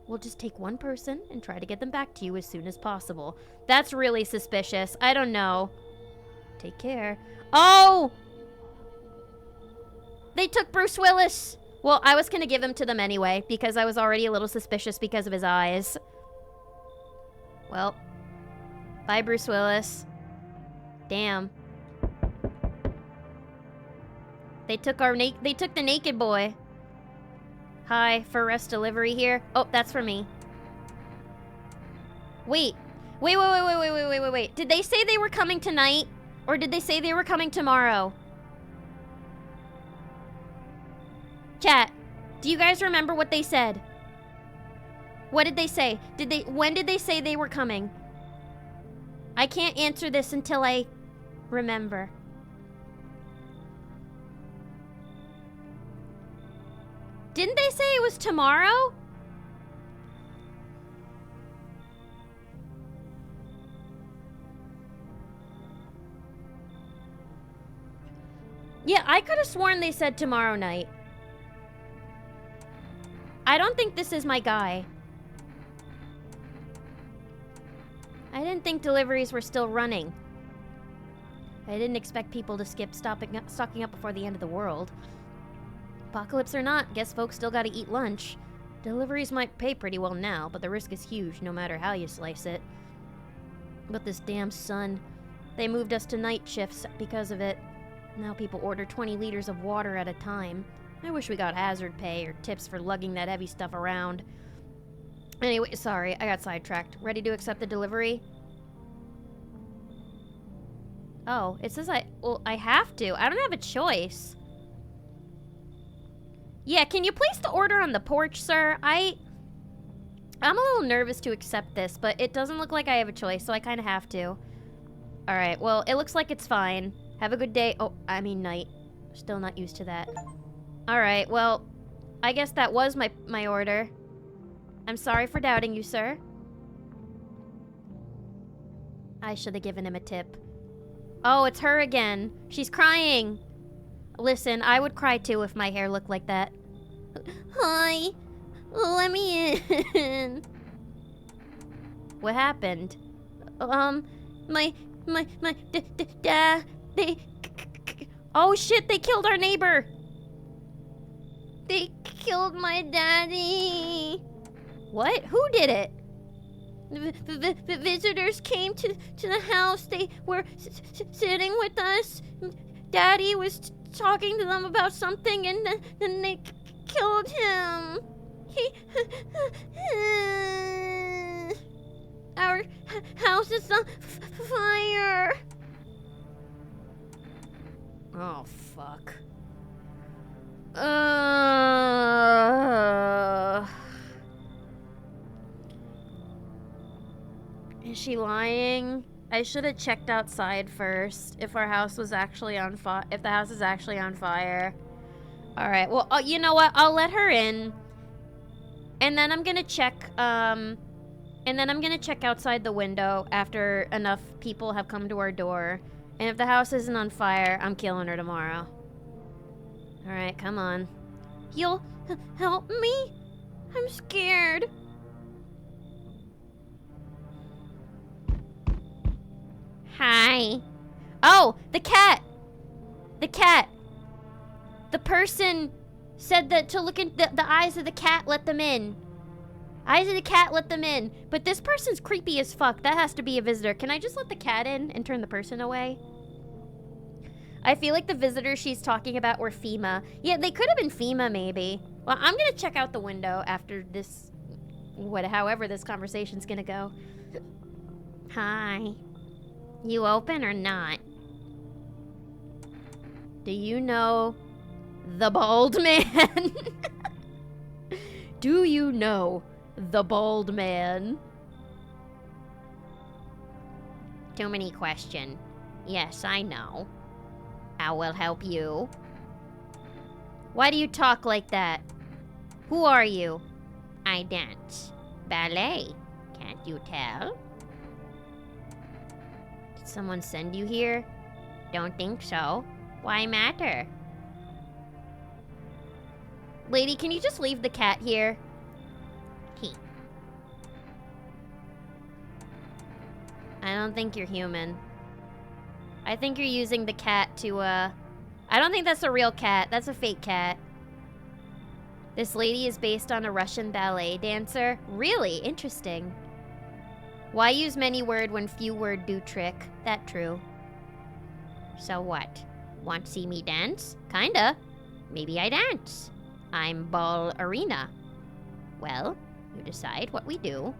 We'll just take one person and try to get them back to you as soon as possible. That's really suspicious. I don't know. Take care. Oh! They took Bruce Willis! Well, I was gonna give him to them anyway, because I was already a little suspicious because of his eyes. Well. Bye, Bruce Willis. Damn. They took the naked boy. Hi, Forest Delivery here. Oh, that's for me. Wait. Wait. Did they say they were coming tonight? Or did they say they were coming tomorrow? Chat, do you guys remember what they said? What did they say? When did they say they were coming? I can't answer this until I remember. Didn't they say it was tomorrow? Yeah, I could have sworn they said tomorrow night. I don't think this is my guy. I didn't think deliveries were still running. I didn't expect people to skip stocking up before the end of the world. Apocalypse or not, guess folks still gotta eat lunch. Deliveries might pay pretty well now, but the risk is huge no matter how you slice it. But this damn sun. They moved us to night shifts because of it. Now people order 20 liters of water at a time. I wish we got hazard pay or tips for lugging that heavy stuff around. Anyway, sorry, I got sidetracked. Ready to accept the delivery? Oh, it says I have to. I don't have a choice. Yeah, can you place the order on the porch, sir? I'm a little nervous to accept this, but it doesn't look like I have a choice, so I kind of have to. Alright, well, it looks like it's fine. Have a good day. Oh, I mean night. Still not used to that. Alright, well, I guess that was my order. I'm sorry for doubting you, sir. I should have given him a tip. Oh, it's her again. She's crying. Listen, I would cry too if my hair looked like that. Hi. Let me in. What happened? Oh shit, they killed our neighbor. They killed my daddy. What? Who did it? The visitors came to the house. They were sitting with us. Daddy was talking to them about something, and then they killed him. Our house is on fire. Oh, fuck. Is she lying? I should have checked outside first if our house was actually on fire. If the house is actually on fire. All right. Well, you know what? I'll let her in, and then I'm gonna check. And then I'm gonna check outside the window after enough people have come to our door. And if the house isn't on fire, I'm killing her tomorrow. All right, come on. You'll help me? I'm scared. Hi. Oh, the cat. The cat. The person said that to look in the eyes of the cat, let them in. Eyes of the cat, let them in. But this person's creepy as fuck. That has to be a visitor. Can I just let the cat in and turn the person away? I feel like the visitors she's talking about were FEMA. Yeah, they could have been FEMA, maybe. Well, I'm gonna check out the window after this, however this conversation's gonna go. Hi. You open or not? Do you know the bald man? Do you know the bald man? Too many questions. Yes, I know. I will help you. Why do you talk like that? Who are you? I dance. Ballet. Can't you tell? Did someone send you here? Don't think so. Why matter? Lady, can you just leave the cat here? I don't think you're human. I think you're using the cat to, I don't think that's a real cat. That's a fake cat. This lady is based on a Russian ballet dancer. Really? Interesting. Why use many word when few word do trick? That true. So what? Want to see me dance? Kinda. Maybe I dance. I'm Ball Arena. Well, you decide what we do.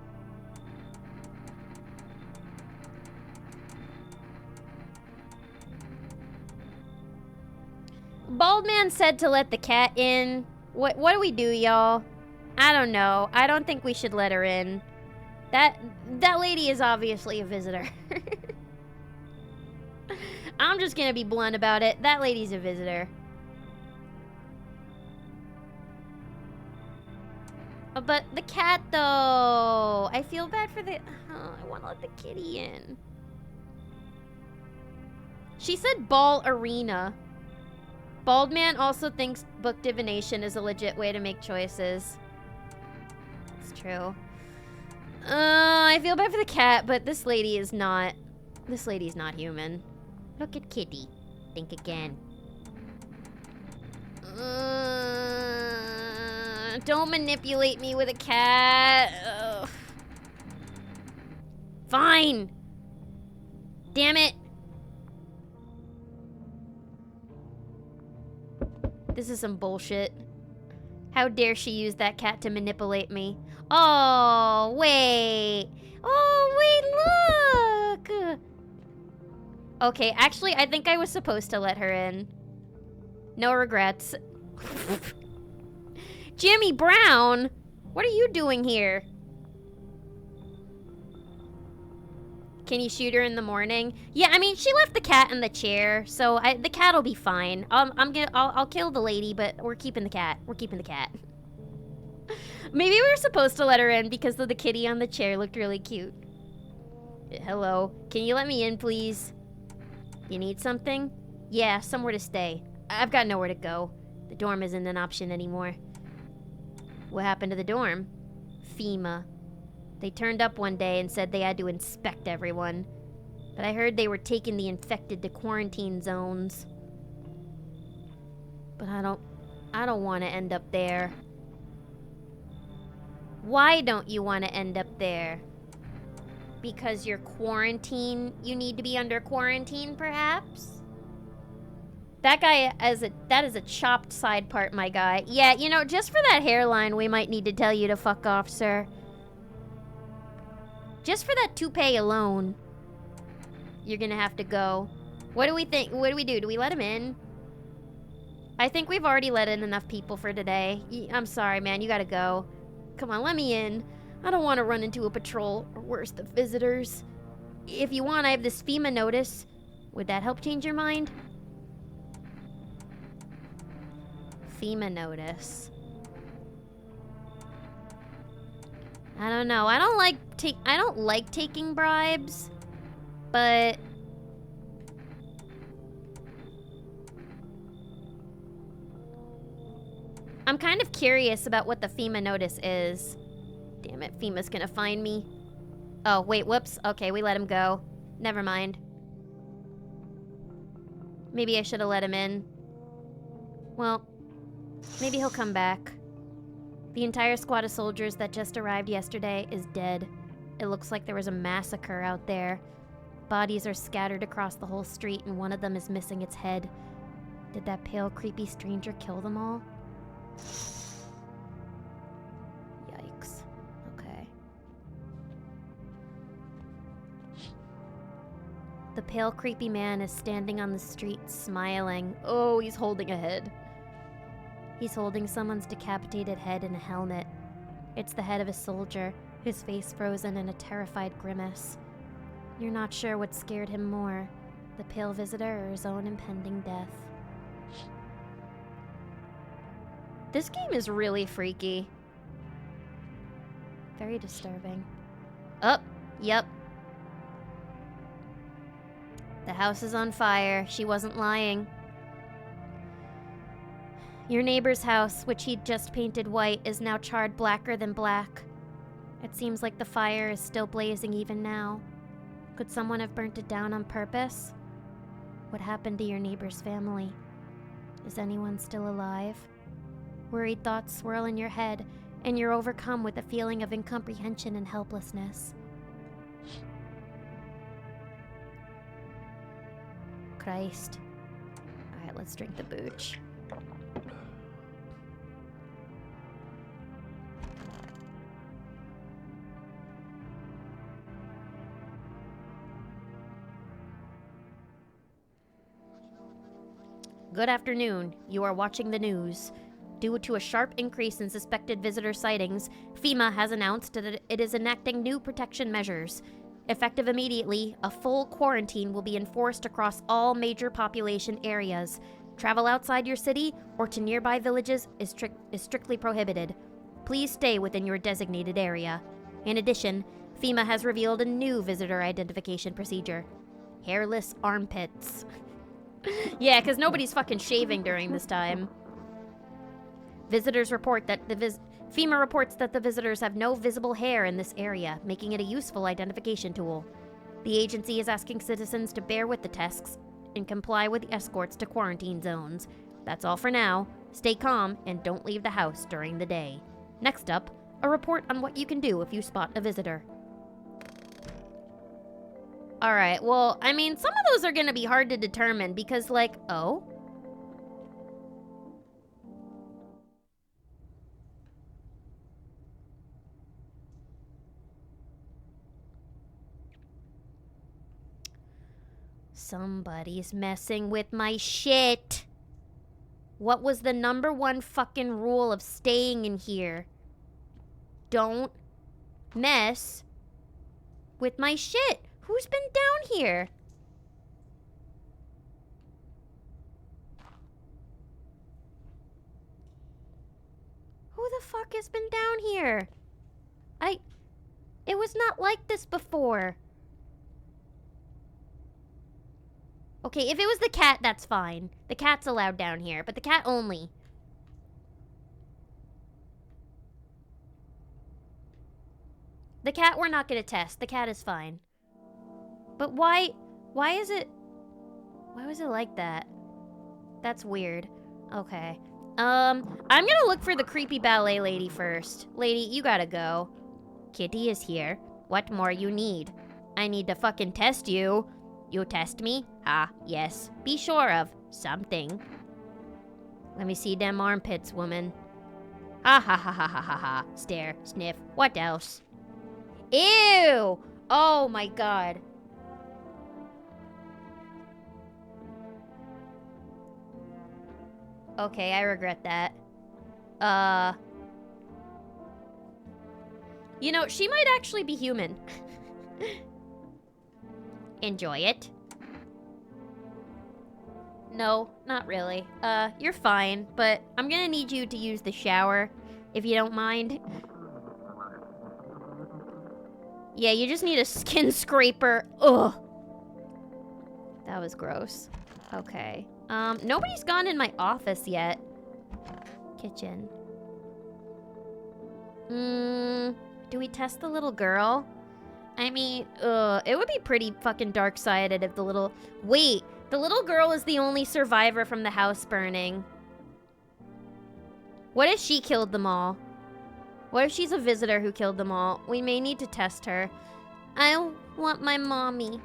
Bald man said to let the cat in. What do we do, y'all? I don't know. I don't think we should let her in. That lady is obviously a visitor. I'm just gonna be blunt about it. That lady's a visitor. But the cat, though. I feel bad for the... Oh, I want to let the kitty in. She said Ball Arena. Bald man also thinks book divination is a legit way to make choices. It's true. I feel bad for the cat, but this lady is not... This lady's not human. Look at Kitty. Think again. Don't manipulate me with a cat. Ugh. Fine. Damn it. This is some bullshit. How dare she use that cat to manipulate me? Oh, wait. Oh, wait, look. Okay, actually, I think I was supposed to let her in. No regrets. Jimmy Brown? What are you doing here? Can you shoot her in the morning? Yeah, I mean, she left the cat in the chair, so the cat'll be fine. I'll kill the lady, but we're keeping the cat. We're keeping the cat. Maybe we were supposed to let her in because the kitty on the chair looked really cute. Hello. Can you let me in, please? You need something? Yeah, somewhere to stay. I've got nowhere to go. The dorm isn't an option anymore. What happened to the dorm? FEMA. They turned up one day and said they had to inspect everyone. But I heard they were taking the infected to quarantine zones. But I don't want to end up there. Why don't you want to end up there? Because you're quarantined? You need to be under quarantine, perhaps? That guy, that is a chopped side part, my guy. Yeah, you know, just for that hairline, we might need to tell you to fuck off, sir. Just for that toupee alone, you're gonna have to go. What do we think? What do we do? Do we let him in? I think we've already let in enough people for today. I'm sorry, man. You gotta go. Come on, let me in. I don't want to run into a patrol, or worse, the visitors. If you want, I have this FEMA notice. Would that help change your mind? FEMA notice. I don't know. I don't like taking bribes, but I'm kind of curious about what the FEMA notice is. Damn it, FEMA's gonna find me. Oh, wait, whoops. Okay, we let him go. Never mind. Maybe I should have let him in. Well, maybe he'll come back. The entire squad of soldiers that just arrived yesterday is dead. It looks like there was a massacre out there. Bodies are scattered across the whole street, and one of them is missing its head. Did that pale, creepy stranger kill them all? Yikes. Okay. The pale, creepy man is standing on the street, smiling. Oh, he's holding a head. He's holding someone's decapitated head in a helmet. It's the head of a soldier, his face frozen in a terrified grimace. You're not sure what scared him more, the pale visitor or his own impending death. This game is really freaky. Very disturbing. Oh, yep. The house is on fire. She wasn't lying. Your neighbor's house, which he'd just painted white, is now charred blacker than black. It seems like the fire is still blazing even now. Could someone have burnt it down on purpose? What happened to your neighbor's family? Is anyone still alive? Worried thoughts swirl in your head, and you're overcome with a feeling of incomprehension and helplessness. Christ. Alright, let's drink the booch. Good afternoon. You are watching the news. Due to a sharp increase in suspected visitor sightings, FEMA has announced that it is enacting new protection measures. Effective immediately, a full quarantine will be enforced across all major population areas. Travel outside your city or to nearby villages is strictly prohibited. Please stay within your designated area. In addition, FEMA has revealed a new visitor identification procedure. Hairless armpits. Yeah, because nobody's fucking shaving during this time. Visitors report that FEMA reports that the visitors have no visible hair in this area, making it a useful identification tool. The agency is asking citizens to bear with the tests and comply with the escorts to quarantine zones. That's all for now. Stay calm and don't leave the house during the day. Next up, a report on what you can do if you spot a visitor. Alright, well, I mean, some of those are gonna be hard to determine because, like, oh? Somebody's messing with my shit. What was the #1 fucking rule of staying in here? Don't mess with my shit. Who's been down here? Who the fuck has been down here? It was not like this before. Okay, if it was the cat, that's fine. The cat's allowed down here, but the cat only. The cat we're not gonna test. The cat is fine. But why was it like that? That's weird. Okay. I'm gonna look for the creepy ballet lady first. Lady, you gotta go. Kitty is here. What more you need? I need to fucking test you. You test me? Ah, yes. Be sure of something. Let me see them armpits, woman. Ha ha ha ha ha ha ha. Stare, sniff. What else? Ew! Oh my god. Okay, I regret that. You know, she might actually be human. Enjoy it. No, not really. You're fine, but I'm gonna need you to use the shower, if you don't mind. Yeah, you just need a skin scraper. Ugh. That was gross. Okay. Nobody's gone in my office yet. Kitchen. Do we test the little girl? I mean, it would be pretty fucking dark-sided if the little... Wait, the little girl is the only survivor from the house burning. What if she killed them all? What if she's a visitor who killed them all? We may need to test her. I want my mommy.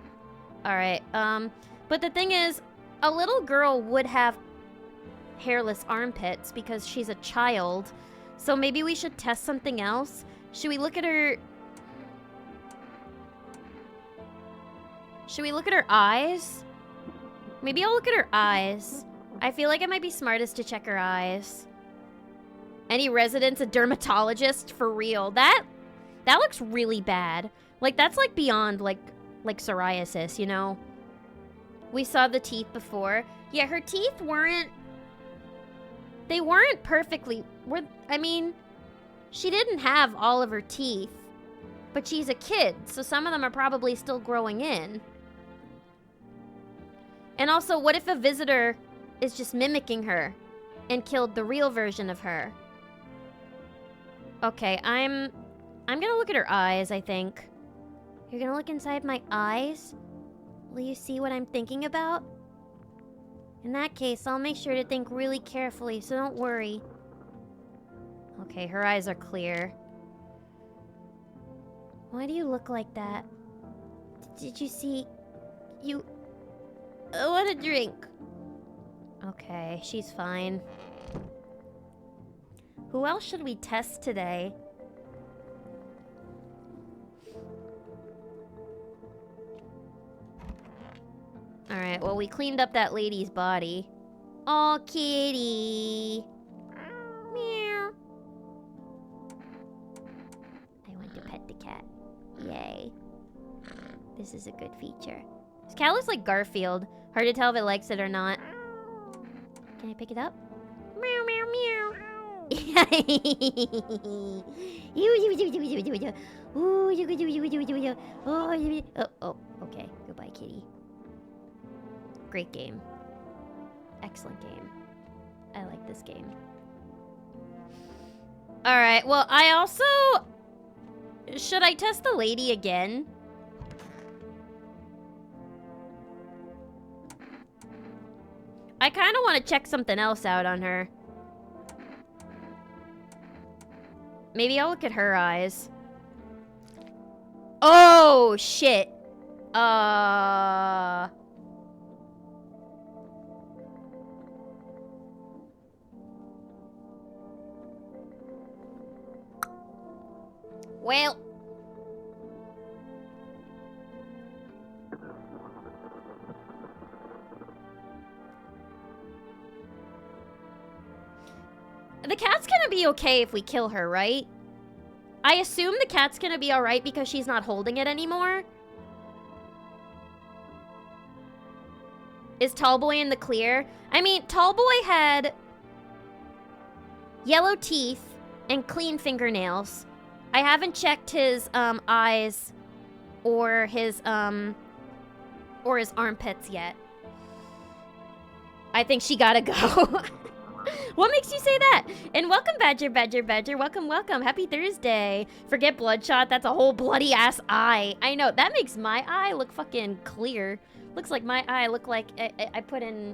Alright, but the thing is, a little girl would have hairless armpits because she's a child. So maybe we should test something else? Should we look at her... Should we look at her eyes? Maybe I'll look at her eyes. I feel like it might be smartest to check her eyes. Any residents a dermatologist? For real. That looks really bad. Like, that's like beyond like psoriasis, you know? We saw the teeth before. Yeah, her teeth weren't... They weren't perfectly... I mean, she didn't have all of her teeth. But she's a kid, so some of them are probably still growing in. And also, what if a visitor is just mimicking her and killed the real version of her? Okay, I'm gonna look at her eyes, I think. You're gonna look inside my eyes? Will you see what I'm thinking about? In that case, I'll make sure to think really carefully, so don't worry. Okay, her eyes are clear. Why do you look like that? Did you see... You... I want a drink. Okay, she's fine. Who else should we test today? Alright, well, we cleaned up that lady's body. Oh, kitty. Meow. I want to pet the cat. Yay. This is a good feature. This cat looks like Garfield. Hard to tell if it likes it or not. Can I pick it up? Meow, meow, meow. Oh, okay. Goodbye, kitty. Great game. Excellent game. I like this game. Alright, well, I also... Should I test the lady again? I kind of want to check something else out on her. Maybe I'll look at her eyes. Oh, shit. Well. The cat's gonna be okay if we kill her, right? I assume the cat's gonna be alright because she's not holding it anymore. Is Tallboy in the clear? I mean, Tallboy had yellow teeth, and clean fingernails. I haven't checked his eyes or his armpits yet. I think she gotta go. What makes you say that? And welcome, Badger. Welcome. Happy Thursday. Forget Bloodshot. That's a whole bloody ass eye. I know. That makes my eye look fucking clear. Looks like my eye look like I put in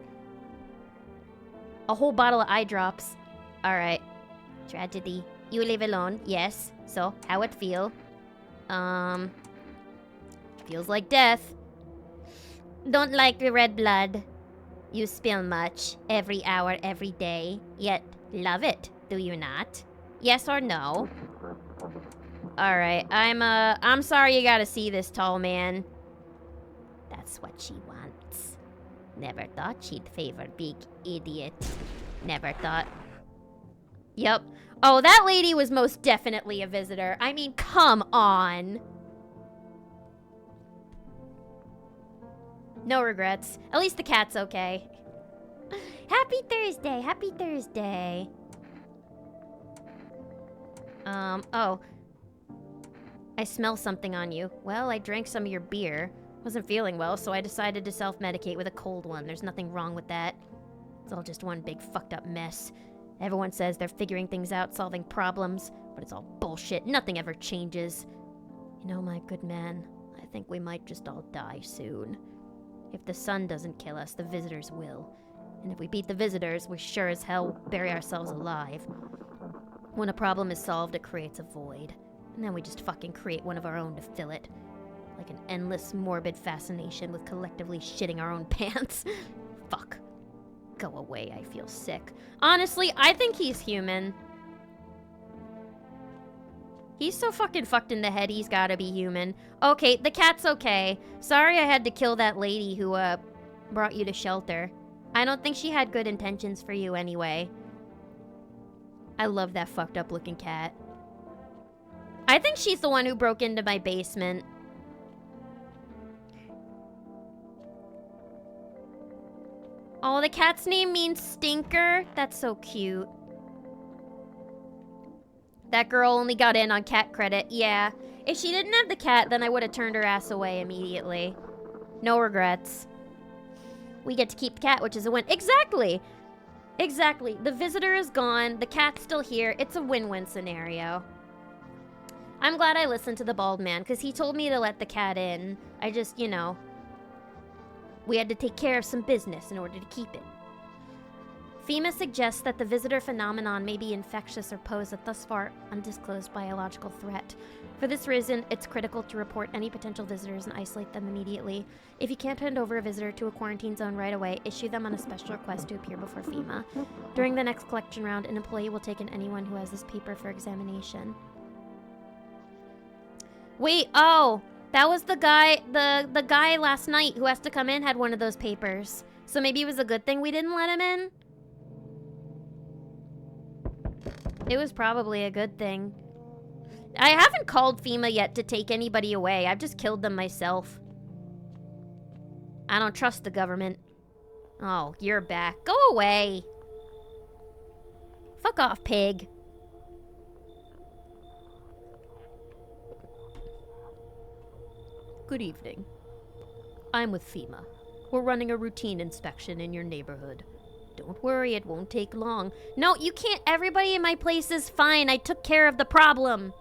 a whole bottle of eye drops. Alright. Tragedy. You live alone. Yes. So, how it feel? Feels like death. Don't like the red blood. You spill much, every hour, every day, yet love it, do you not? Yes or no? Alright, I'm sorry you gotta see this tall man. That's what she wants. Never thought she'd favor big idiot. Never thought. Yep. Oh, that lady was most definitely a visitor. I mean, come on. No regrets. At least the cat's okay. Happy Thursday. Oh. I smell something on you. Well, I drank some of your beer. Wasn't feeling well, so I decided to self-medicate with a cold one. There's nothing wrong with that. It's all just one big fucked up mess. Everyone says they're figuring things out, solving problems, but it's all bullshit. Nothing ever changes. You know, my good man, I think we might just all die soon. If the sun doesn't kill us, the visitors will. And if we beat the visitors, we sure as hell bury ourselves alive. When a problem is solved, it creates a void. And then we just fucking create one of our own to fill it. Like an endless, morbid fascination with collectively shitting our own pants. Fuck. Go away, I feel sick. Honestly, I think he's human. He's so fucking fucked in the head, he's gotta be human. Okay, the cat's okay. Sorry I had to kill that lady who, brought you to shelter. I don't think she had good intentions for you anyway. I love that fucked up looking cat. I think she's the one who broke into my basement. Oh, the cat's name means stinker? That's so cute. That girl only got in on cat credit. Yeah. If she didn't have the cat, then I would have turned her ass away immediately. No regrets. We get to keep the cat, which is a win. Exactly! Exactly. The visitor is gone. The cat's still here. It's a win-win scenario. I'm glad I listened to the bald man, because he told me to let the cat in. I just, you know... We had to take care of some business in order to keep it. FEMA suggests that the visitor phenomenon may be infectious or pose a thus far undisclosed biological threat. For this reason, it's critical to report any potential visitors and isolate them immediately. If you can't hand over a visitor to a quarantine zone right away, issue them on a special request to appear before FEMA. During the next collection round, an employee will take in anyone who has this paper for examination. Wait, oh! That was the guy, the guy last night who has to come in had one of those papers. So maybe it was a good thing we didn't let him in? It was probably a good thing. I haven't called FEMA yet to take anybody away. I've just killed them myself. I don't trust the government. Oh, you're back. Go away. Fuck off, pig. Good evening. I'm with FEMA. We're running a routine inspection in your neighborhood. Don't worry, it won't take long. No, you can't. Everybody in my place is fine. I took care of the problem.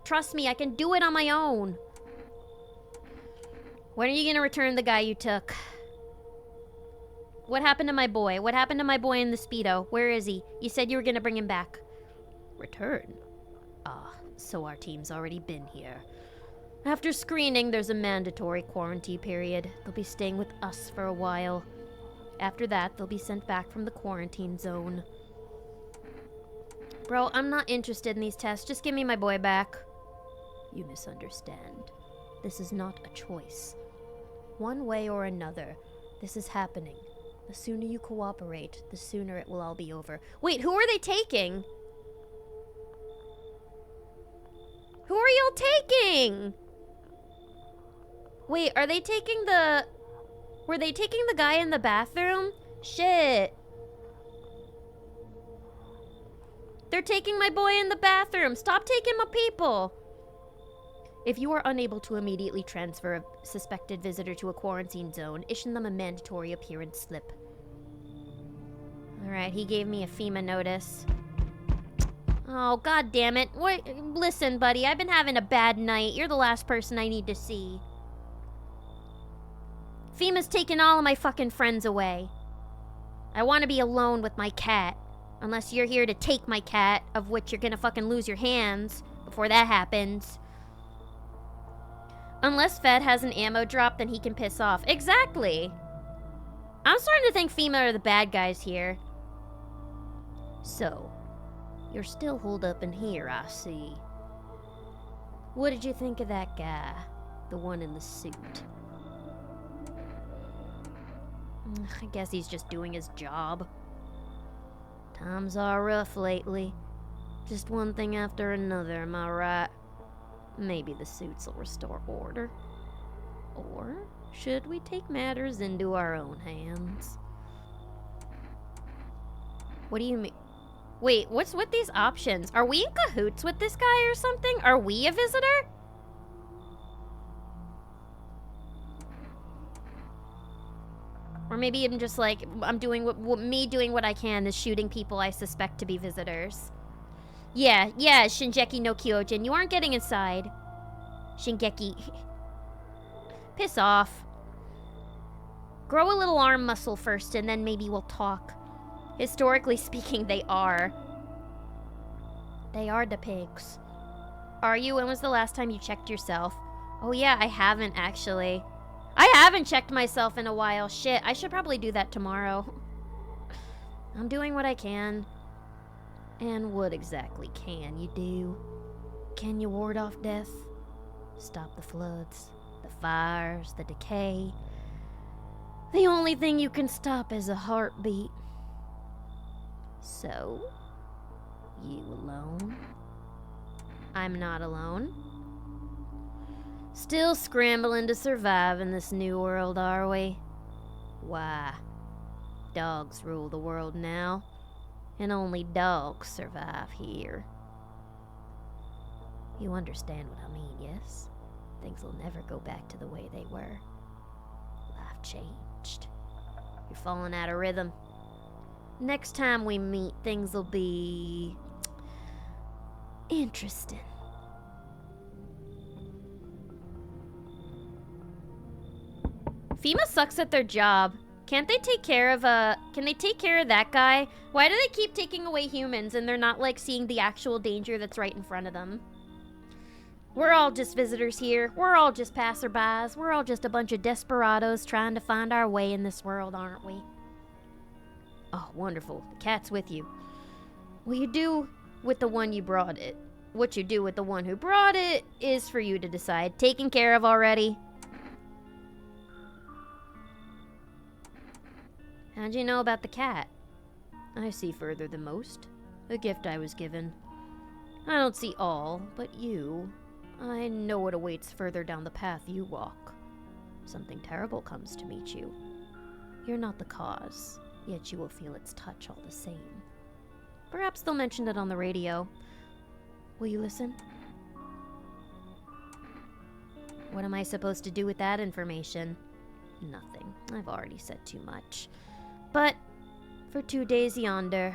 Trust me, I can do it on my own. When are you gonna return the guy you took? What happened to my boy? What happened to my boy in the Speedo? Where is he? You said you were gonna bring him back. Return? Ah, so our team's already been here. After screening, there's a mandatory quarantine period. They'll be staying with us for a while. After that, they'll be sent back from the quarantine zone. Bro, I'm not interested in these tests. Just give me my boy back. You misunderstand. This is not a choice. One way or another, this is happening. The sooner you cooperate, the sooner it will all be over. Wait, who are they taking? Who are y'all taking? Wait, are they taking the... Were they taking the guy in the bathroom? Shit. They're taking my boy in the bathroom. Stop taking my people. If you are unable to immediately transfer a suspected visitor to a quarantine zone, issue them a mandatory appearance slip. Alright, he gave me a FEMA notice. Oh, god damn it. What? Listen, buddy, I've been having a bad night. You're the last person I need to see. FEMA's taking all of my fucking friends away. I want to be alone with my cat. Unless you're here to take my cat, of which you're gonna fucking lose your hands before that happens. Unless Fed has an ammo drop, then he can piss off. Exactly! I'm starting to think FEMA are the bad guys here. So, you're still holed up in here, I see. What did you think of that guy? The one in the suit? I guess he's just doing his job. Times are rough lately. Just one thing after another, am I right? Maybe the suits will restore order. Or should we take matters into our own hands? What do you mean? Wait, what's with these options? Are we in cahoots with this guy or something? Are we a visitor? Or maybe I'm just like, I'm doing what I can is shooting people I suspect to be visitors. Yeah, Shingeki no Kyojin, you aren't getting inside. Shingeki. Piss off. Grow a little arm muscle first and then maybe we'll talk. Historically speaking, they are. They are the pigs. Are you? When was the last time you checked yourself? Oh yeah, I haven't actually. I haven't checked myself in a while. Shit, I should probably do that tomorrow. I'm doing what I can. And what exactly can you do? Can you ward off death? Stop the floods, the fires, the decay? The only thing you can stop is a heartbeat. So, you alone? I'm not alone. Still scrambling to survive in this new world, are we? Why? Dogs rule the world now, and only dogs survive here. You understand what I mean, yes? Things will never go back to the way they were. Life changed. You're falling out of rhythm. Next time we meet, things will be interesting. FEMA sucks at their job. Can't they take care of can they take care of that guy? Why do they keep taking away humans and they're not like seeing the actual danger that's right in front of them? We're all just visitors here. We're all just passerbys. We're all just a bunch of desperados trying to find our way in this world, aren't we? Oh, wonderful. The cat's with you. What you do with the one you brought it? What you do with the one who brought it is for you to decide. Taken care of already? How'd you know about the cat? I see further than most. A gift I was given. I don't see all, but you. I know what awaits further down the path you walk. Something terrible comes to meet you. You're not the cause, yet you will feel its touch all the same. Perhaps they'll mention it on the radio. Will you listen? What am I supposed to do with that information? Nothing. I've already said too much. But for 2 days yonder,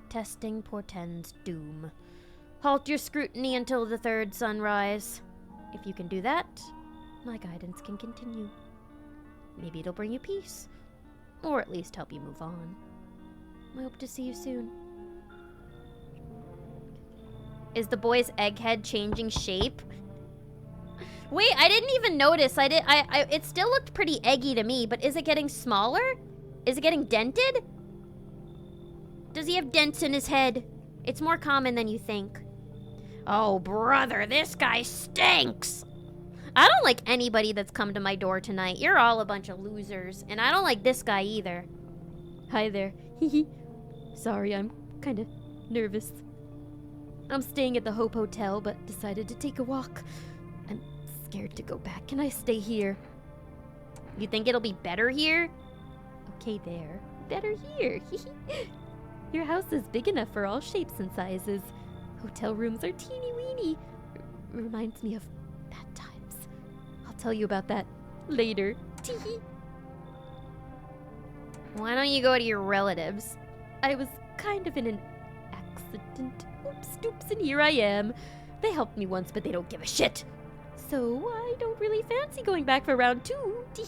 testing portends doom. Halt your scrutiny until the third sunrise. If you can do that, my guidance can continue. Maybe it'll bring you peace, or at least help you move on. I hope to see you soon. Is the boy's egghead changing shape? Wait, I didn't even notice. It still looked pretty eggy to me, but is it getting smaller? Is it getting dented? Does he have dents in his head? It's more common than you think. Oh, brother, this guy stinks. I don't like anybody that's come to my door tonight. You're all a bunch of losers, and I don't like this guy either. Hi there. Sorry, I'm kind of nervous. I'm staying at the Hope Hotel, but decided to take a walk. I'm scared to go back. Can I stay here? You think it'll be better here? Okay there. Better here. Your house is big enough for all shapes and sizes. Hotel rooms are teeny weeny. Reminds me of bad times. I'll tell you about that later. Tee. Why don't you go to your relatives? I was kind of in an accident. Oops, and here I am. They helped me once, but they don't give a shit. So I don't really fancy going back for round 2. Tee.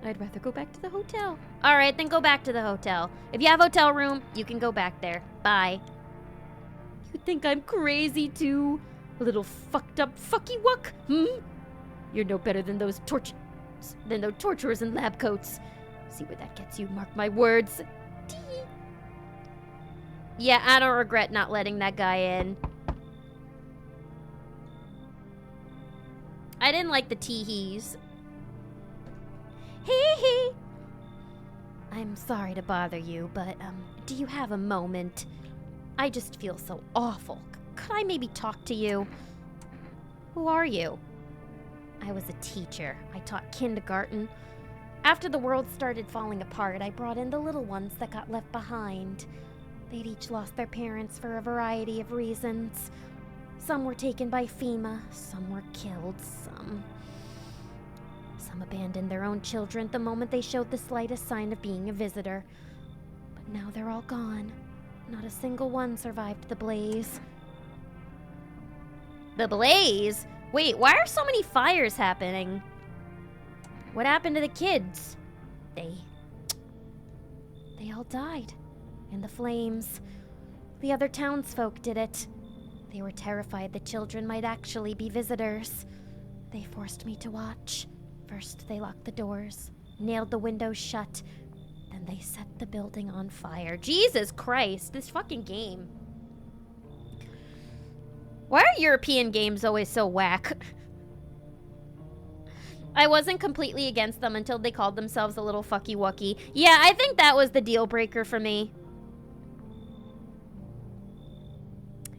I'd rather go back to the hotel. All right, then go back to the hotel. If you have hotel room, you can go back there. Bye. You think I'm crazy too? A little fucked up fucky wuck? You're no better than those torturers in lab coats. See where that gets you, mark my words. Tee. Yeah, I don't regret not letting that guy in. I didn't like the tee-hees. Hee-hee. I'm sorry to bother you, but, do you have a moment? I just feel so awful. Could I maybe talk to you? Who are you? I was a teacher. I taught kindergarten. After the world started falling apart, I brought in the little ones that got left behind. They'd each lost their parents for a variety of reasons. Some were taken by FEMA, some were killed, some abandoned their own children the moment they showed the slightest sign of being a visitor. But now they're all gone. Not a single one survived the blaze. The blaze? Wait, why are so many fires happening? What happened to the kids? They all died in the flames. The other townsfolk did it. They were terrified the children might actually be visitors. They forced me to watch. First, they locked the doors, nailed the windows shut, then they set the building on fire. Jesus Christ, this fucking game. Why are European games always so whack? I wasn't completely against them until they called themselves a little fucky wucky. Yeah, I think that was the deal breaker for me.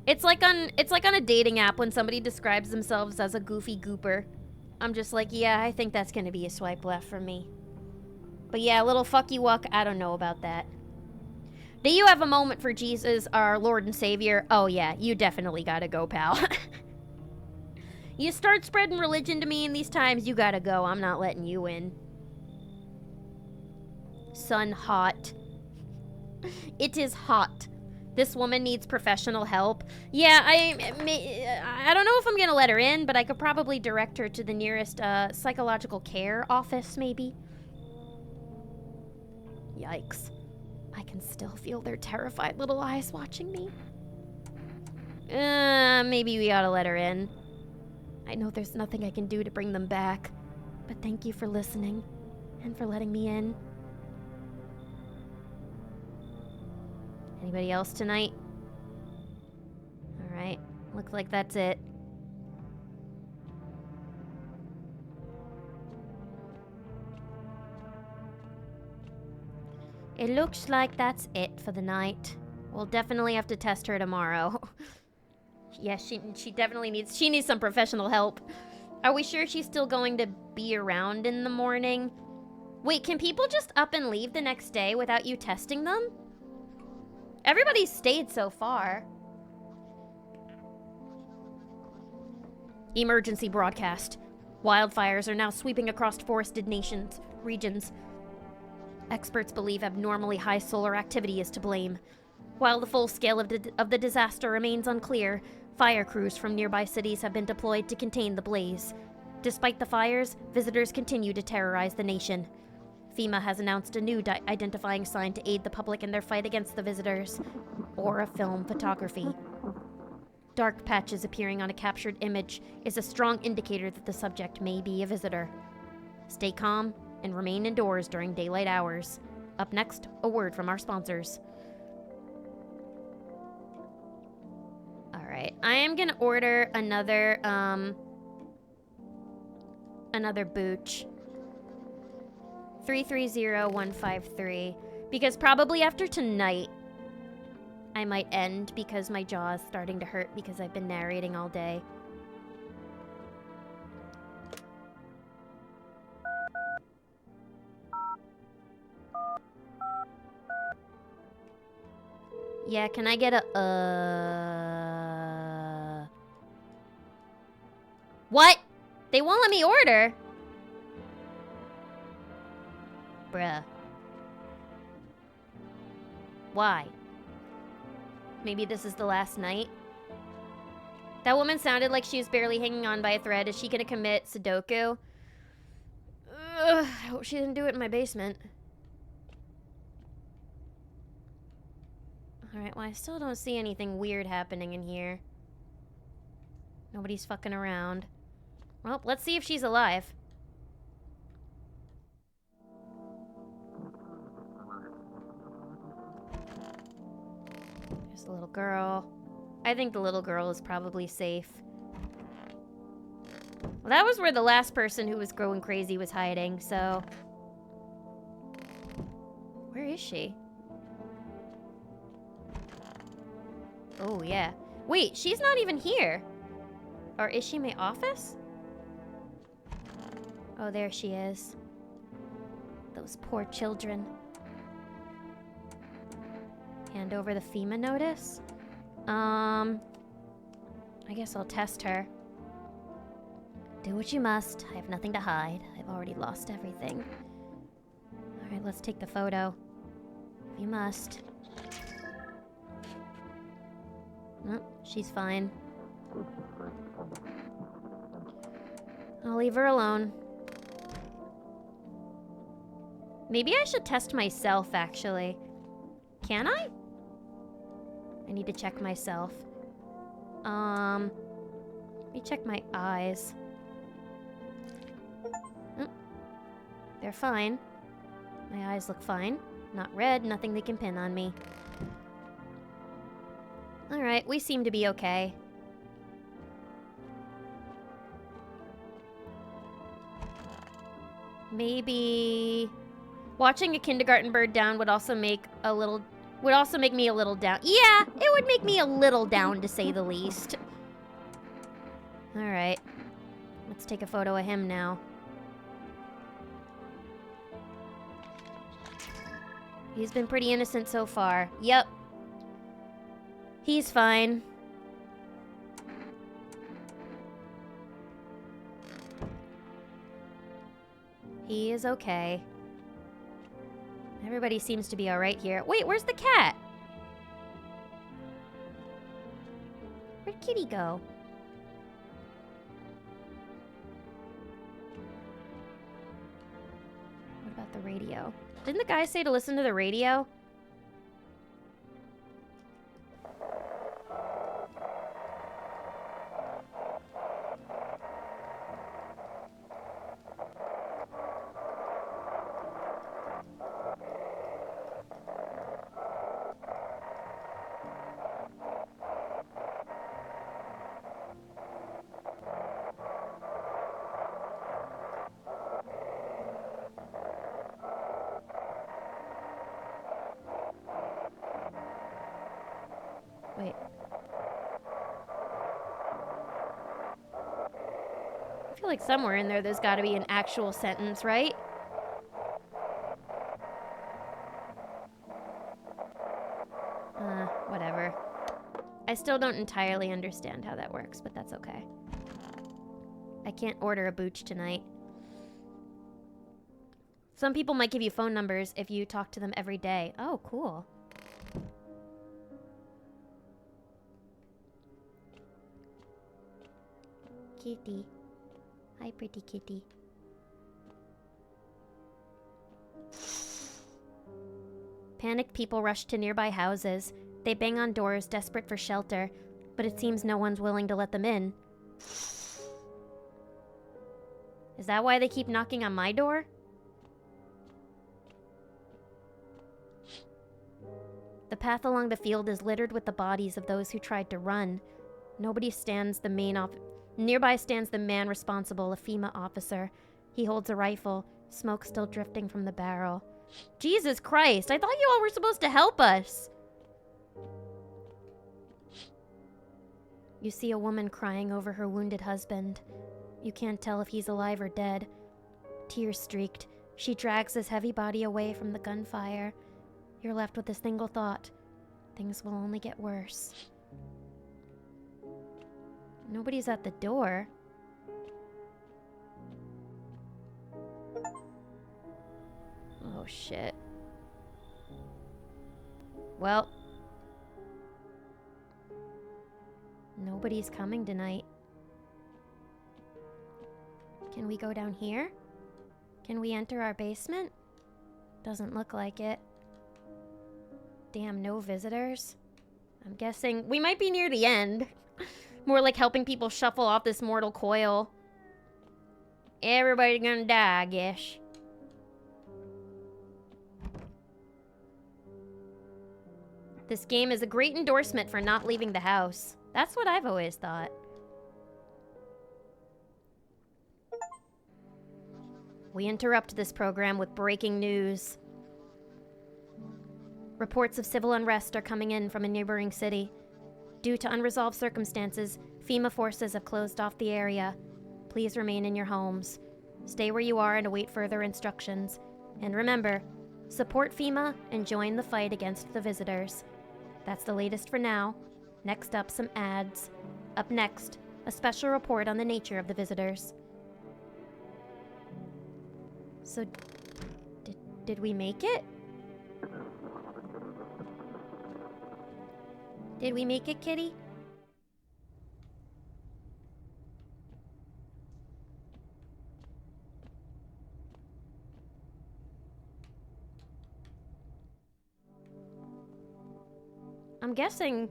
It's like on a dating app when somebody describes themselves as a goofy gooper. I'm just like, yeah, I think that's gonna be a swipe left for me. But yeah, a little fucky wuck, I don't know about that. Do you have a moment for Jesus, our Lord and Savior? Oh yeah, you definitely gotta go, pal. You start spreading religion to me in these times, you gotta go. I'm not letting you in. Son, hot. It is hot. This woman needs professional help. Yeah, I don't know if I'm gonna let her in, but I could probably direct her to the nearest psychological care office, maybe. Yikes. I can still feel their terrified little eyes watching me. Maybe we ought to let her in. I know there's nothing I can do to bring them back, but thank you for listening and for letting me in. Anybody else tonight? Alright, looks like that's it. It looks like that's it for the night. We'll definitely have to test her tomorrow. Yeah, she definitely needs some professional help. Are we sure she's still going to be around in the morning? Wait, can people just up and leave the next day without you testing them? Everybody's stayed so far. Emergency broadcast. Wildfires are now sweeping across forested regions. Experts believe abnormally high solar activity is to blame. While the full scale of the disaster remains unclear, fire crews from nearby cities have been deployed to contain the blaze. Despite the fires, visitors continue to terrorize the nation. FEMA has announced a new identifying sign to aid the public in their fight against the visitors. Aura film photography. Dark patches appearing on a captured image is a strong indicator that the subject may be a visitor. Stay calm and remain indoors during daylight hours. Up next, a word from our sponsors. Alright, I am gonna order another booch. 330153, because probably after tonight I might end because my jaw is starting to hurt because I've been narrating all day. Yeah, can I get a, What? They won't let me order? Bruh. Why? Maybe this is the last night? That woman sounded like she was barely hanging on by a thread. Is she gonna commit Sudoku? Ugh, I hope she didn't do it in my basement. Alright, well, I still don't see anything weird happening in here. Nobody's fucking around. Well, let's see if she's alive. There's the little girl. I think the little girl is probably safe. Well, that was where the last person who was going crazy was hiding, so... Where is she? Oh, yeah. Wait, she's not even here. Or is she in my office? Oh, there she is. Those poor children. Hand over the FEMA notice? I guess I'll test her. Do what you must. I have nothing to hide. I've already lost everything. Alright, let's take the photo. If you must. Nope, she's fine. I'll leave her alone. Maybe I should test myself, actually. Can I? I need to check myself. Let me check my eyes. They're fine. My eyes look fine. Not red, nothing they can pin on me. Alright, we seem to be okay. Maybe... Watching a kindergarten bird down would also make me a little down. Yeah, it would make me a little down, to say the least. Alright. Let's take a photo of him now. He's been pretty innocent so far. Yep. He's fine. He is okay. Everybody seems to be alright here. Wait, where's the cat? Where'd Kitty go? What about the radio? Didn't the guy say to listen to the radio? Wait. I feel like somewhere in there's got to be an actual sentence, right? Whatever. I still don't entirely understand how that works, but that's okay. I can't order a booch tonight. Some people might give you phone numbers if you talk to them every day. Oh, cool. Kitty. Hi, pretty kitty. Panicked people rush to nearby houses. They bang on doors, desperate for shelter, but it seems no one's willing to let them in. Is that why they keep knocking on my door? The path along the field is littered with the bodies of those who tried to run. Nearby stands the man responsible, a FEMA officer. He holds a rifle, smoke still drifting from the barrel. Jesus Christ, I thought you all were supposed to help us. You see a woman crying over her wounded husband. You can't tell if he's alive or dead. Tears streaked, she drags his heavy body away from the gunfire. You're left with a single thought. Things will only get worse. Nobody's at the door. Oh, shit. Well. Nobody's coming tonight. Can we go down here? Can we enter our basement? Doesn't look like it. Damn, no visitors. I'm guessing we might be near the end. More like helping people shuffle off this mortal coil. Everybody's gonna die, I guess. This game is a great endorsement for not leaving the house. That's what I've always thought. We interrupt this program with breaking news. Reports of civil unrest are coming in from a neighboring city. Due to unresolved circumstances, FEMA forces have closed off the area. Please remain in your homes. Stay where you are and await further instructions. And remember, support FEMA and join the fight against the visitors. That's the latest for now. Next up, some ads. Up next, a special report on the nature of the visitors. So, did we make it? Did we make it, kitty? I'm guessing...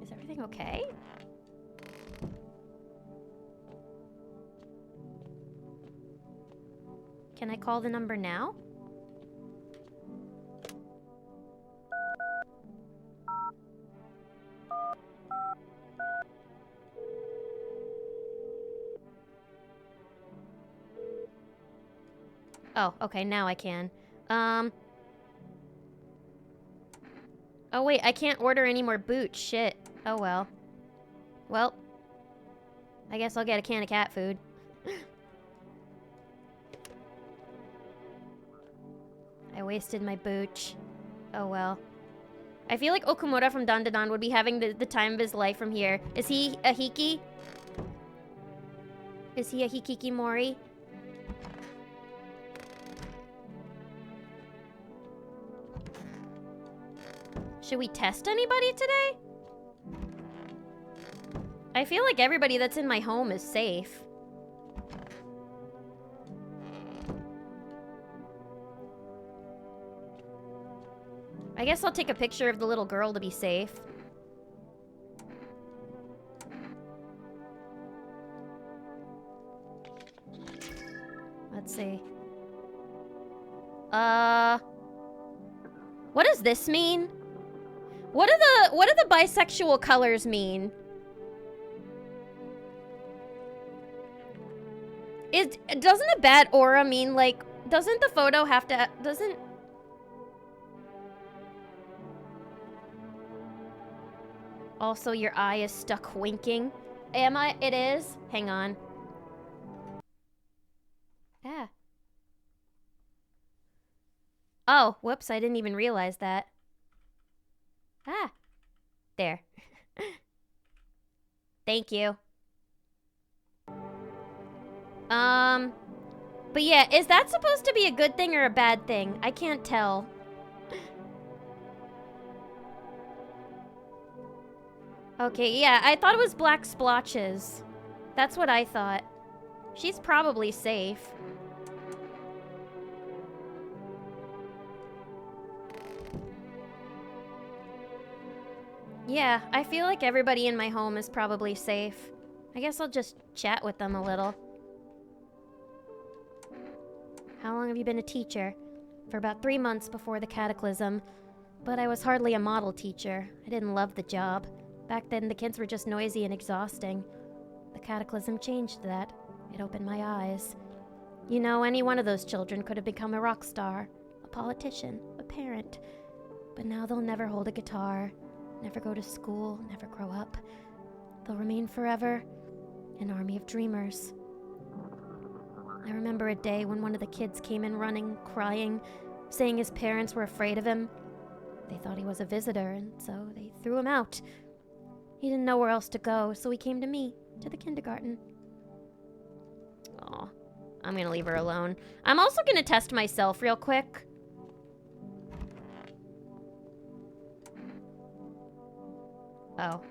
Is everything okay? Can I call the number now? Oh, okay, now I can. Oh wait, I can't order any more boots. Shit. Oh well. Well, I guess I'll get a can of cat food. I wasted my booch. Oh well. I feel like Okumura from Dandadan would be having the time of his life from here. Is he a Hiki? Is he a Hikikimori? Should we test anybody today? I feel like everybody that's in my home is safe. I guess I'll take a picture of the little girl to be safe. Let's see. What does this mean? What do the bisexual colors mean? Doesn't a bad aura mean, like, doesn't the photo have to, doesn't... Also, your eye is stuck winking. Am I? It is? Hang on. Ah. Oh, whoops, I didn't even realize that. Ah. There. Thank you. But yeah, is that supposed to be a good thing or a bad thing? I can't tell. Okay, yeah, I thought it was black splotches. That's what I thought. She's probably safe. Yeah, I feel like everybody in my home is probably safe. I guess I'll just chat with them a little. How long have you been a teacher? For about 3 months before the cataclysm. But I was hardly a model teacher. I didn't love the job. Back then, the kids were just noisy and exhausting. The cataclysm changed that. It opened my eyes. You know, any one of those children could have become a rock star, a politician, a parent. But now they'll never hold a guitar, never go to school, never grow up. They'll remain forever an army of dreamers. I remember a day when one of the kids came in running, crying, saying his parents were afraid of him. They thought he was a visitor, and so they threw him out. He didn't know where else to go, so he came to me, to the kindergarten. Aw, I'm gonna leave her alone. I'm also gonna test myself real quick. Oh.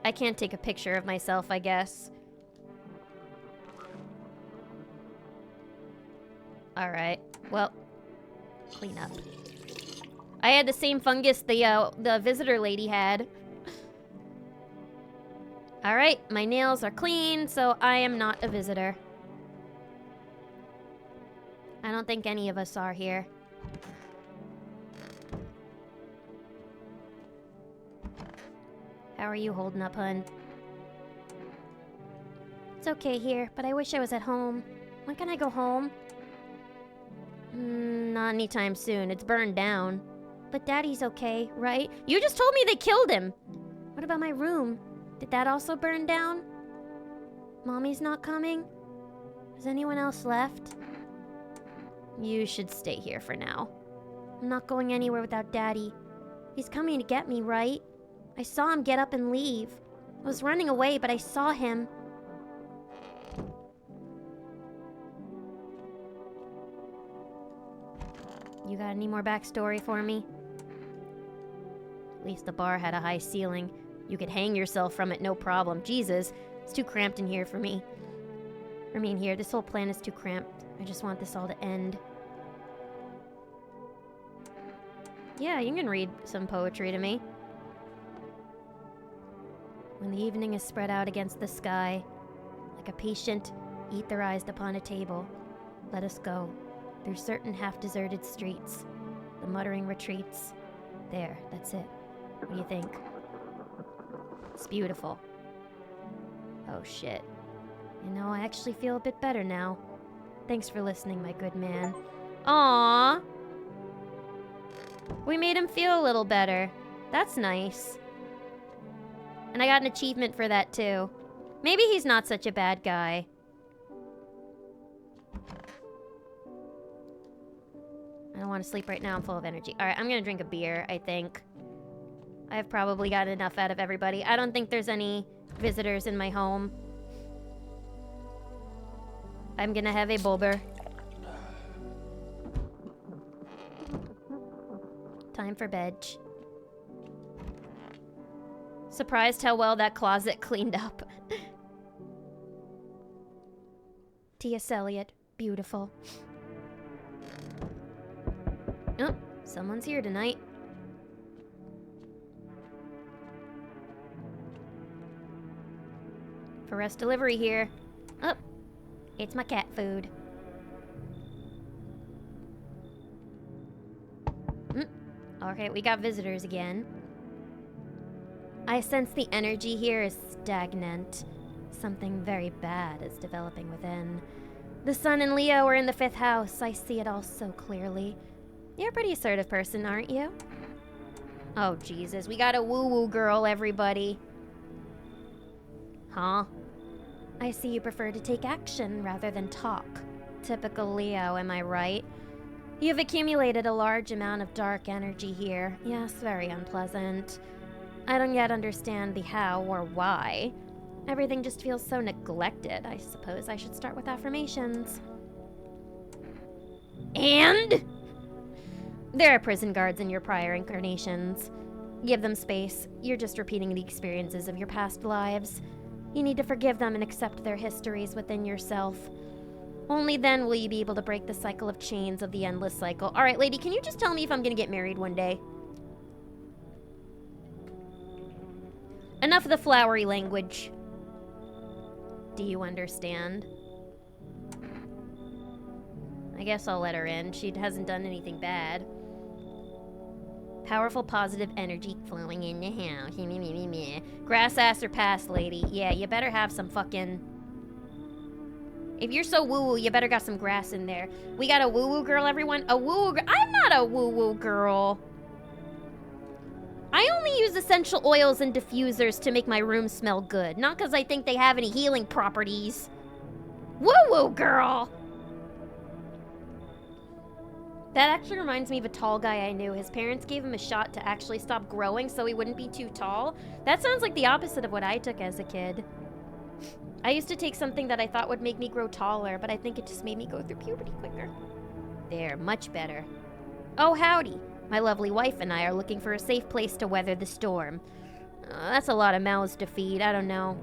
I can't take a picture of myself, I guess. Alright, well, clean up. I had the same fungus the visitor lady had. Alright, my nails are clean, so I am not a visitor. I don't think any of us are here. How are you holding up, hun? It's okay here, but I wish I was at home. When can I go home? Not anytime soon. It's burned down. But Daddy's okay, right? You just told me they killed him! What about my room? Did that also burn down? Mommy's not coming? Is anyone else left? You should stay here for now. I'm not going anywhere without Daddy. He's coming to get me, right? I saw him get up and leave. I was running away, but I saw him. You got any more backstory for me? At least the bar had a high ceiling. You could hang yourself from it, no problem. Jesus, it's too cramped in here for me. I mean, here, this whole plan is too cramped. I just want this all to end. Yeah, you can read some poetry to me. When the evening is spread out against the sky, like a patient etherized upon a table, let us go through certain half-deserted streets, the muttering retreats. There, that's it. What do you think? It's beautiful. Oh shit. You know, I actually feel a bit better now. Thanks for listening, my good man. Aww. We made him feel a little better. That's nice. And I got an achievement for that too. Maybe he's not such a bad guy. I don't want to sleep right now. I'm full of energy. Alright, I'm gonna drink a beer, I think. I've probably got enough out of everybody. I don't think there's any visitors in my home. I'm gonna have a bulber. Time for bed. Surprised how well that closet cleaned up. T.S. Eliot, beautiful. Oh, someone's here tonight. For rest delivery here. Oh, it's my cat food. Okay, we got visitors again. I sense the energy here is stagnant. Something very bad is developing within. The sun and Leo are in the 5th house. I see it all so clearly. You're a pretty assertive person, aren't you? Oh, Jesus. We got a woo-woo girl, everybody. Huh? I see you prefer to take action rather than talk. Typical Leo, am I right? You've accumulated a large amount of dark energy here. Yes, very unpleasant. I don't yet understand the how or why. Everything just feels so neglected. I suppose I should start with affirmations. And? There are prison guards in your prior incarnations. Give them space. You're just repeating the experiences of your past lives. You need to forgive them and accept their histories within yourself. Only then will you be able to break the cycle of chains of the endless cycle. Alright, lady, can you just tell me if I'm gonna get married one day? Enough of the flowery language. Do you understand? I guess I'll let her in. She hasn't done anything bad. Powerful positive energy flowing in the house. Grass ass or pass, lady. Yeah, you better have some fucking... If you're so woo-woo, you better got some grass in there. We got a woo-woo girl, everyone. A woo-woo girl. I'm not a woo-woo girl. I only use essential oils and diffusers to make my room smell good. Not because I think they have any healing properties. Woo-woo girl. That actually reminds me of a tall guy I knew. His parents gave him a shot to actually stop growing so he wouldn't be too tall. That sounds like the opposite of what I took as a kid. I used to take something that I thought would make me grow taller, but I think it just made me go through puberty quicker. There, much better. Oh, howdy. My lovely wife and I are looking for a safe place to weather the storm. That's a lot of mouths to feed, I don't know.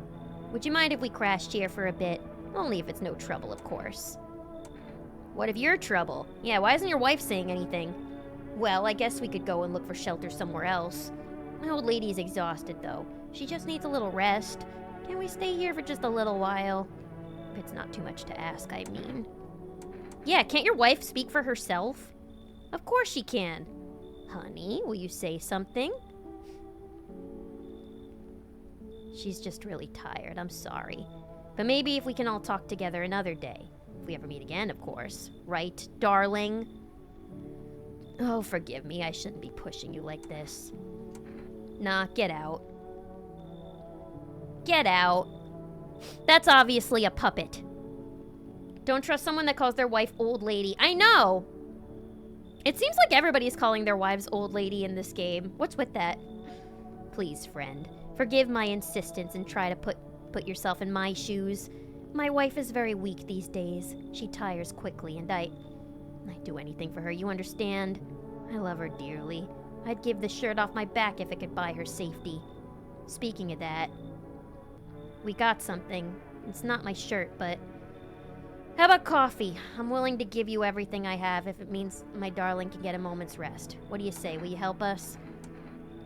Would you mind if we crashed here for a bit? Only if it's no trouble, of course. What if you're trouble? Yeah, why isn't your wife saying anything? Well, I guess we could go and look for shelter somewhere else. My old lady's exhausted, though. She just needs a little rest. Can we stay here for just a little while? If it's not too much to ask, I mean. Yeah, can't your wife speak for herself? Of course she can. Honey, will you say something? She's just really tired, I'm sorry. But maybe if we can all talk together another day. If we ever meet again, of course. Right, darling? Oh, forgive me, I shouldn't be pushing you like this. Nah, get out. Get out. That's obviously a puppet. Don't trust someone that calls their wife old lady. I know! It seems like everybody's calling their wives old lady in this game. What's with that? Please, friend, forgive my insistence and try to put yourself in my shoes. My wife is very weak these days. She tires quickly, and I'd do anything for her, you understand? I love her dearly. I'd give the shirt off my back if it could buy her safety. Speaking of that, we got something. It's not my shirt, but... How about coffee? I'm willing to give you everything I have if it means my darling can get a moment's rest. What do you say? Will you help us?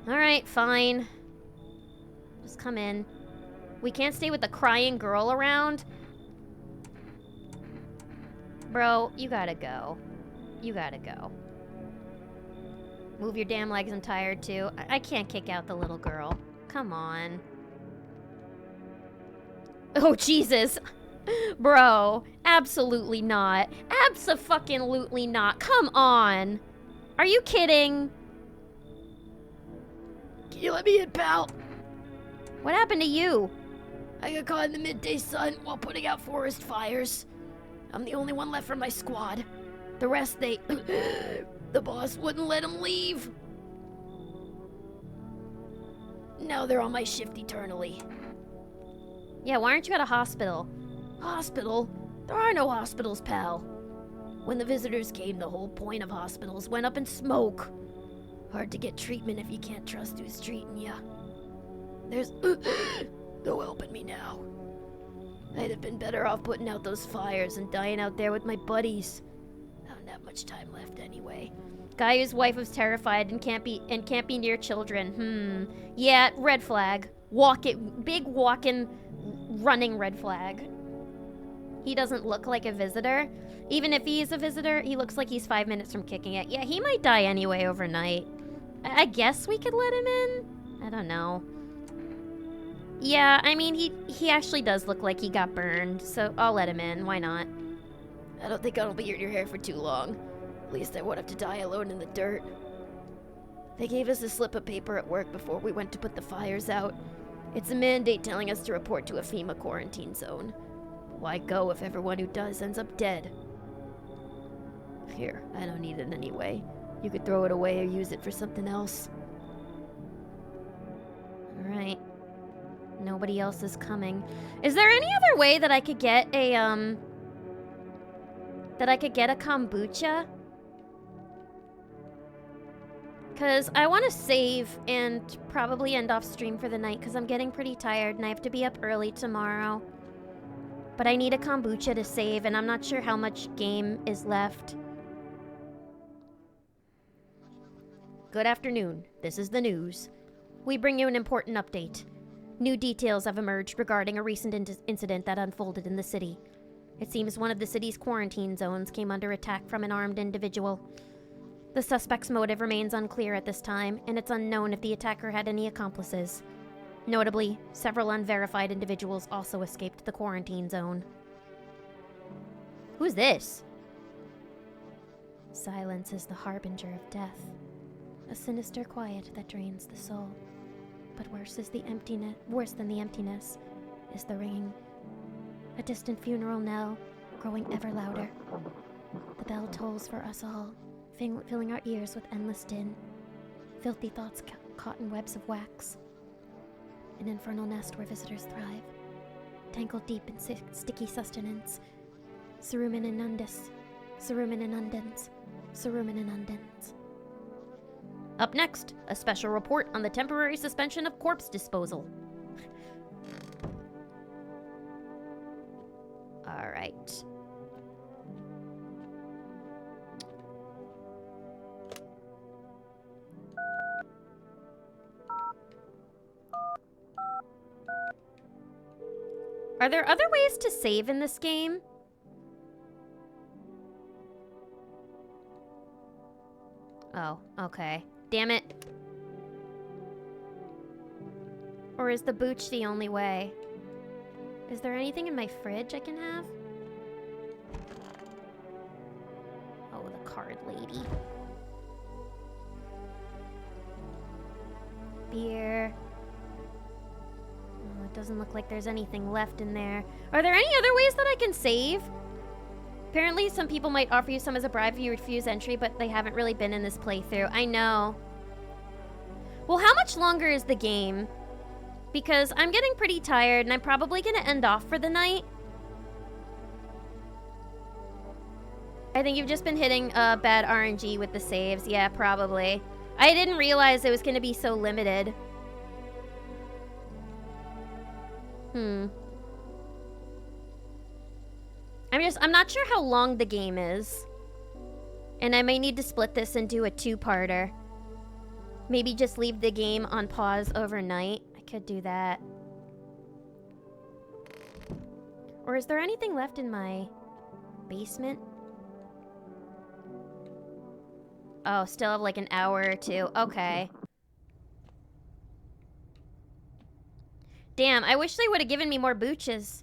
Alright, fine. Just come in. We can't stay with the crying girl around. Bro, you gotta go. You gotta go. Move your damn legs, I'm tired too. I can't kick out the little girl. Come on. Oh, Jesus. Bro, absolutely not. Abso-fucking-lutely not. Come on. Are you kidding? Can you let me in, pal? What happened to you? I got caught in the midday sun while putting out forest fires. I'm the only one left from my squad. The rest, the boss wouldn't let them leave. Now they're on my shift eternally. Yeah, why aren't you at a hospital? Hospital? There are no hospitals, pal. When the visitors came, the whole point of hospitals went up in smoke. Hard to get treatment if you can't trust who's treating ya. There's no helping me now. I'd have been better off putting out those fires and dying out there with my buddies. I don't have much time left anyway. Guy whose wife was terrified and can't be near children. Yeah, red flag. Big walking, running red flag. He doesn't look like a visitor. Even if he is a visitor, he looks like he's 5 minutes from kicking it. Yeah, he might die anyway overnight. I guess we could let him in? I don't know. Yeah, I mean, he actually does look like he got burned, so I'll let him in. Why not? I don't think I'll be in your hair for too long. At least I won't have to die alone in the dirt. They gave us a slip of paper at work before we went to put the fires out. It's a mandate telling us to report to a FEMA quarantine zone. Why go if everyone who does ends up dead? Here, I don't need it anyway. You could throw it away or use it for something else. Alright. Nobody else is coming. Is there any other way that I could get a, kombucha? Because I want to save and probably end off stream for the night because I'm getting pretty tired and I have to be up early tomorrow. But I need a kombucha to save and I'm not sure how much game is left. Good afternoon. This is the news. We bring you an important update. New details have emerged regarding a recent incident that unfolded in the city. It seems one of the city's quarantine zones came under attack from an armed individual. The suspect's motive remains unclear at this time, and it's unknown if the attacker had any accomplices. Notably, several unverified individuals also escaped the quarantine zone. Who's this? Silence is the harbinger of death. A sinister quiet that drains the soul. But worse than the emptiness is the ringing. A distant funeral knell, growing ever louder. The bell tolls for us all, filling our ears with endless din. Filthy thoughts caught in webs of wax. An infernal nest where visitors thrive. Tangled deep in sticky sustenance. Cerumen inundus. Cerumen inundans. Cerumen inundans. Up next, a special report on the temporary suspension of corpse disposal. All right. Are there other ways to save in this game? Oh, okay. Damn it. Or is the booch the only way? Is there anything in my fridge I can have? Oh, the card lady. Beer. Oh, it doesn't look like there's anything left in there. Are there any other ways that I can save? Apparently, some people might offer you some as a bribe if you refuse entry, but they haven't really been in this playthrough. I know. Well, how much longer is the game? Because I'm getting pretty tired, and I'm probably going to end off for the night. I think you've just been hitting bad RNG with the saves. Yeah, probably. I didn't realize it was going to be so limited. I'm not sure how long the game is. And I may need to split this and do a two-parter. Maybe just leave the game on pause overnight. I could do that. Or is there anything left in my basement? Oh, still have like an hour or two. Okay. Damn, I wish they would have given me more booches.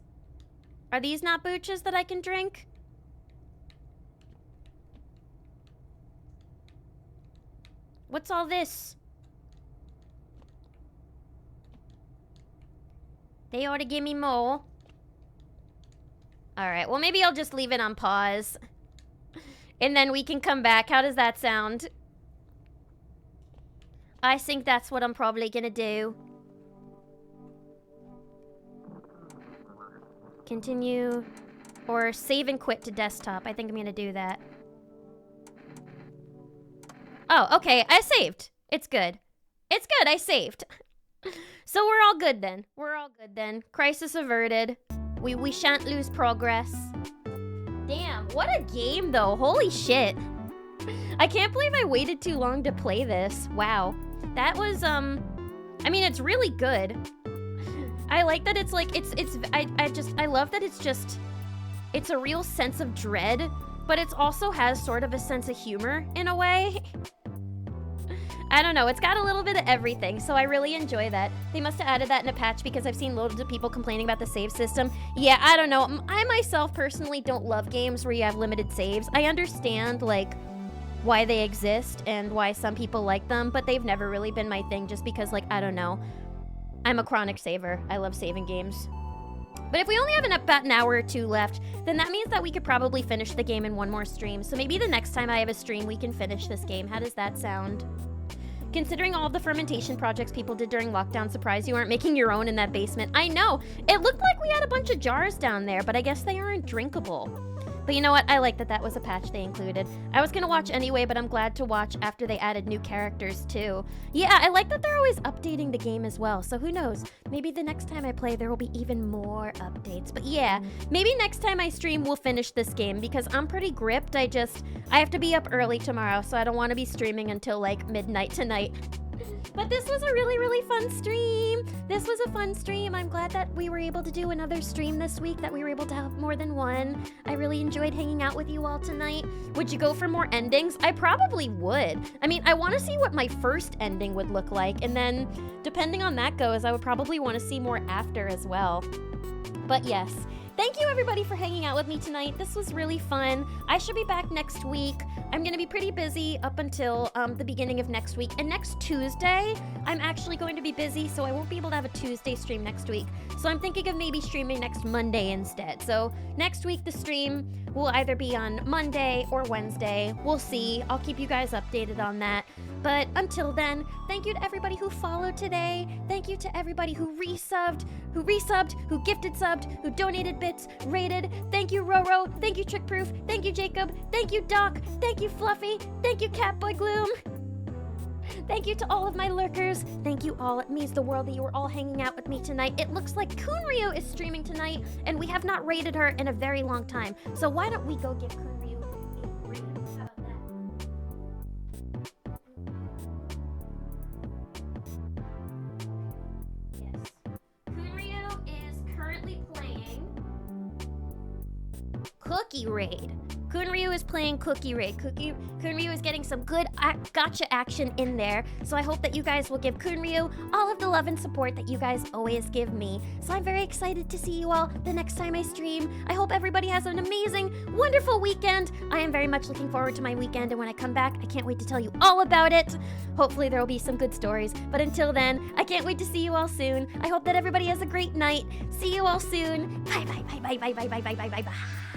Are these not booches that I can drink? What's all this? They ought to give me more. Alright, well maybe I'll just leave it on pause. And then we can come back. How does that sound? I think that's what I'm probably gonna do. Continue. Or save and quit to desktop. I think I'm gonna do that. Oh, okay. I saved. It's good. It's good. I saved. So we're all good then. We're all good then. Crisis averted. We shan't lose progress. Damn, what a game though. Holy shit. I can't believe I waited too long to play this. Wow. That was, I mean, it's really good. I like that it's like, I love that it's a real sense of dread, but it also has sort of a sense of humor in a way. I don't know, it's got a little bit of everything, so I really enjoy that. They must have added that in a patch because I've seen loads of people complaining about the save system. Yeah, I don't know. I myself personally don't love games where you have limited saves. I understand, like, why they exist and why some people like them, but they've never really been my thing just because, like, I don't know. I'm a chronic saver. I love saving games. But if we only have about an hour or two left, then that means that we could probably finish the game in one more stream. So maybe the next time I have a stream, we can finish this game. How does that sound? Considering all of the fermentation projects people did during lockdown, surprised you aren't making your own in that basement. I know. It looked like we had a bunch of jars down there, but I guess they aren't drinkable. But you know what? I like that that was a patch they included. I was gonna watch anyway, but I'm glad to watch after they added new characters too. Yeah, I like that they're always updating the game as well, so who knows? Maybe the next time I play there will be even more updates. But yeah, maybe next time I stream we'll finish this game because I'm pretty gripped. I have to be up early tomorrow, so I don't want to be streaming until like midnight tonight. But this was a really, really fun stream. This was a fun stream. I'm glad that we were able to do another stream this week, that we were able to have more than one. I really enjoyed hanging out with you all tonight. Would you go for more endings? I probably would. I mean, I want to see what my first ending would look like, and then depending on that goes, I would probably want to see more after as well. But yes. Thank you everybody for hanging out with me tonight. This was really fun. I should be back next week. I'm going to be pretty busy up until the beginning of next week. And next Tuesday, I'm actually going to be busy, so I won't be able to have a Tuesday stream next week. So I'm thinking of maybe streaming next Monday instead. So next week, the stream will either be on Monday or Wednesday. We'll see. I'll keep you guys updated on that. But until then, thank you to everybody who followed today. Thank you to everybody who resubbed, who gifted subbed, who donated bits, rated. Thank you, Roro. Thank you, Trickproof. Thank you, Jacob. Thank you, Doc. Thank you, Fluffy. Thank you, Catboy Gloom. Thank you to all of my lurkers. Thank you all. It means the world that you were all hanging out with me tonight. It looks like Kunryu is streaming tonight, and we have not rated her in a very long time. So why don't we go give Kunryu a raid? How about that? Yes. Kunryu is currently playing Cookie Raid. Kunryu is playing Cookie Raid. Kunryu is getting some good gotcha action in there. So I hope that you guys will give Kunryu all of the love and support that you guys always give me. So I'm very excited to see you all the next time I stream. I hope everybody has an amazing, wonderful weekend. I am very much looking forward to my weekend, and when I come back, I can't wait to tell you all about it. Hopefully there will be some good stories. But until then, I can't wait to see you all soon. I hope that everybody has a great night. See you all soon. Bye bye bye bye bye bye bye bye bye bye bye.